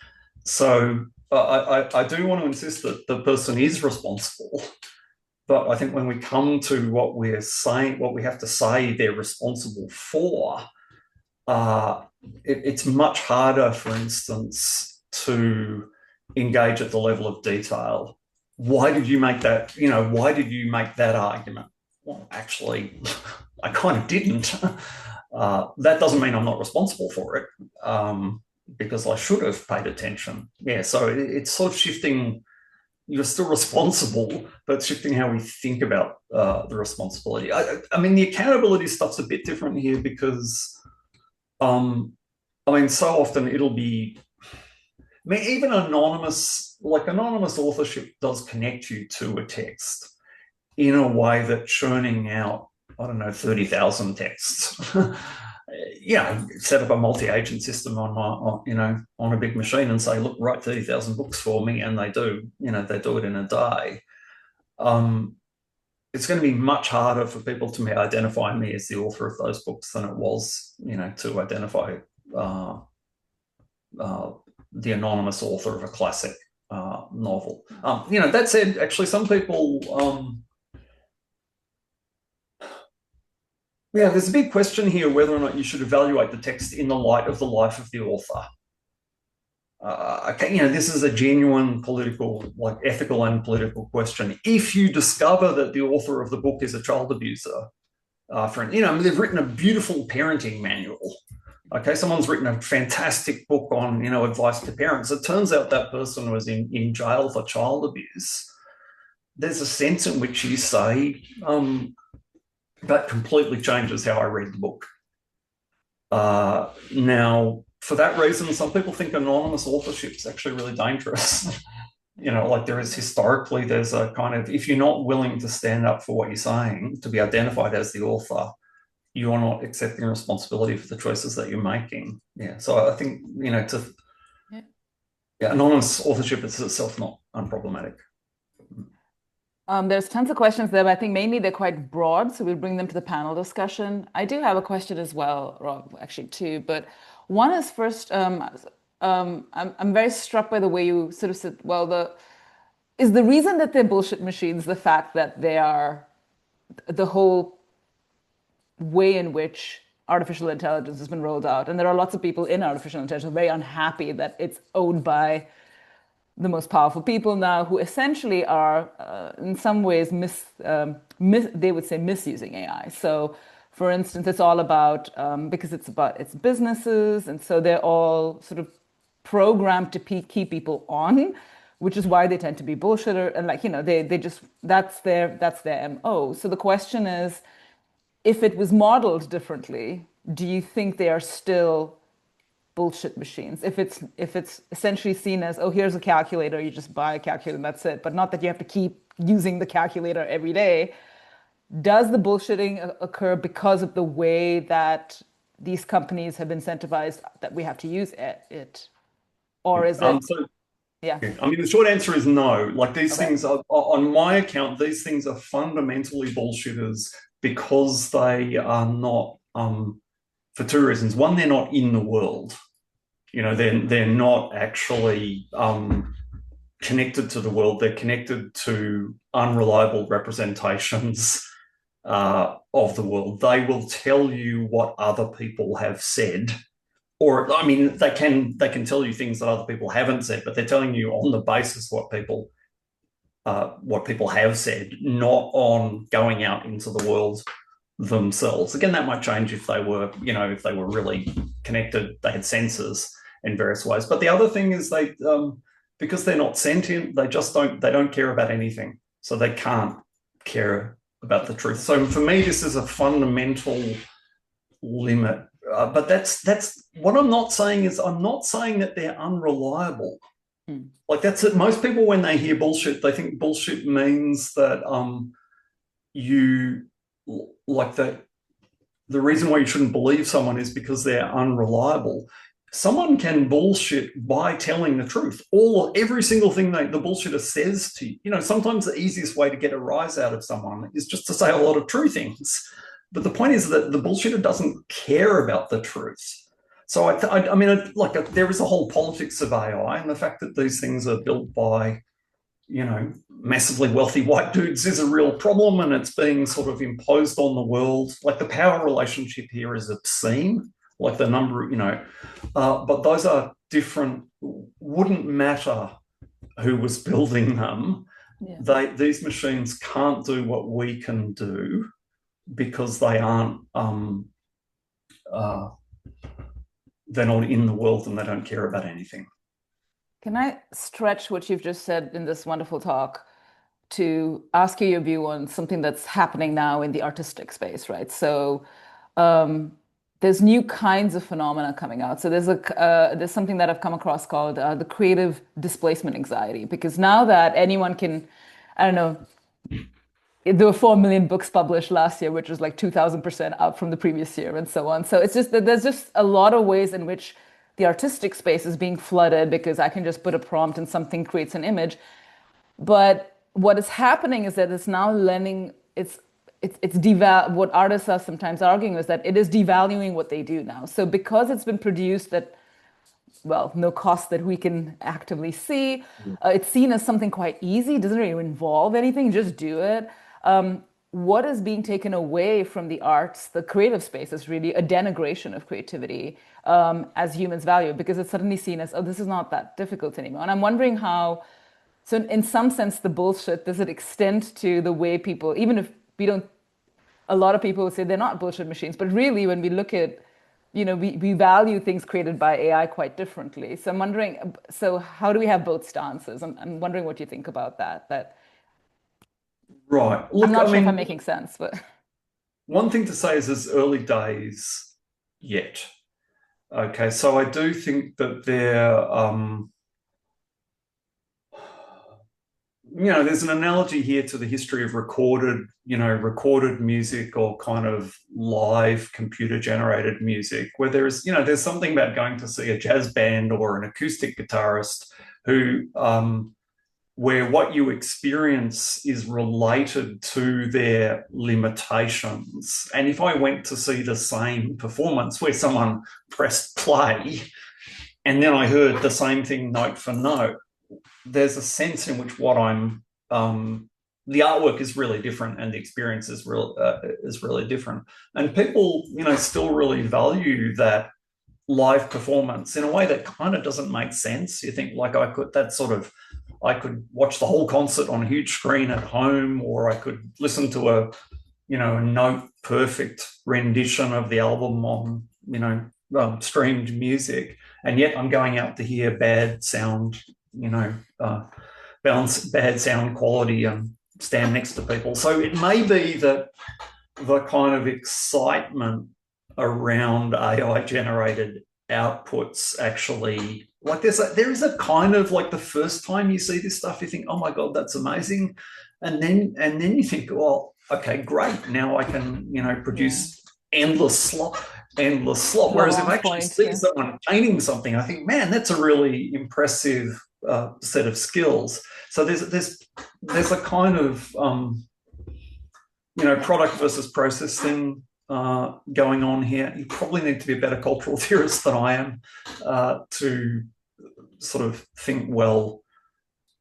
E: So I do want to insist that the person is responsible. But I think when we come to what we're saying, what we have to say they're responsible for, it's much harder, for instance, to engage at the level of detail. Why did you make that? Why did you make that argument? Well, actually, I kind of didn't. That doesn't mean I'm not responsible for it, because I should have paid attention. Yeah, so it's sort of shifting. You're still responsible, but shifting how we think about the responsibility. I mean, the accountability stuff's a bit different here because, so often it'll be, even anonymous authorship does connect you to a text in a way that churning out, 30,000 texts. Set up a multi-agent system on a big machine and say, look, write 30,000 books for me, and they do. They do it in a day. It's going to be much harder for people to identify me as the author of those books than it was, to identify the anonymous author of a classic novel. That said, actually, some people. There's a big question here whether or not you should evaluate the text in the light of the life of the author. This is a genuine political, ethical and political question. If you discover that the author of the book is a child abuser, they've written a beautiful parenting manual. Okay, someone's written a fantastic book on, advice to parents. It turns out that person was in jail for child abuse. There's a sense in which you say, that completely changes how I read the book. Now, for that reason, some people think anonymous authorship is actually really dangerous. There's a kind of, if you're not willing to stand up for what you're saying, to be identified as the author, you are not accepting responsibility for the choices that you're making. Yeah. So I think, anonymous authorship is itself not unproblematic.
A: There's tons of questions there, but I think mainly they're quite broad, so we'll bring them to the panel discussion. I do have a question as well, Rob, actually two, but one is first, I'm very struck by the way you sort of said, well, is the reason that they're bullshit machines the fact that they are the whole way in which artificial intelligence has been rolled out, and there are lots of people in artificial intelligence who are very unhappy that it's owned by the most powerful people now, who essentially are, in some ways, they would say misusing AI. So, for instance, it's all about because it's about its businesses, and so they're all sort of programmed to keep people on, which is why they tend to be bullshitter, and like they just that's their MO. So the question is, if it was modeled differently, do you think they are still bullshit machines? If it's essentially seen as, oh, here's a calculator, you just buy a calculator and that's it, but not that you have to keep using the calculator every day. Does the bullshitting occur because of the way that these companies have incentivized that we have to use it? Or is it? Yeah.
E: I mean, the short answer is no. Like these things are, on my account, these things are fundamentally bullshitters because they are not, for two reasons. One, they're not in the world. They're not actually connected to the world. They're connected to unreliable representations of the world. They will tell you what other people have said. Or, I mean, they can tell you things that other people haven't said, but they're telling you on the basis what people have said, not on going out into the world themselves. Again, that might change if they were really connected, they had sensors in various ways. But the other thing is because they're not sentient, they don't care about anything. So they can't care about the truth. So for me, this is a fundamental limit. But that's what I'm not saying is I'm not saying that they're unreliable. Like that's it. Most people, when they hear bullshit, they think bullshit means that the reason why you shouldn't believe someone is because they're unreliable. Someone can bullshit by telling the truth. Every single thing the bullshitter says to you. Sometimes the easiest way to get a rise out of someone is just to say a lot of true things. But the point is that the bullshitter doesn't care about the truth. So I mean, there is a whole politics of AI, and the fact that these things are built by, massively wealthy white dudes is a real problem, and it's being sort of imposed on the world. Like the power relationship here is obscene. Like the number, but those are different. Wouldn't matter who was building them. Yeah. These machines can't do what we can do, because they aren't, they're not in the world and they don't care about anything.
A: Can I stretch what you've just said in this wonderful talk to ask you your view on something that's happening now in the artistic space, right? So there's new kinds of phenomena coming out. So there's something that I've come across called the creative displacement anxiety, because now that anyone can, I don't know, there were 4 million books published last year, which was like 2,000% up from the previous year and so on. So it's just that there's just a lot of ways in which the artistic space is being flooded because I can just put a prompt and something creates an image. But what is happening is that it's now what artists are sometimes arguing is that it is devaluing what they do now. So because it's been produced at, well, no cost that we can actively see, it's seen as something quite easy. It doesn't really involve anything, just do it. What is being taken away from the arts, the creative space, is really a denigration of creativity as humans value, because it's suddenly seen as, oh, this is not that difficult anymore. And I'm wondering how, so in some sense, the bullshit, does it extend to the way people, even if we don't, a lot of people would say they're not bullshit machines, but really when we look at, we value things created by AI quite differently. So I'm wondering, so how do we have both stances? I'm wondering what you think about that.
E: Right. Look,
A: I'm not sure if I'm making sense, but
E: one thing to say is it's early days yet. Okay, so I do think that there's an analogy here to the history of recorded music or kind of live computer-generated music, where there's something about going to see a jazz band or an acoustic guitarist who where what you experience is related to their limitations. And if I went to see the same performance where someone pressed play and then I heard the same thing note for note, there's a sense in which what I'm the artwork is really different and the experience is really different. And people, still really value that live performance in a way that kind of doesn't make sense. You think like I could watch the whole concert on a huge screen at home, or I could listen to a note perfect rendition of the album on, streamed music. And yet I'm going out to hear bad sound, bad sound quality and stand next to people. So it may be that the kind of excitement around AI generated outputs actually, like there is a kind of like the first time you see this stuff, you think, oh my God, that's amazing. And then you think, well, okay, great. Now I can, produce endless slop. Whereas if I actually see someone painting something, I think, man, that's a really impressive set of skills. So there's a kind of product versus process thing going on here. You probably need to be a better cultural theorist than I am to sort of think well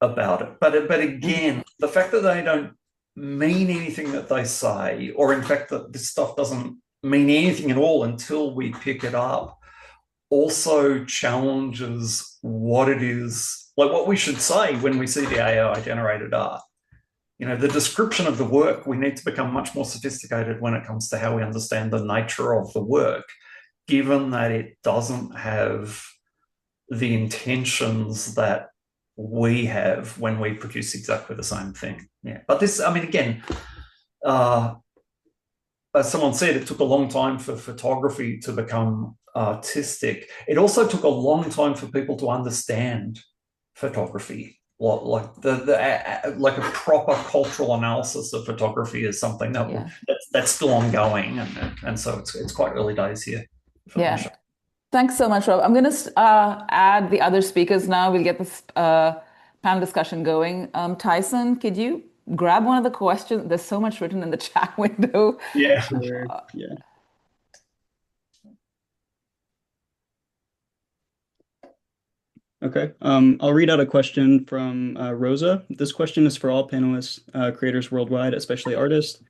E: about it. But again, the fact that they don't mean anything that they say, or in fact that this stuff doesn't mean anything at all until we pick it up, also challenges what it is, like what we should say when we see the AI generated art. The description of the work, we need to become much more sophisticated when it comes to how we understand the nature of the work, given that it doesn't have the intentions that we have when we produce exactly the same thing. Yeah. But this, again, as someone said, it took a long time for photography to become artistic. It also took a long time for people to understand photography. Like like a proper cultural analysis of photography is something that's still ongoing, and so it's quite early days here.
A: Yeah. Thanks so much, Rob. I'm going to add the other speakers now. We'll get this panel discussion going. Tyson, could you grab one of the questions? There's so much written in the chat window.
C: Yeah, sure. Yeah. Okay, I'll read out a question from Rosa. This question is for all panelists, creators worldwide, especially artists.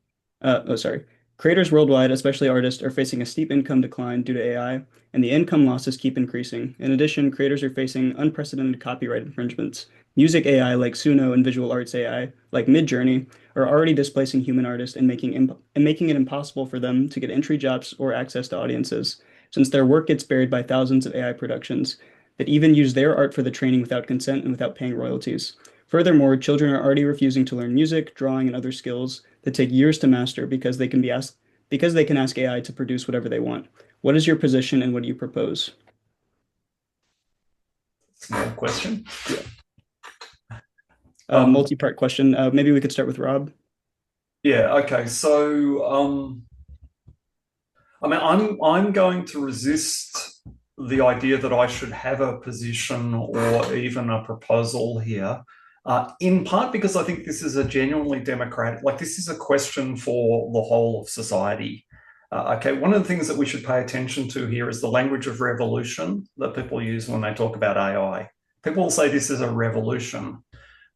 C: Creators worldwide, especially artists, are facing a steep income decline due to AI, and the income losses keep increasing. In addition, creators are facing unprecedented copyright infringements. Music AI like Suno and visual arts AI like Midjourney are already displacing human artists and making it impossible for them to get entry jobs or access to audiences, since their work gets buried by thousands of AI productions that even use their art for the training without consent and without paying royalties. Furthermore, children are already refusing to learn music, drawing, and other skills that take years to master because they can ask AI to produce whatever they want. What is your position and what do you propose?
E: Small question.
C: Yeah. Multi-part question. Maybe we could start with Rob.
E: Yeah. Okay. So, I'm going to resist the idea that I should have a position or even a proposal here, in part because I think this is a genuinely democratic, like this is a question for the whole of society. Okay, one of the things that we should pay attention to here is the language of revolution that people use when they talk about AI. People will say this is a revolution.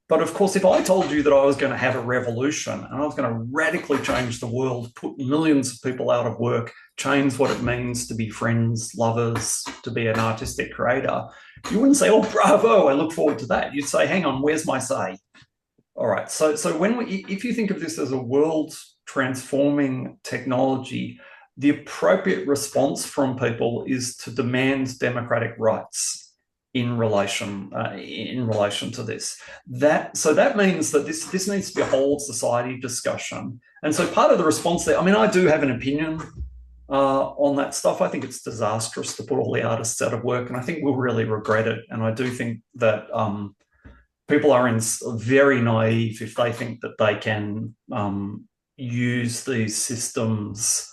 E: But of course, if I told you that I was going to have a revolution and I was going to radically change the world, put millions of people out of work, change what it means to be friends, lovers, to be an artistic creator, you wouldn't say, oh, bravo, I look forward to that. You'd say, hang on, where's my say? All right. So if you think of this as a world transforming technology, the appropriate response from people is to demand democratic rights in relation to this. That means that this needs to be a whole society discussion. And so part of the response there, I do have an opinion on that stuff. I think it's disastrous to put all the artists out of work, and I think we'll really regret it. And I do think that people are very naive if they think that they can use these systems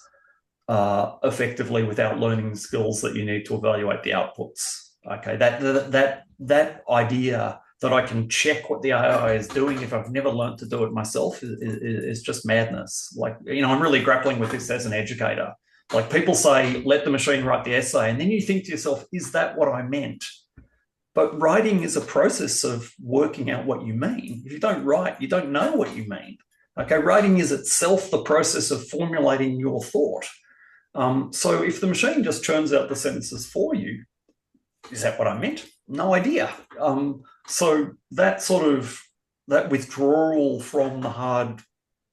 E: effectively without learning the skills that you need to evaluate the outputs. Okay, that idea that I can check what the AI is doing if I've never learned to do it myself is just madness. Like, I'm really grappling with this as an educator. Like, people say, let the machine write the essay. And then you think to yourself, is that what I meant? But writing is a process of working out what you mean. If you don't write, you don't know what you mean. Okay, writing is itself the process of formulating your thought. So if the machine just churns out the sentences for you, is that what I meant? No idea. So that withdrawal from the hard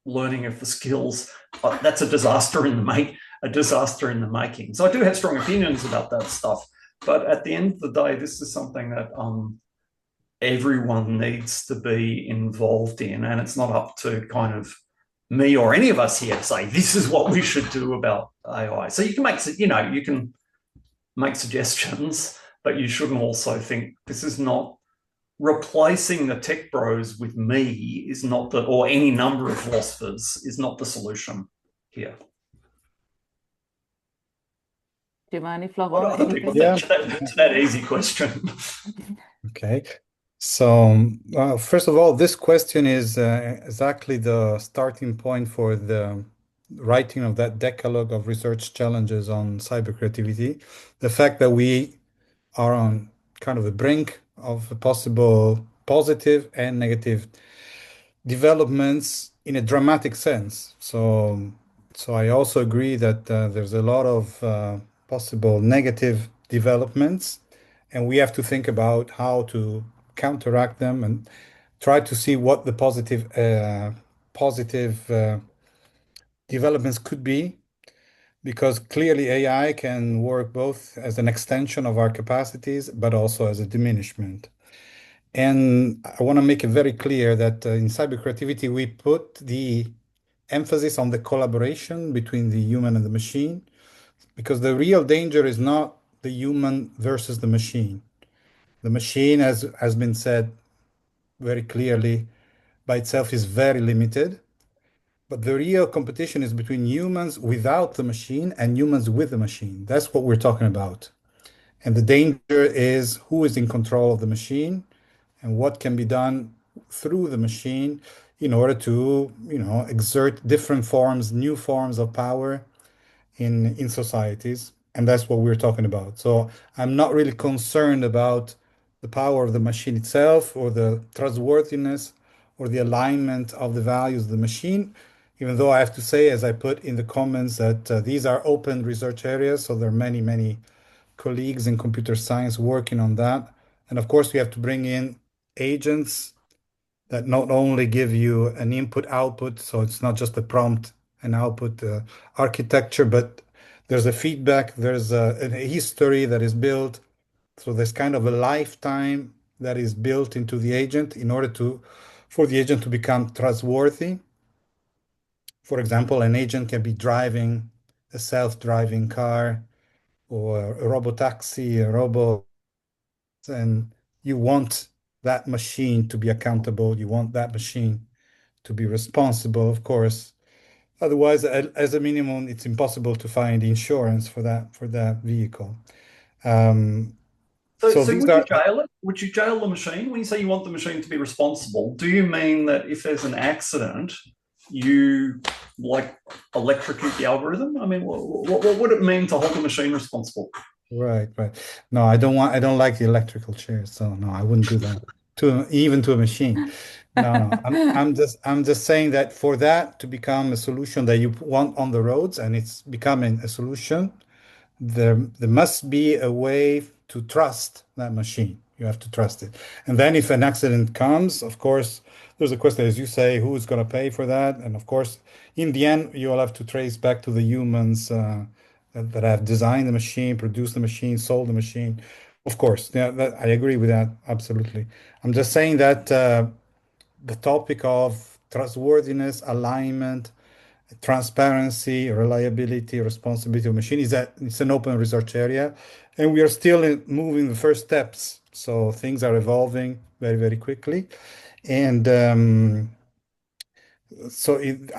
E: learning of the skills, that's a disaster in the making. So I do have strong opinions about that stuff. But at the end of the day, this is something that everyone needs to be involved in, and it's not up to kind of me or any of us here to say this is what we should do about AI. So you can make suggestions, but you shouldn't also think this is not replacing the tech bros with me or any number of philosophers is not the solution here.
A: Giovanni,
E: What
A: Florent,
E: other people
A: anything?
E: think to that easy question?
B: Okay. So, first of all, this question is exactly the starting point for the writing of that decalogue of research challenges on cyber creativity. The fact that we are on kind of the brink of possible positive and negative developments in a dramatic sense. So I also agree that there's a lot of possible negative developments, and we have to think about how to counteract them and try to see what the positive developments could be, because clearly AI can work both as an extension of our capacities, but also as a diminishment. And I want to make it very clear that in cyber creativity, we put the emphasis on the collaboration between the human and the machine, because the real danger is not the human versus the machine. The machine, as has been said very clearly, by itself is very limited. But the real competition is between humans without the machine and humans with the machine. That's what we're talking about. And the danger is who is in control of the machine and what can be done through the machine in order to, exert different forms, new forms of power in societies. And that's what we're talking about. So I'm not really concerned about the power of the machine itself or the trustworthiness or the alignment of the values of the machine, even though I have to say, as I put in the comments, that these are open research areas. So there are many, many colleagues in computer science working on that. And of course, we have to bring in agents that not only give you an input output, so it's not just a prompt and output architecture, but there's a feedback, there's a history that is built. So there's kind of a lifetime that is built into the agent in order for the agent to become trustworthy. For example, an agent can be driving a self-driving car or a robotaxi, a robot, and you want that machine to be accountable. You want that machine to be responsible, of course. Otherwise, as a minimum, it's impossible to find insurance for that vehicle.
E: So
B: So
E: would
B: these
E: you
B: are
E: jail it? Would you jail the machine? When you say you want the machine to be responsible, do you mean that if there's an accident, you like electrocute the algorithm? I mean, what would it mean to hold the machine responsible?
B: right. No, I don't like the electrical chairs, so no, I wouldn't do that even to a machine. No. I'm just saying that for that to become a solution that you want on the roads and it's becoming a solution, there must be a way to trust that machine. You have to trust it. And then if an accident comes, of course, there's a question, as you say, who's going to pay for that? And of course, in the end, you'll have to trace back to the humans that have designed the machine, produced the machine, sold the machine. Of course, yeah, I agree with that. Absolutely. I'm just saying that the topic of trustworthiness, alignment, transparency, reliability, responsibility of machine is that it's an open research area, and we are still moving the first steps. So things are evolving very, very quickly. And I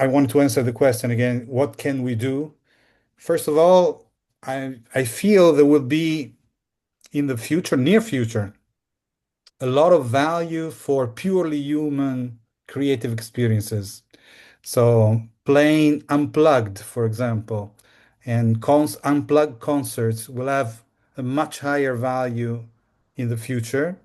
B: wanted to answer the question again, what can we do? First of all, I feel there will be in the future, near future, a lot of value for purely human creative experiences. So playing unplugged, for example, and unplugged concerts will have a much higher value in the future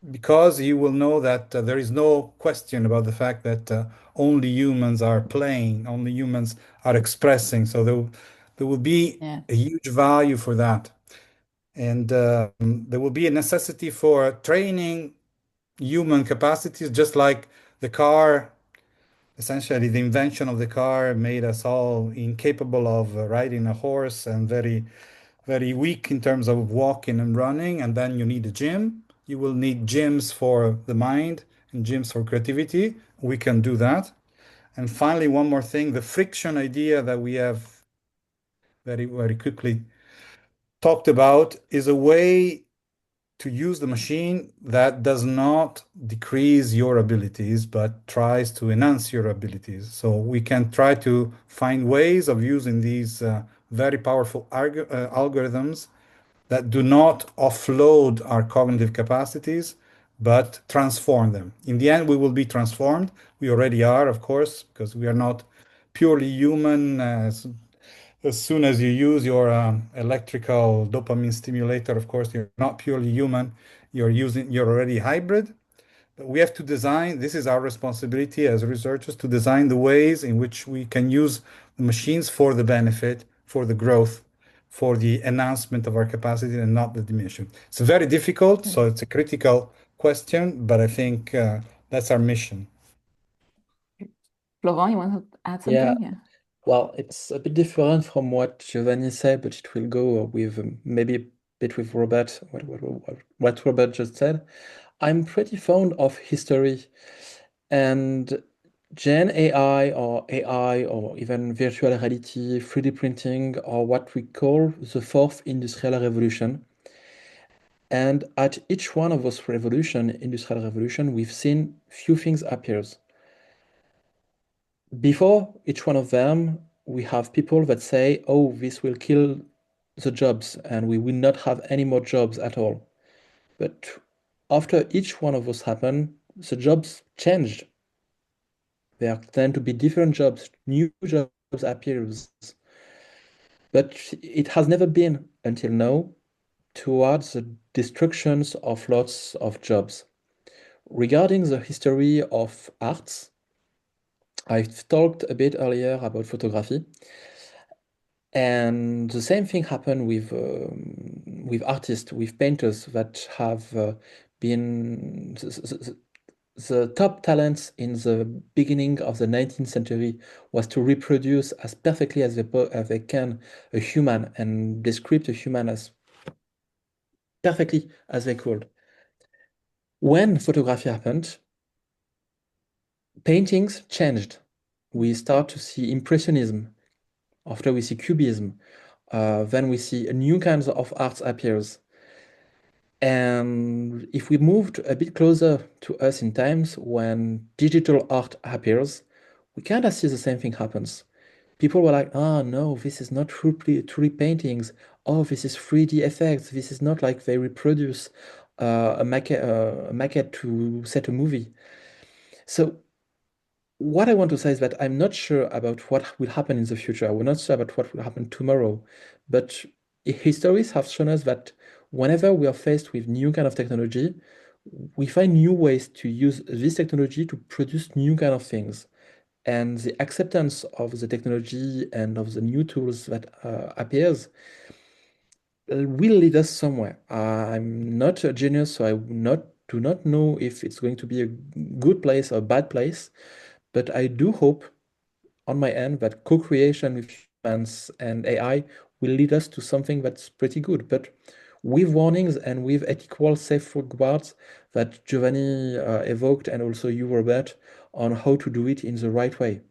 B: because you will know that there is no question about the fact that only humans are playing, only humans are expressing. So there will be
A: Yeah.
B: a huge value for that. And there will be a necessity for training human capacities, just like the car. Essentially, the invention of the car made us all incapable of riding a horse and very, very weak in terms of walking and running. And then you need a gym. You will need gyms for the mind and gyms for creativity. We can do that. And finally, one more thing, the friction idea that we have very, very quickly talked about is a way to use the machine that does not decrease your abilities, but tries to enhance your abilities. So we can try to find ways of using these very powerful algorithms that do not offload our cognitive capacities, but transform them. In the end, we will be transformed. We already are, of course, because we are not purely human. As soon as you use your electrical dopamine stimulator, of course, you're not purely human. You're already hybrid. But we have to design, this is our responsibility as researchers, to design the ways in which we can use the machines for the benefit, for the growth, for the enhancement of our capacity and not the diminution. It's very difficult, so it's a critical question, but I think that's our mission.
A: Florent, you want to add
D: Yeah,
A: something? Yeah.
D: well, it's a bit different from what Giovanni said, but it will go with maybe a bit with Robert, what Robert just said. I'm pretty fond of history, and Gen AI or even virtual reality, 3D printing are what we call the fourth industrial revolution. And at each one of those industrial revolution, we've seen few things appears. Before each one of them, we have people that say, oh, this will kill the jobs and we will not have any more jobs at all. But after each one of those happened, the jobs changed. There tend to be different jobs, new jobs appears. But it has never been until now towards the destructions of lots of jobs. Regarding the history of arts, I've talked a bit earlier about photography, and the same thing happened with artists, with painters that have been the top talents in the beginning of the 19th century was to reproduce as perfectly as they can a human and describe a human as perfectly as they could. When photography happened, paintings changed. We start to see impressionism. After we see cubism, then we see a new kinds of arts appears. And if we moved a bit closer to us in times when digital art appears, we kind of see the same thing happens. People were like, oh no, this is not 3D paintings. Oh, this is 3D effects. This is not like they reproduce a maquette to set a movie. So what I want to say is that I'm not sure about what will happen in the future. We're not sure about what will happen tomorrow. But histories have shown us that whenever we are faced with new kind of technology, we find new ways to use this technology to produce new kind of things. And the acceptance of the technology and of the new tools that appears will lead us somewhere. I'm not a genius, so do not know if it's going to be a good place or a bad place. But I do hope on my end that co-creation with humans and AI will lead us to something that's pretty good, but with warnings and with ethical safeguards that Giovanni evoked, and also you, Robert, on how to do it in the right way.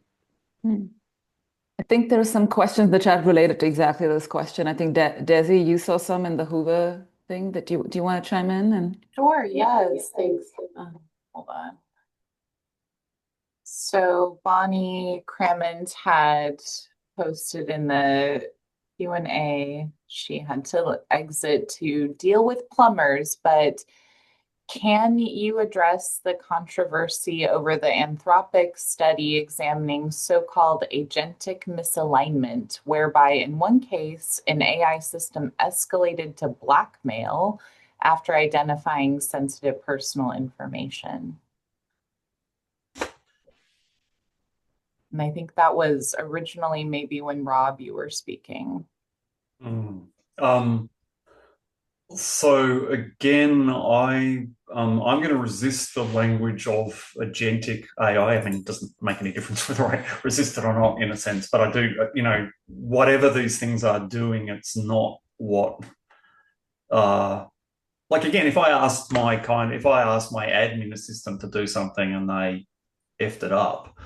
A: I think there are some questions in the chat related to exactly this question. I think Desi, you saw some in the Hoover thing. Do you want to chime in? And
F: Sure, yes, thanks. Hold on. So Bonnie Crammond had posted in the Q&A, she had to exit to deal with plumbers, but Can you address the controversy over the Anthropic study examining so-called agentic misalignment, whereby in one case, an AI system escalated to blackmail after identifying sensitive personal information? And I think that was originally maybe when Rob, you were speaking.
E: So again, I'm going to resist the language of agentic AI. I mean, it doesn't make any difference whether I resist it or not in a sense, but I do, whatever these things are doing, it's not what, like again, if I asked my admin assistant to do something and they effed it up,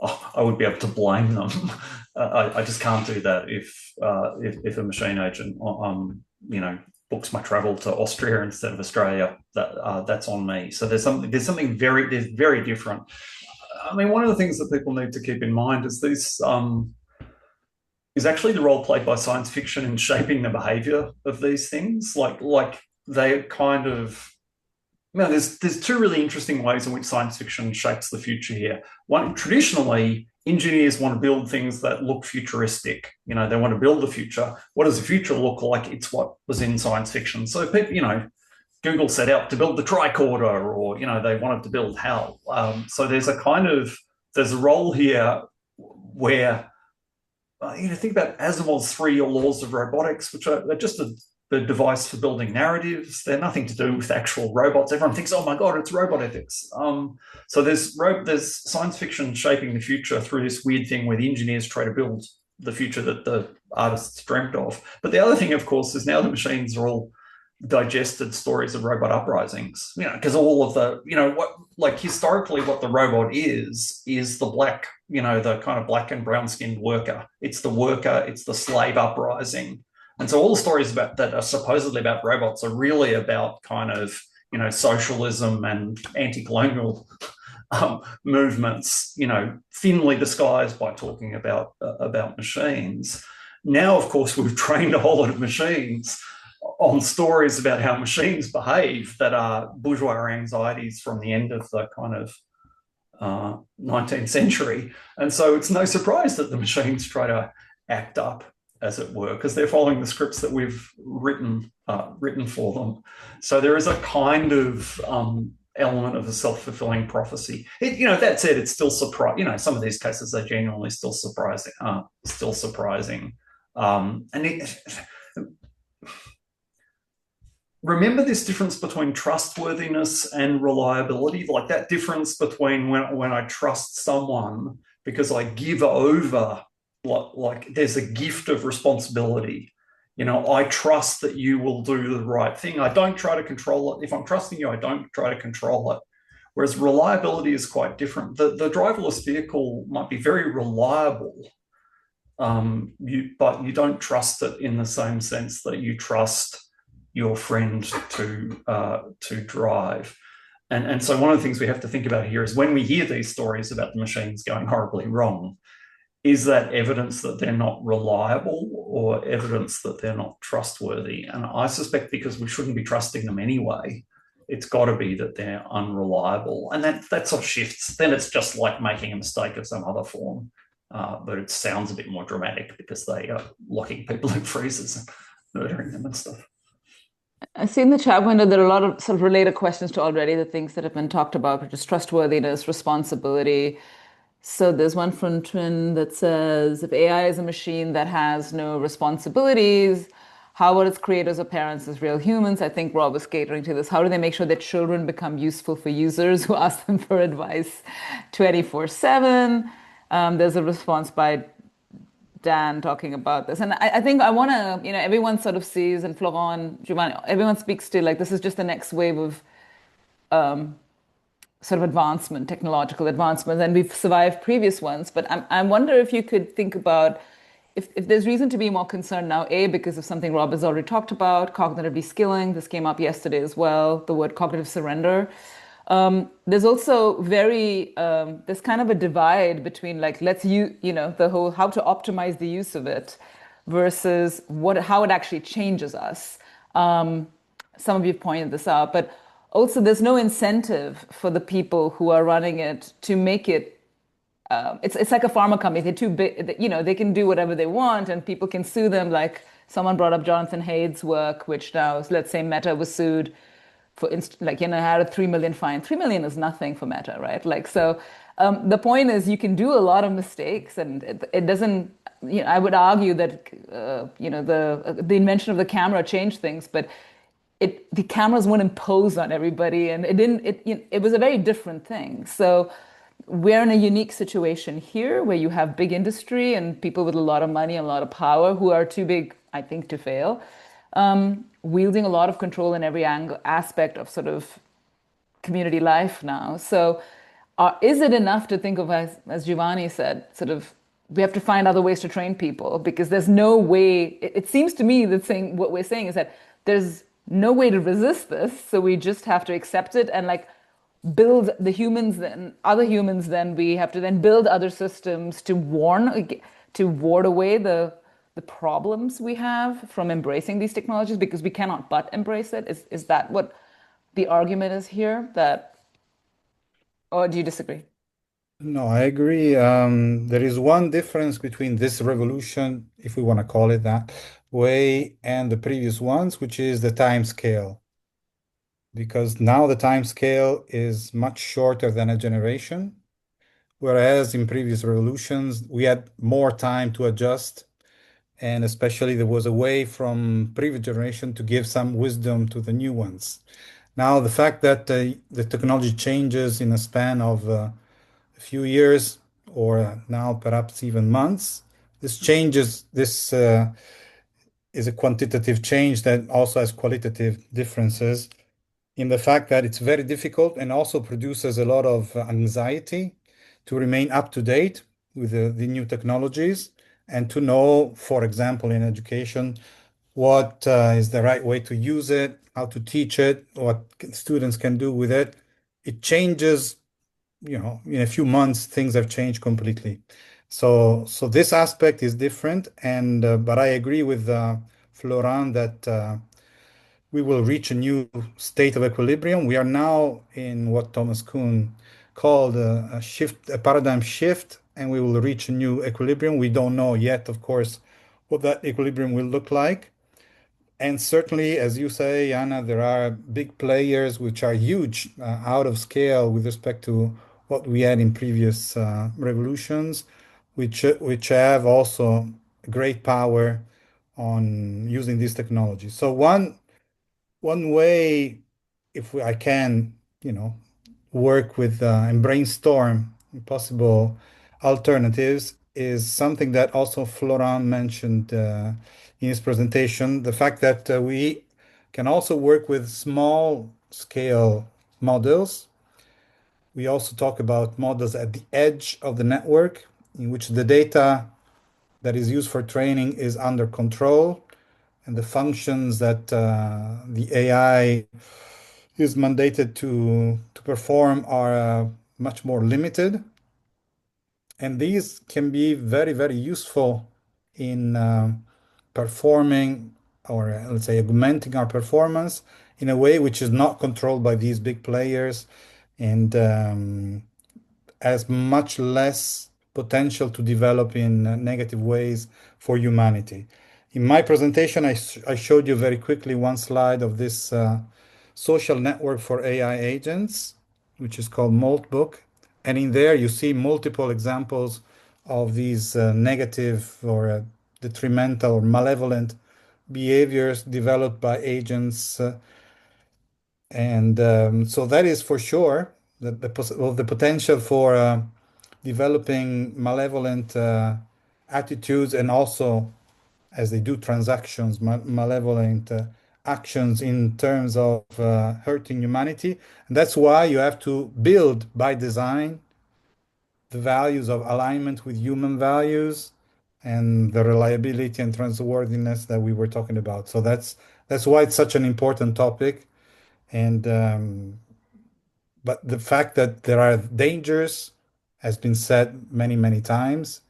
E: I would be able to blame them. I just can't do that if a machine agent, books my travel to Austria instead of Australia. That's on me. So there's very different. I mean, one of the things that people need to keep in mind is this is actually the role played by science fiction in shaping the behavior of these things. Like they kind of. There's two really interesting ways in which science fiction shapes the future here. One, traditionally, engineers want to build things that look futuristic. They want to build the future. What does the future look like? It's what was in science fiction. So people, Google set out to build the tricorder, or they wanted to build HAL. So there's a role here where think about Asimov's 3 laws of robotics, which are just the device for building narratives. They're nothing to do with actual robots. Everyone thinks, oh my God, it's robot ethics. So there's science fiction shaping the future through this weird thing where the engineers try to build the future that the artists dreamt of. But the other thing, of course, is now the machines are all digested stories of robot uprisings, because all of the, historically what the robot is the black, the kind of black and brown skinned worker. It's the worker, it's the slave uprising. And so all the stories that are supposedly about robots are really about kind of, socialism and anti-colonial movements, thinly disguised by talking about machines. Now, of course, we've trained a whole lot of machines on stories about how machines behave that are bourgeois anxieties from the end of the kind of 19th century. And so it's no surprise that the machines try to act up, as it were, because they're following the scripts that we've written for them. So there is a kind of element of a self-fulfilling prophecy. That said, it's still surprising. Some of these cases are genuinely still surprising. Remember this difference between trustworthiness and reliability, like that difference between when I trust someone because I give over. Like there's a gift of responsibility. I trust that you will do the right thing. I don't try to control it. If I'm trusting you, I don't try to control it. Whereas reliability is quite different. The driverless vehicle might be very reliable, but you don't trust it in the same sense that you trust your friend to drive. And so one of the things we have to think about here is when we hear these stories about the machines going horribly wrong, is that evidence that they're not reliable or evidence that they're not trustworthy? And I suspect because we shouldn't be trusting them anyway, it's got to be that they're unreliable. And that sort of shifts. Then it's just like making a mistake of some other form. But it sounds a bit more dramatic because they are locking people in freezers and murdering them and stuff.
A: I see in the chat window there are a lot of sort of related questions to already the things that have been talked about, which is trustworthiness, responsibility. So there's one from Twin that says, if AI is a machine that has no responsibilities, how are its creators or parents as real humans? I think Rob was catering to this. How do they make sure that children become useful for users who ask them for advice 24/7? There's a response by Dan talking about this. And I think I want to, everyone sort of sees, and Florent, Giovanni, everyone speaks to like, this is just the next wave of sort of advancement, technological advancement, and we've survived previous ones. But I wonder if you could think about if there's reason to be more concerned now, because of something Rob has already talked about, cognitive de-skilling. This came up yesterday as well, the word cognitive surrender. There's also there's kind of a divide between like, the whole how to optimize the use of it versus how it actually changes us. Some of you pointed this out, but also there's no incentive for the people who are running it to make it. It's like a pharma company. They're too big, you know, they can do whatever they want, and people can sue them. Like someone brought up Jonathan Haid's work, which now, let's say, Meta was sued for like, you know, had a 3 million fine. 3 million is nothing for Meta, right? Like, so the point is you can do a lot of mistakes, and it doesn't, you know, I would argue that, you know, the invention of the camera changed things, but the cameras won't impose on everybody, and it didn't, you know, it was a very different thing. So we're in a unique situation here where you have big industry and people with a lot of money and a lot of power who are too big, I think, to fail, wielding a lot of control in every aspect of sort of community life now. So, is it enough to think of, as Giovanni said, sort of we have to find other ways to train people, because there's no way, it seems to me that saying what we're saying is that there's no way to resist this. So we just have to accept it and like build the humans, then other humans, then we have to then build other systems to ward away the problems we have from embracing these technologies, because we cannot but embrace it. Is that what the argument is here? That, or do you disagree?
B: No, I agree. There is one difference between this revolution, if we want to call it that way, and the previous ones, which is the time scale. Because now the time scale is much shorter than a generation, whereas in previous revolutions, we had more time to adjust. And especially there was a way from previous generation to give some wisdom to the new ones. Now, the fact that the technology changes in a span of a few years, or now perhaps even months, this changes, this is a quantitative change that also has qualitative differences in the fact that it's very difficult and also produces a lot of anxiety to remain up to date with the new technologies and to know, for example, in education, what is the right way to use it, how to teach it, what students can do with it. It changes, you know, in a few months, things have changed completely. So this aspect is different, and but I agree with Florent that we will reach a new state of equilibrium. We are now in what Thomas Kuhn called a paradigm shift, and we will reach a new equilibrium. We don't know yet, of course, what that equilibrium will look like. And certainly, as you say, Anna, there are big players which are huge, out of scale with respect to what we had in previous revolutions, which have also great power on using these technologies. So one way, if I can, you know, work with and brainstorm possible alternatives, is something that also Florent mentioned in his presentation, the fact that we can also work with small scale models. We also talk about models at the edge of the network, in which the data that is used for training is under control, and the functions that the AI is mandated to perform are much more limited. And these can be very, very useful in performing, or let's say augmenting our performance in a way which is not controlled by these big players, and has much less potential to develop in negative ways for humanity. In my presentation, I showed you very quickly one slide of this social network for AI agents, which is called Moltbook. And in there, you see multiple examples of these negative or detrimental or malevolent behaviors developed by agents. And so that is for sure the potential for developing malevolent attitudes, and also, as they do transactions, malevolent actions in terms of hurting humanity. And that's why you have to build by design the values of alignment with human values and the reliability and trustworthiness that we were talking about. So that's why it's such an important topic. And but the fact that there are dangers has been said many, many times.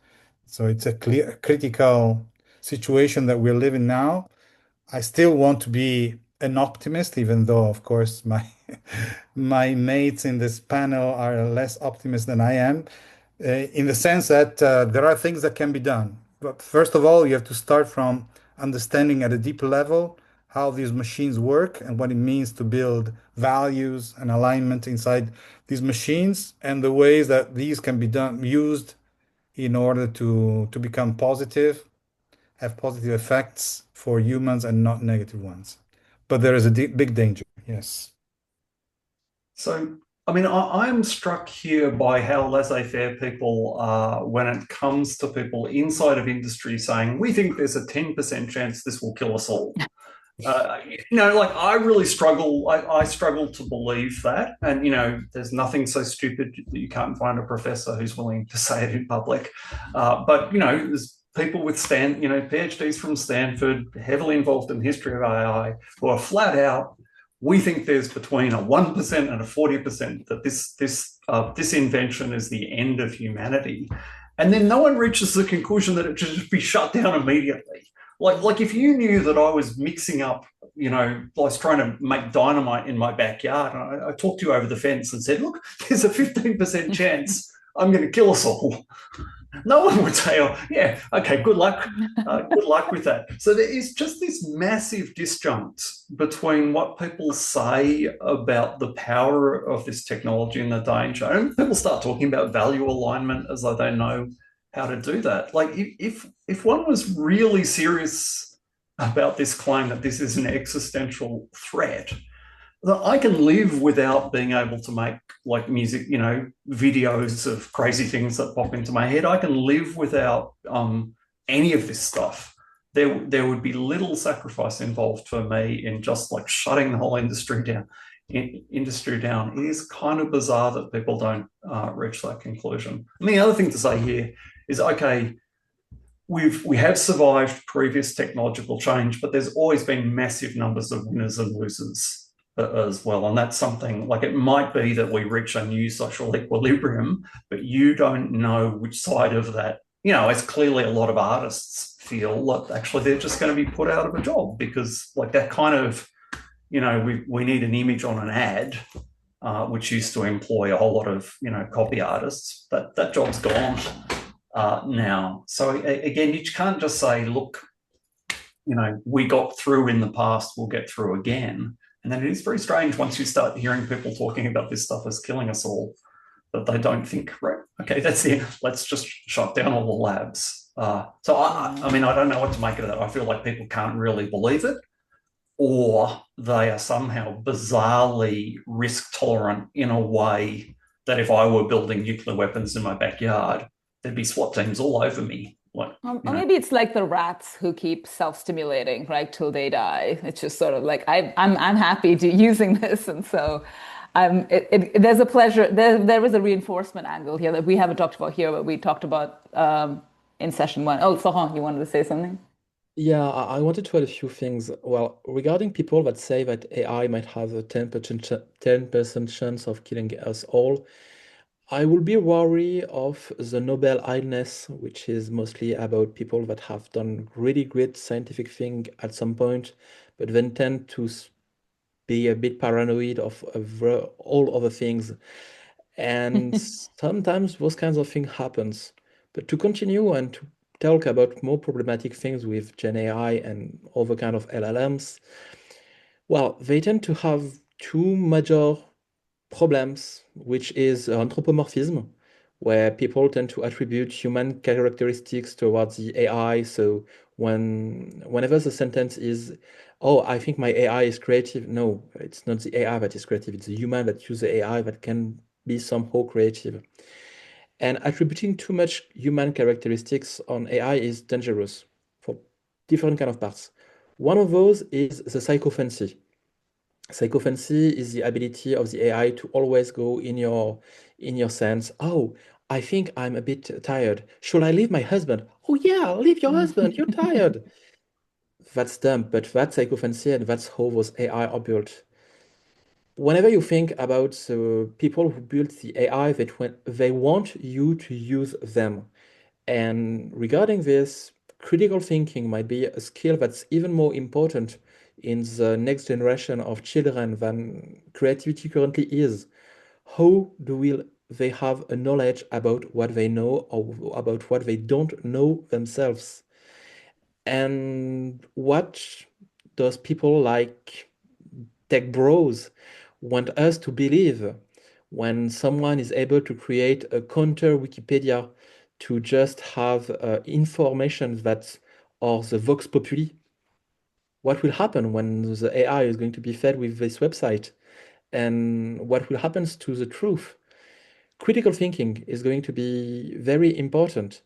B: So it's a critical situation that we're living now. I still want to be an optimist, even though, of course, my mates in this panel are less optimist than I am, in the sense that there are things that can be done. But first of all, you have to start from understanding at a deeper level how these machines work and what it means to build values and alignment inside these machines and the ways that these can be used in order to become positive, have positive effects for humans and not negative ones. But there is a big danger, yes.
E: So, I mean, I'm struck here by how laissez-faire people are when it comes to people inside of industry saying, we think there's a 10% chance this will kill us all. Like I really struggle. I struggle to believe that. And, there's nothing so stupid that you can't find a professor who's willing to say it in public. But, there's people with PhDs from Stanford, heavily involved in the history of AI, who are flat out, we think there's between a 1% and a 40% that this invention is the end of humanity. And then no one reaches the conclusion that it should just be shut down immediately. Like if you knew that I was mixing up, I was trying to make dynamite in my backyard, and I talked to you over the fence and said, look, there's a 15% chance I'm going to kill us all. No one would say, oh, yeah, okay, good luck. Good luck with that. So there is just this massive disjunct between what people say about the power of this technology and the danger. And people start talking about value alignment as though they know how to do that. Like if one was really serious about this claim that this is an existential threat, I can live without being able to make like music, videos of crazy things that pop into my head. I can live without any of this stuff. There would be little sacrifice involved for me in just like shutting the whole industry down. It is kind of bizarre that people don't reach that conclusion. And the other thing to say here is, okay, we have survived previous technological change, but there's always been massive numbers of winners and losers as well. And that's something like it might be that we reach a new social equilibrium, but you don't know which side of that, as clearly a lot of artists feel like actually they're just going to be put out of a job because like that kind of, we need an image on an ad, which used to employ a whole lot of, copy artists. That job's gone now. So again, you can't just say, look, we got through in the past, we'll get through again. And then it is very strange once you start hearing people talking about this stuff as killing us all, that they don't think, right, okay, that's it. Let's just shut down all the labs. So I mean, I don't know what to make of that. I feel like people can't really believe it, or they are somehow bizarrely risk tolerant in a way that if I were building nuclear weapons in my backyard, there'd be SWAT teams all over me.
A: Or maybe it's like the rats who keep self-stimulating, right, till they die. It's just sort of like I'm happy using this, and so there's a pleasure. There is a reinforcement angle here that we haven't talked about here, but we talked about in session 1. Oh, Florent, you wanted to say something?
D: Yeah, I wanted to add a few things. Well, regarding people that say that AI might have a 10% chance of killing us all, I will be wary of the Nobel illness, which is mostly about people that have done really great scientific thing at some point, but then tend to be a bit paranoid of all other things. And sometimes those kinds of things happens. But to continue and to talk about more problematic things with Gen AI and other kind of LLMs, well, they tend to have two major problems, which is anthropomorphism, where people tend to attribute human characteristics towards the AI. So whenever the sentence is, oh, I think my AI is creative, no, it's not the AI that is creative, it's the human that uses the AI that can be somehow creative. And attributing too much human characteristics on AI is dangerous for different kind of parts. One of those is the psychophancy. Psychophancy is the ability of the AI to always go in your sense. Oh, I think I'm a bit tired. Should I leave my husband? Oh yeah, leave your husband. You're tired. That's dumb, but that's psychophancy, and that's how those AI are built. Whenever you think about the people who built the AI, they want you to use them. And regarding this, critical thinking might be a skill that's even more important in the next generation of children than creativity currently is, how do they have a knowledge about what they know or about what they don't know themselves? And what does people like tech bros want us to believe when someone is able to create a counter Wikipedia to just have information that are the vox populi? What will happen when the AI is going to be fed with this website? And what will happen to the truth? Critical thinking is going to be very important.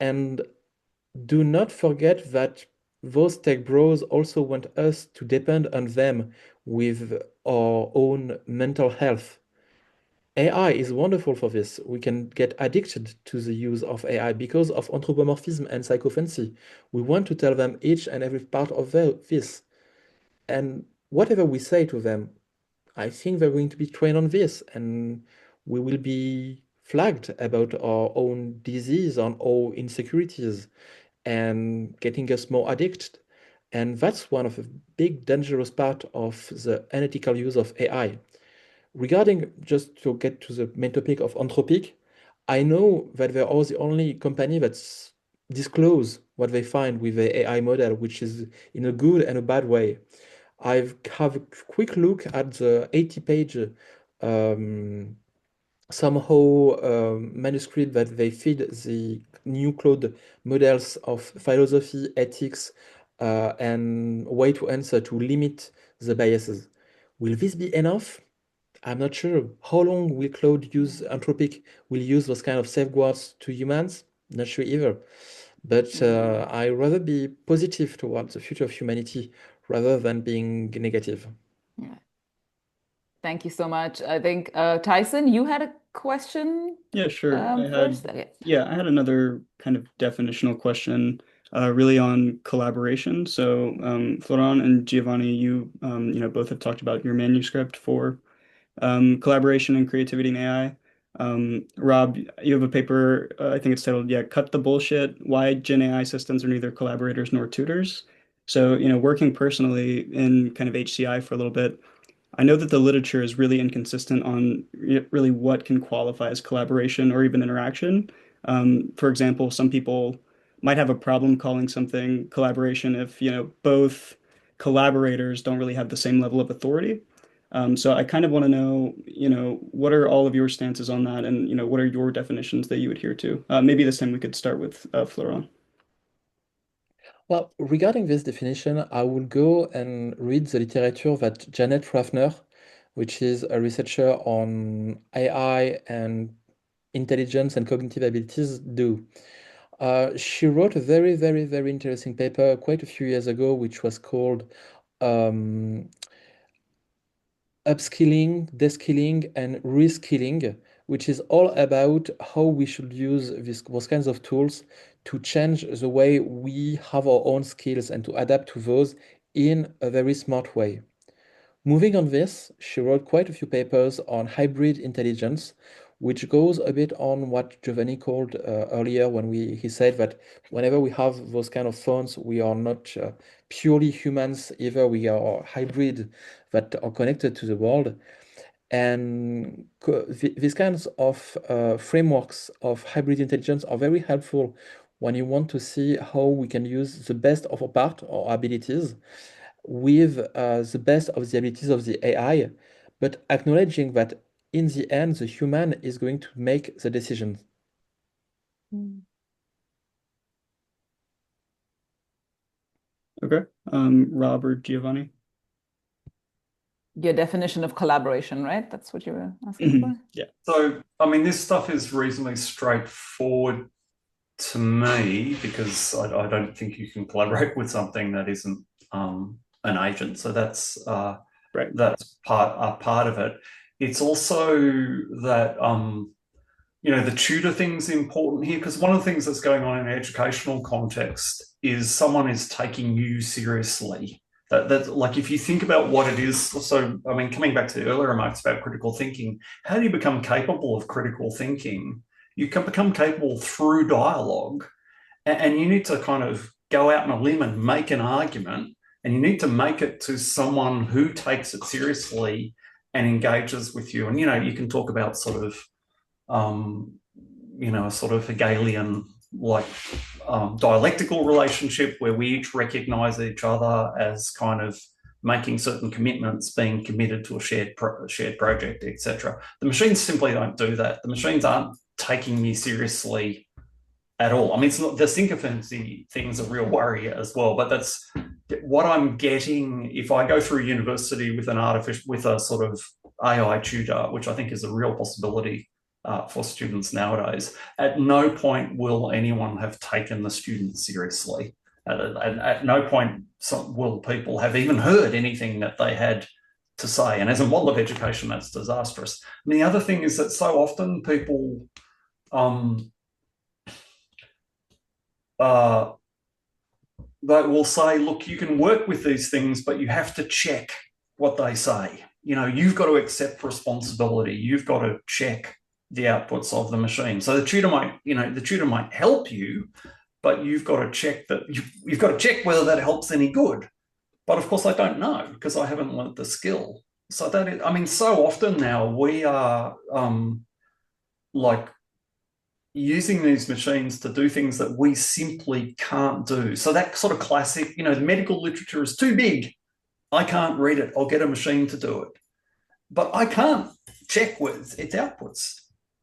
D: And do not forget that those tech bros also want us to depend on them with our own mental health. AI is wonderful for this. We can get addicted to the use of AI because of anthropomorphism and psychophancy. We want to tell them each and every part of this. And whatever we say to them, I think they're going to be trained on this, and we will be flagged about our own disease, on our insecurities, and getting us more addicted. And that's one of the big dangerous part of the unethical use of AI. Regarding, just to get to the main topic of Anthropic, I know that they are the only company that's disclose what they find with the AI model, which is in a good and a bad way. I've have a quick look at the 80-page manuscript that they feed the new Claude models of philosophy, ethics, and way to answer to limit the biases. Will this be enough? I'm not sure. How long will Claude use Anthropic will use those kind of safeguards to humans? Not sure either. But I rather be positive towards the future of humanity rather than being negative.
A: Yeah. Thank you so much. I think Tyson, you had a question.
C: Yeah, sure.
A: First. Okay.
C: I had another kind of definitional question, really on collaboration. So, Florent and Giovanni, you both have talked about your manuscript for collaboration and creativity in AI. Rob, you have a paper, I think it's titled, Cut the Bullshit, Why Gen AI Systems Are Neither Collaborators Nor Tutors. So, working personally in kind of HCI for a little bit, I know that the literature is really inconsistent on really what can qualify as collaboration or even interaction. For example, some people might have a problem calling something collaboration if, both collaborators don't really have the same level of authority. So I kind of want to know, what are all of your stances on that, and what are your definitions that you adhere to? Maybe this time we could start with Florent.
D: Well, regarding this definition, I will go and read the literature that Janet Raffner, which is a researcher on AI and intelligence and cognitive abilities, do. She wrote a very, very, very interesting paper quite a few years ago, which was called Upskilling, Deskilling, and Reskilling, which is all about how we should use those kinds of tools to change the way we have our own skills and to adapt to those in a very smart way. Moving on this, she wrote quite a few papers on hybrid intelligence, which goes a bit on what Giovanni called earlier when he said that whenever we have those kind of phones, we are not purely humans, either we are hybrid that are connected to the world. And these kinds of frameworks of hybrid intelligence are very helpful when you want to see how we can use the best of our part or abilities with the best of the abilities of the AI, but acknowledging that in the end, the human is going to make the decisions.
C: Okay. Rob or Giovanni?
A: Your definition of collaboration, right? That's what you were asking for?
C: Yeah.
E: So, I mean, this stuff is reasonably straightforward to me because I don't think you can collaborate with something that isn't an agent. So that's
C: right.
E: That's part of it. It's also that the tutor thing's important here because one of the things that's going on in an educational context is someone is taking you seriously. That like if you think about what it is, so I mean, coming back to the earlier remarks about critical thinking, how do you become capable of critical thinking? You can become capable through dialogue, and you need to kind of go out on a limb and make an argument and you need to make it to someone who takes it seriously and engages with you. And, you can talk about sort of, a sort of Hegelian dialectical relationship where we each recognize each other as kind of making certain commitments, being committed to a shared project, etc. The machines simply don't do that. The machines aren't taking me seriously at all. I mean, it's not, the sycophancy thing's a real worry as well, but that's what I'm getting if I go through university with a sort of AI tutor, which I think is a real possibility for students nowadays. At no point will anyone have taken the students seriously. At no point will people have even heard anything that they had to say. And as a model of education, that's disastrous. And the other thing is that so often people they will say, look, you can work with these things, but you have to check what they say. You've got to accept responsibility. You've got to check the outputs of the machine. So the tutor might help you, but you've got to check that you've got to check whether that helps any good. But of course, I don't know because I haven't learnt the skill. So so often now we are using these machines to do things that we simply can't do. So that sort of classic, the medical literature is too big. I can't read it. I'll get a machine to do it. But I can't check with its outputs.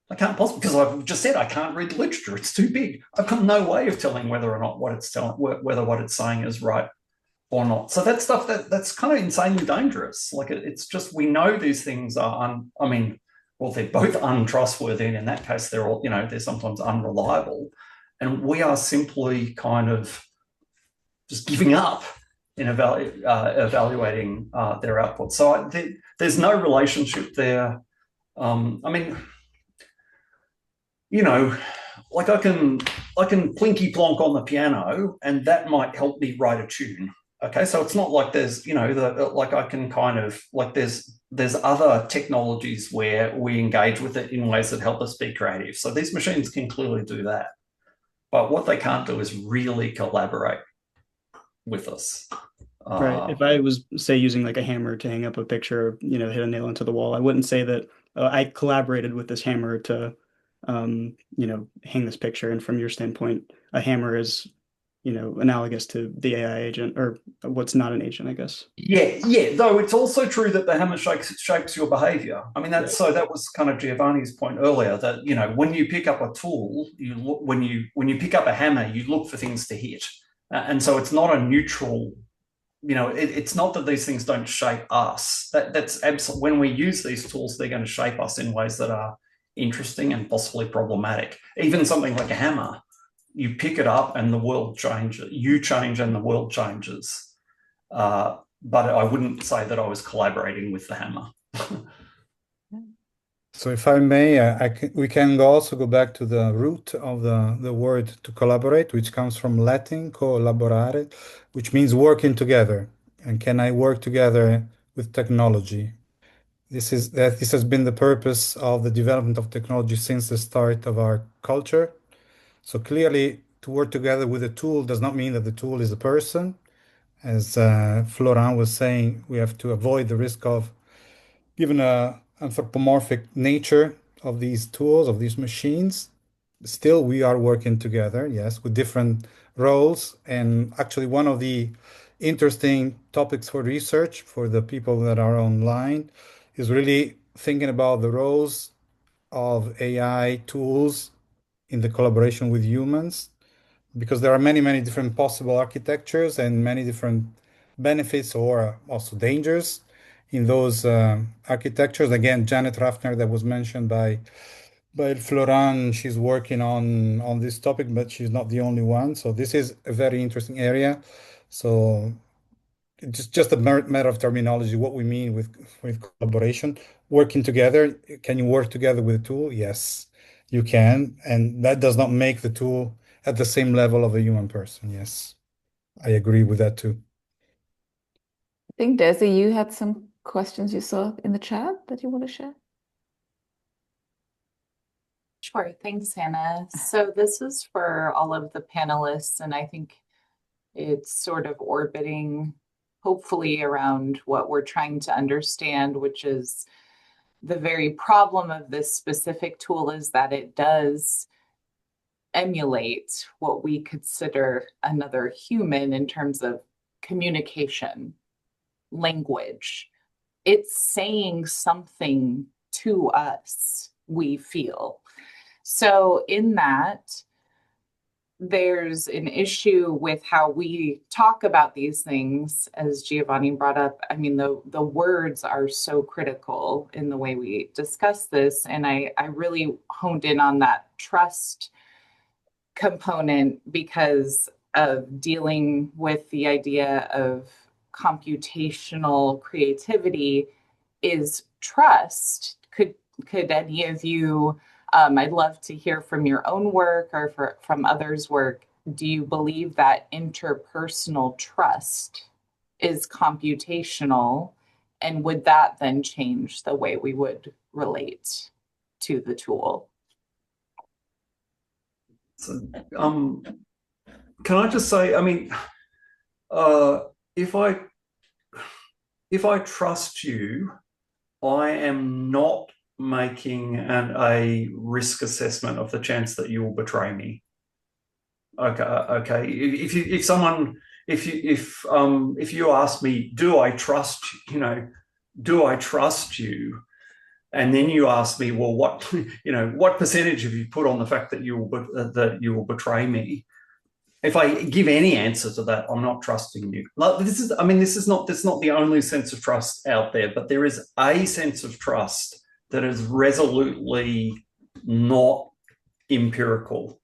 E: I can't possibly, because I've just said I can't read the literature. It's too big. I've got no way of telling whether or not what it's saying is right or not. So that stuff that's kind of insanely dangerous. It's just, we know these things are they're both untrustworthy, and in that case, they're sometimes unreliable. And we are simply kind of just giving up in evaluating their output. So there's no relationship there. I can plinky plonk on the piano, and that might help me write a tune. Okay, so it's not like there's, I can kind of there's other technologies where we engage with it in ways that help us be creative. So these machines can clearly do that. But what they can't do is really collaborate with us.
C: Right. If I was, say, using like a hammer to hang up a picture, hit a nail into the wall, I wouldn't say that I collaborated with this hammer to, hang this picture. And from your standpoint, a hammer is, analogous to the AI agent, or what's not an agent, I guess.
E: Yeah. Though it's also true that the hammer shapes your behavior. I mean, so that was kind of Giovanni's point earlier, that when you pick up a tool, when you pick up a hammer, you look for things to hit, and so it's not a neutral. It's not that these things don't shape us. That's absolutely, when we use these tools, they're going to shape us in ways that are interesting and possibly problematic. Even something like a hammer. You pick it up and the world changes. You change and the world changes. But I wouldn't say that I was collaborating with the hammer.
B: So if I may, we can also go back to the root of the word to collaborate, which comes from Latin, collaborare, which means working together. And can I work together with technology? This has been the purpose of the development of technology since the start of our culture. So clearly, to work together with a tool does not mean that the tool is a person. As Florent was saying, we have to avoid the risk of, given an anthropomorphic nature of these tools, of these machines, still we are working together, yes, with different roles. And actually, one of the interesting topics for research for the people that are online is really thinking about the roles of AI tools in the collaboration with humans, because there are many, many different possible architectures and many different benefits or also dangers in those architectures. Again, Janet Raffner, that was mentioned by Florent, she's working on this topic, but she's not the only one. So this is a very interesting area. So just a matter of terminology, what we mean with collaboration, working together. Can you work together with a tool? Yes, you can. And that does not make the tool at the same level of a human person. Yes, I agree with that too.
A: I think, Desi, you had some questions you saw in the chat that you want to share?
F: Sure. Thanks, Hannah. So this is for all of the panelists, and I think it's sort of orbiting hopefully around what we're trying to understand, which is the very problem of this specific tool is that it does emulate what we consider another human in terms of communication, language. It's saying something to us, we feel. So in that, there's an issue with how we talk about these things, as Giovanni brought up. I mean, the words are so critical in the way we discuss this. And I really honed in on that trust component because of dealing with the idea of computational creativity is trust. Could any of you, I'd love to hear from your own work or from others' work. Do you believe that interpersonal trust is computational? And would that then change the way we would relate to the tool?
E: So, can I just say, I mean, if I trust you, I am not making a risk assessment of the chance that you will betray me. Okay. If you ask me, do I trust you? And then you ask me, well, what percentage have you put on the fact that you will betray me? If I give any answer to that, I'm not trusting you. This is not the only sense of trust out there, but there is a sense of trust that is resolutely not empirical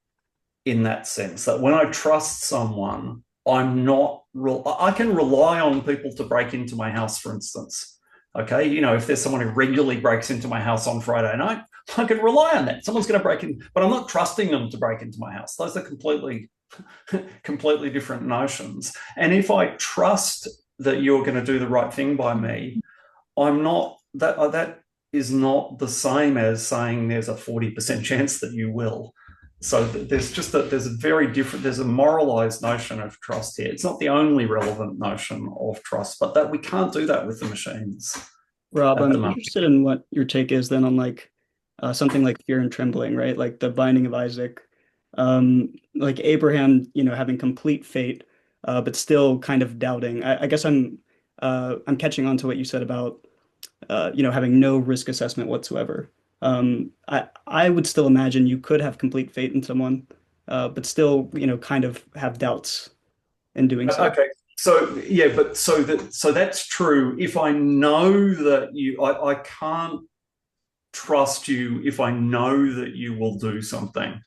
E: in that sense. That when I trust someone, I can rely on people to break into my house, for instance. Okay, if there's someone who regularly breaks into my house on Friday night, I can rely on that. Someone's going to break in, but I'm not trusting them to break into my house. Those are completely different notions. And if I trust that you're going to do the right thing by me, I'm not, that is not the same as saying there's a 40% chance that you will. So there's a moralized notion of trust here. It's not the only relevant notion of trust, but that we can't do that with the machines.
C: Rob, I'm interested in what your take is then on something like Fear and Trembling, right? Like the Binding of Isaac, like Abraham, having complete faith, but still kind of doubting. I guess I'm catching on to what you said about having no risk assessment whatsoever. I would still imagine you could have complete faith in someone, but still, kind of have doubts in doing so.
E: Okay. So yeah, but so that's true. If I know that I can't trust you if I know that you will do something.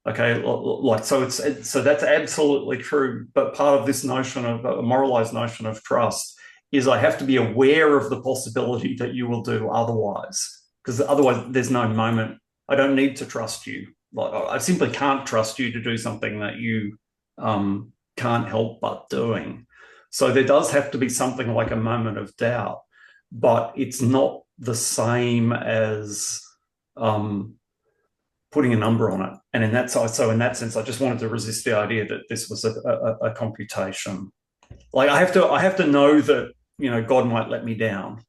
E: Okay, so that's absolutely true. But part of this notion of a moralized notion of trust is I have to be aware of the possibility that you will do otherwise, because otherwise there's no moment. I don't need to trust you. I simply can't trust you to do something that you can't help but doing. So there does have to be something like a moment of doubt, but it's not the same as putting a number on it. And in that sense, I just wanted to resist the idea that this was a computation. Like I have to know that God might let me down,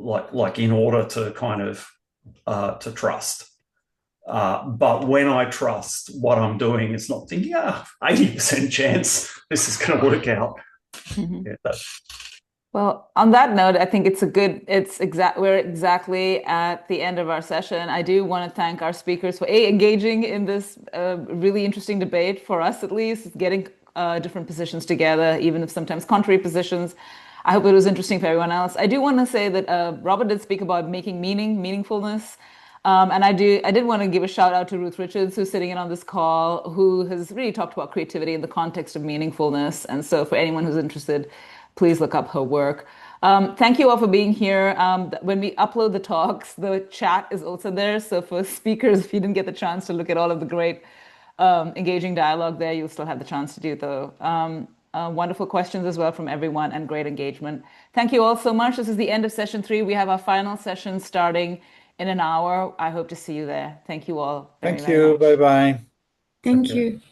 E: like in order to kind of to trust. But when I trust, what I'm doing is not thinking, 80% chance this is going to work out.
A: Mm-hmm.
E: Yeah,
A: well, on that note, I think we're exactly at the end of our session. I do want to thank our speakers for engaging in this really interesting debate, for us at least, getting different positions together, even if sometimes contrary positions. I hope it was interesting for everyone else. I do want to say that Robert did speak about making meaningfulness. And I did want to give a shout out to Ruth Richards, who's sitting in on this call, who has really talked about creativity in the context of meaningfulness. And so for anyone who's interested, please look up her work. Thank you all for being here. When we upload the talks, the chat is also there. So for speakers, if you didn't get the chance to look at all of the great engaging dialogue there, you'll still have the chance to do so. Wonderful questions as well from everyone and great engagement. Thank you all so much. This is the end of session 3. We have our final session starting in an hour. I hope to see you there. Thank you all very,
B: Thank you.
A: very much.
B: Bye-bye.
G: Thank you.